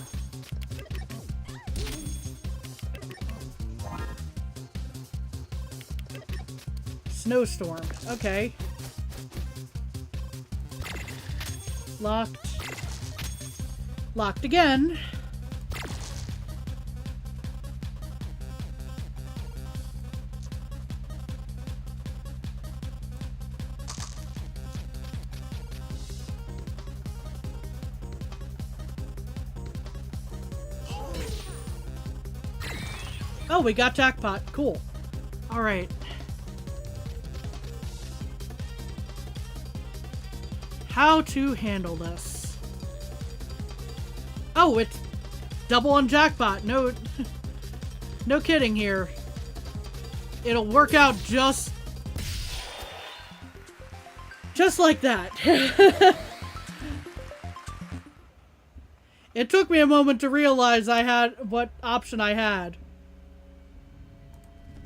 Snowstorm. Okay. Locked. Locked again. Oh, we got jackpot. Cool. All right. How to handle this? Oh, it's double on jackpot. No, no kidding here. It'll work out just like that. It took me a moment to realize I had what option I had.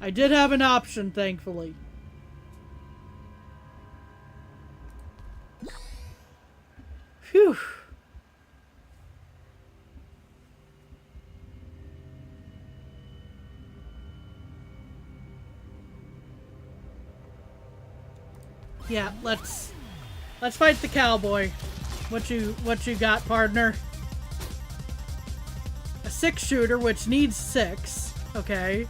I did have an option, thankfully. Phew. Yeah, let's fight the cowboy. What you got, partner? A 6-shooter, which needs 6. Okay.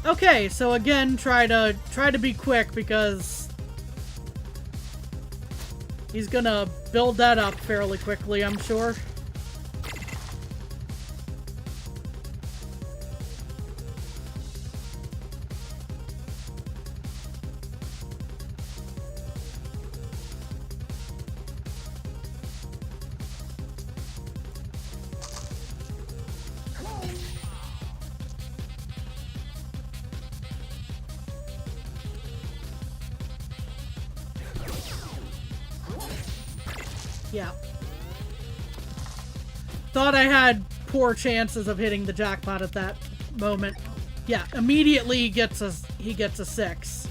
Okay, so again, try to be quick because he's gonna build that up fairly quickly, I'm sure. Yeah. Thought I had poor chances of hitting the jackpot at that moment. Yeah, immediately he gets a 6.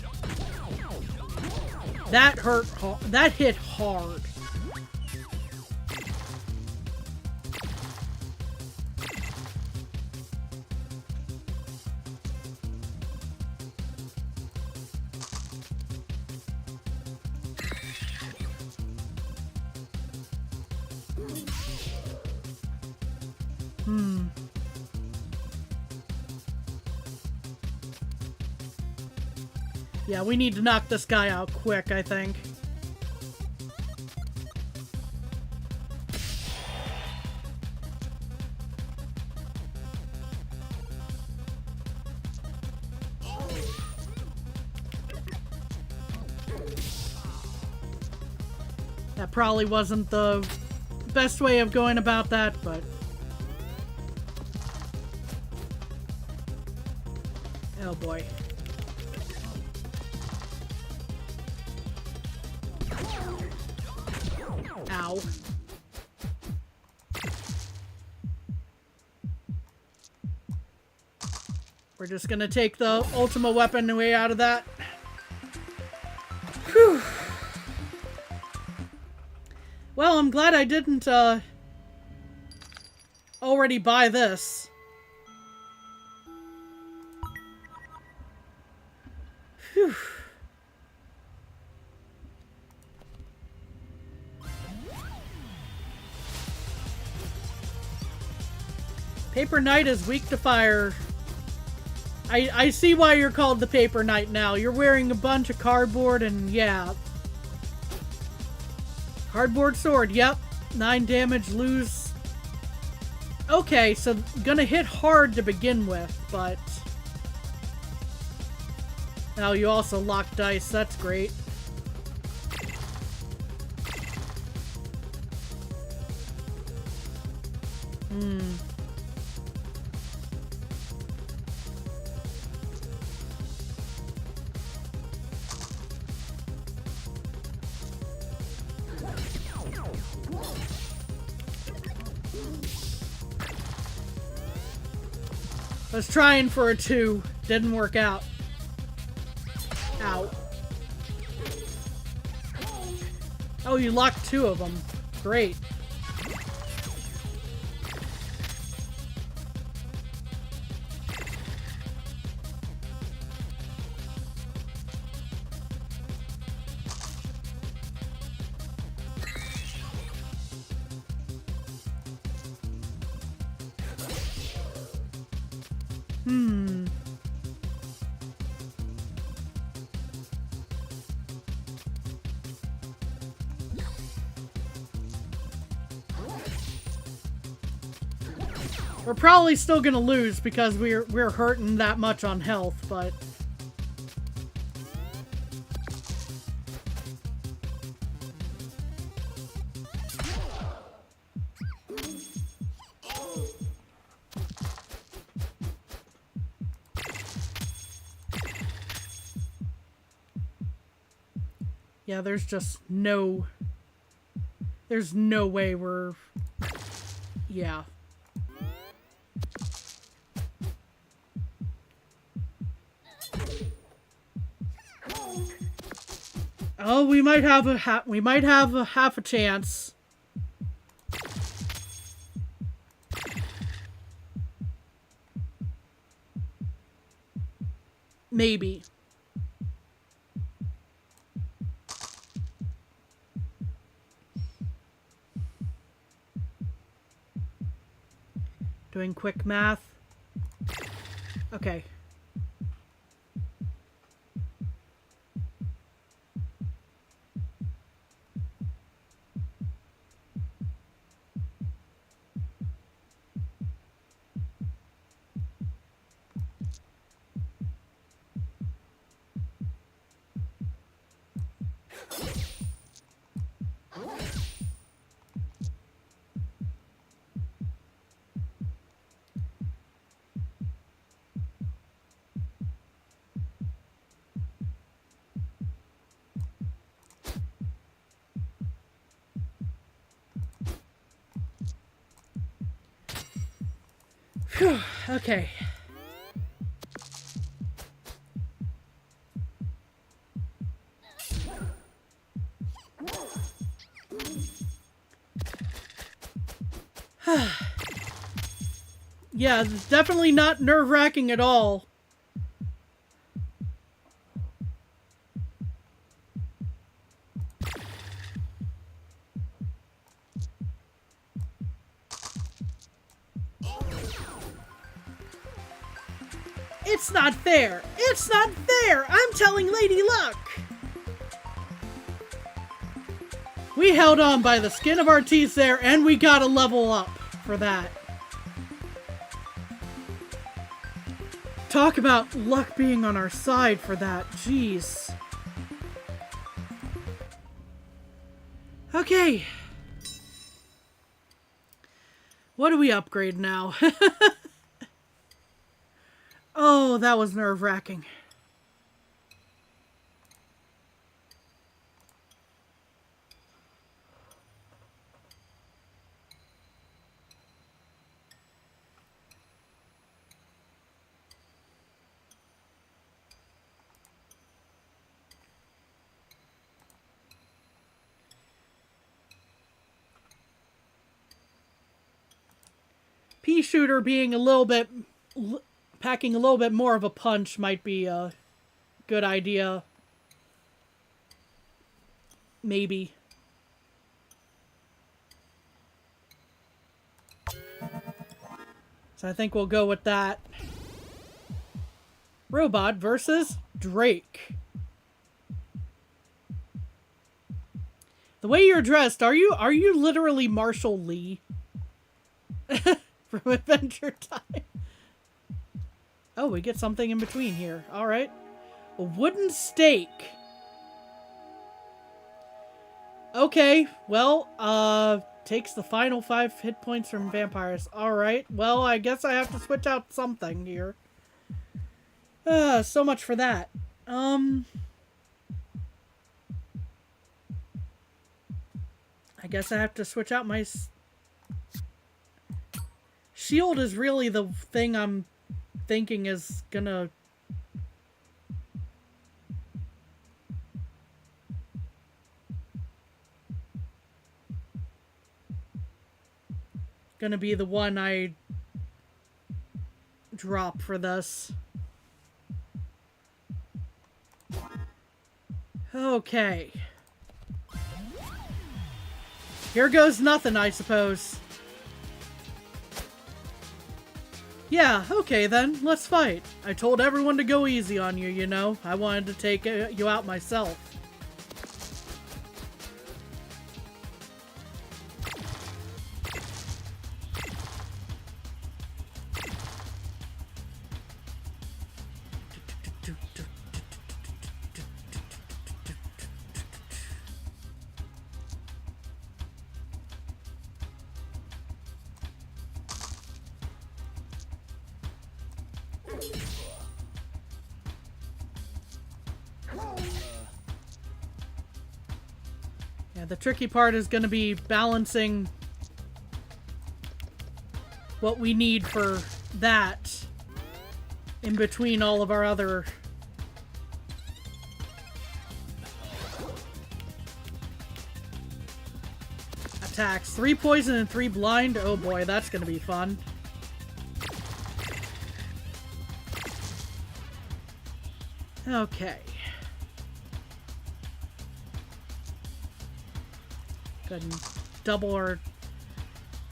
That hurt. That hit hard. Yeah, we need to knock this guy out quick, I think. That probably wasn't the best way of going about that, but... Oh boy. Ow. We're just gonna take the Ultima weapon way out of that. Whew. Well, I'm glad I didn't, already buy this. Whew. Paper Knight is weak to fire. I see why you're called the Paper Knight now. You're wearing a bunch of cardboard and yeah. Cardboard sword, yep. 9 damage, lose. Okay, so gonna hit hard to begin with, but... Now you also lock dice, that's great. I was trying for a 2. Didn't work out. Ow. Oh, you locked 2 of them. Great. We're probably still gonna lose because we're hurting that much on health, but yeah, there's no way we're yeah. Oh, we might have a half a chance. Maybe. Doing quick math. Okay. Phew, okay. Yeah, it's definitely not nerve-wracking at all. It's not fair! It's not fair! I'm telling Lady Luck! We held on by the skin of our teeth there, and we got a level up for that. Talk about luck being on our side for that. Jeez. Okay. What do we upgrade now? Oh, that was nerve-wracking. Pea shooter being a little bit... packing a little bit more of a punch might be a good idea. Maybe. So I think we'll go with that. Robot versus Drake. The way you're dressed, are you literally Marshall Lee? From Adventure Time. Oh, we get something in between here. Alright. A wooden stake. Okay, well, takes the final 5 hit points from vampires. Alright, well, I guess I have to switch out something here. So much for that. I guess I have to switch out my... Shield is really the thing I'm thinking is gonna... gonna be the one I drop for this. Okay. Here goes nothing, I suppose. Yeah, okay then, let's fight. I told everyone to go easy on you, you know. I wanted to take you out myself. The tricky part is going to be balancing what we need for that in between all of our other attacks. 3 poison and 3 blind. Oh boy, that's going to be fun. Okay. Go ahead and double or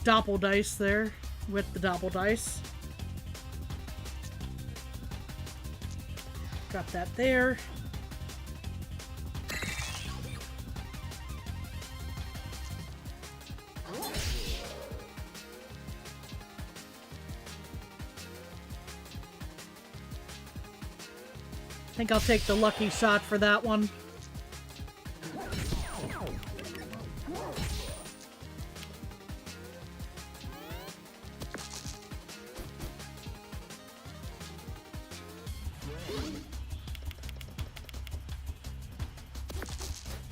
doppel dice there with the doppel dice. Drop that there. I think I'll take the lucky shot for that one.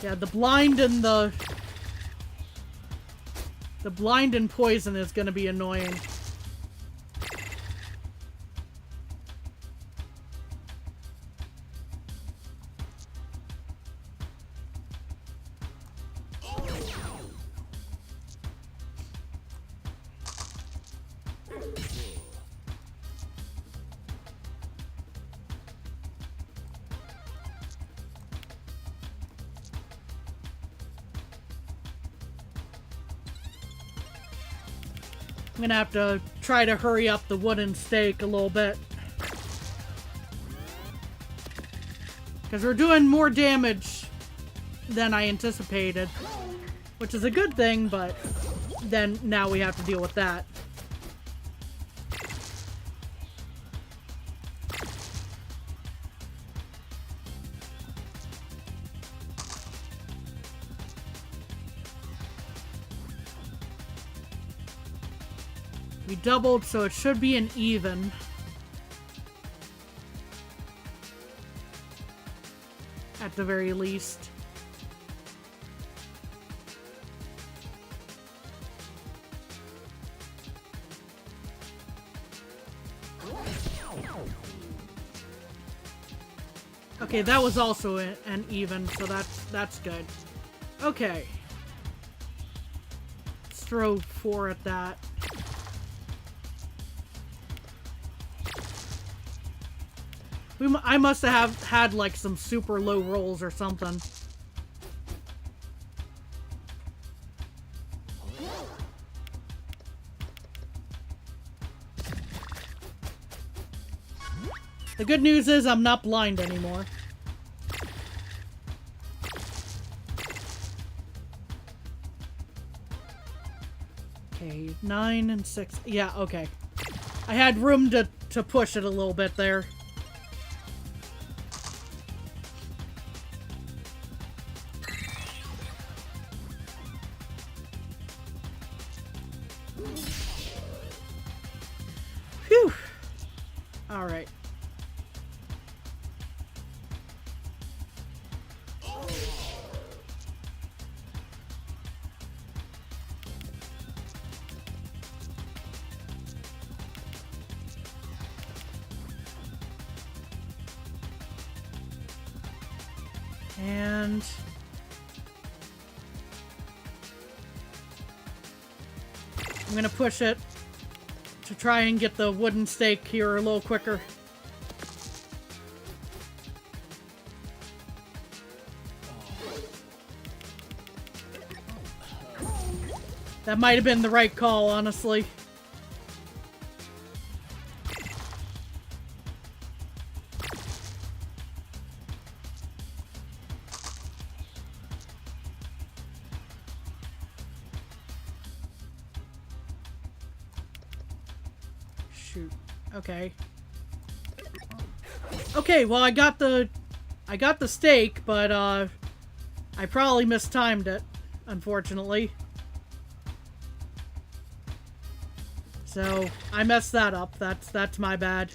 Yeah, the blind and the blind and poison is going to be annoying. I'm gonna have to try to hurry up the wooden stake a little bit. Because we're doing more damage than I anticipated. Which is a good thing, but then now we have to deal with that. We doubled, so it should be an even. At the very least. Okay, that was also an even, so that's good. Okay. Let's throw 4 at that. I must have had like some super low rolls or something. The good news is I'm not blind anymore. Okay, 9 and 6. Yeah, okay. I had room to push it a little bit there. Phew. All right. And I'm gonna push it to try and get the wooden stake here a little quicker. That might have been the right call, honestly. Shoot. Okay. Okay, well I got the stake, but I probably mistimed it, unfortunately. So I messed that up. That's my bad.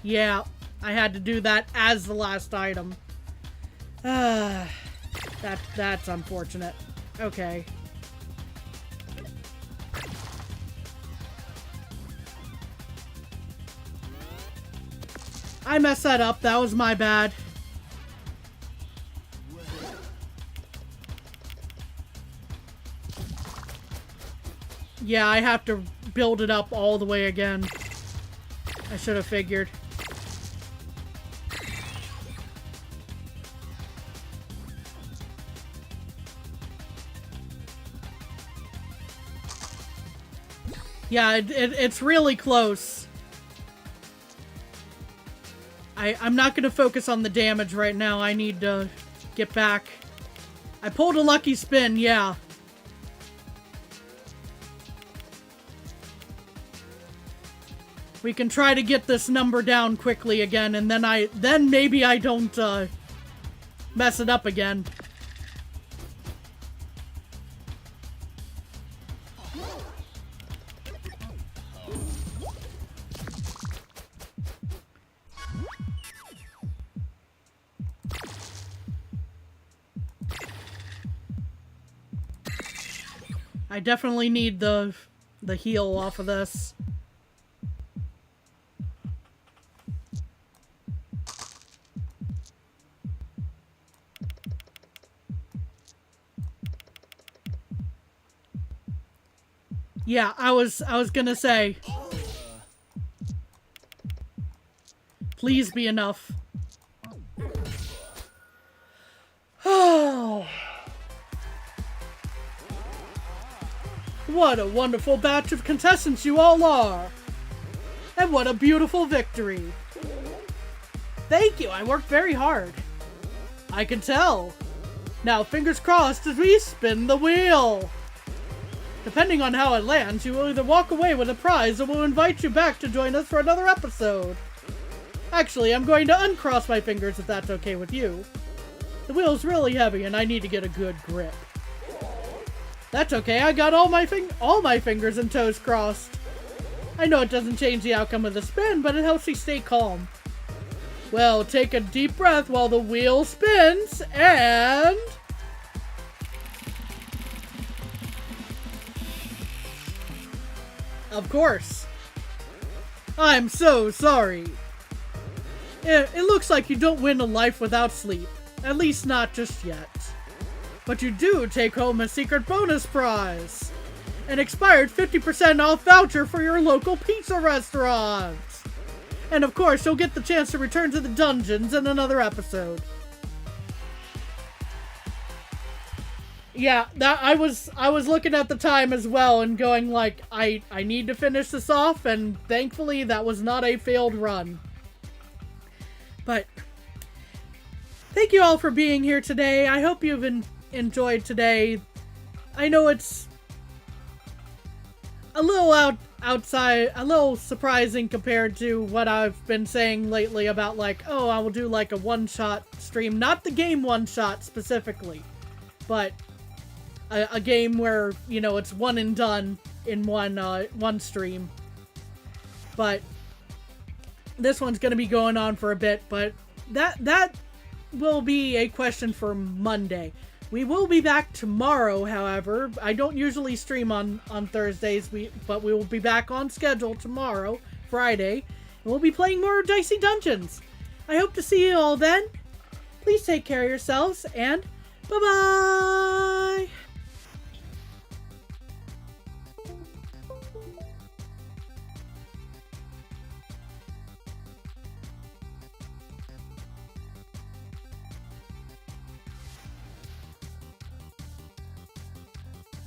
Yeah, I had to do that as the last item. That's unfortunate. Okay. I messed that up. That was my bad. Yeah, I have to build it up all the way again. I should have figured. Yeah, it's really close. I'm not going to focus on the damage right now. I need to get back. I pulled a lucky spin, yeah. We can try to get this number down quickly again, and then maybe I don't mess it up again. I definitely need the heal off of this. Yeah, I was gonna say. Please be enough. Oh. What a wonderful batch of contestants you all are. And what a beautiful victory. Thank you, I worked very hard. I can tell. Now fingers crossed as we spin the wheel. Depending on how it lands, you will either walk away with a prize or we'll invite you back to join us for another episode. Actually, I'm going to uncross my fingers if that's okay with you. The wheel's really heavy and I need to get a good grip. That's okay, I got all my fingers and toes crossed. I know it doesn't change the outcome of the spin, but it helps you stay calm. Well, take a deep breath while the wheel spins, and... Of course. I'm so sorry. It looks like you don't win a life without sleep. At least not just yet. But you do take home a secret bonus prize. An expired 50% off voucher for your local pizza restaurant. And of course, you'll get the chance to return to the dungeons in another episode. Yeah, that I was looking at the time as well and going like, I need to finish this off, and thankfully that was not a failed run. But thank you all for being here today. I hope you've enjoyed today. I know it's a little outside, a little surprising compared to what I've been saying lately about like, oh, I will do like a one-shot stream, not the game one-shot specifically, but a game where, you know, it's one and done in one stream. But this one's going to be going on for a bit, but that will be a question for Monday. We will be back tomorrow, however. I don't usually stream on Thursdays, but we will be back on schedule tomorrow, Friday, and we'll be playing more Dicey Dungeons. I hope to see you all then. Please take care of yourselves, and bye-bye!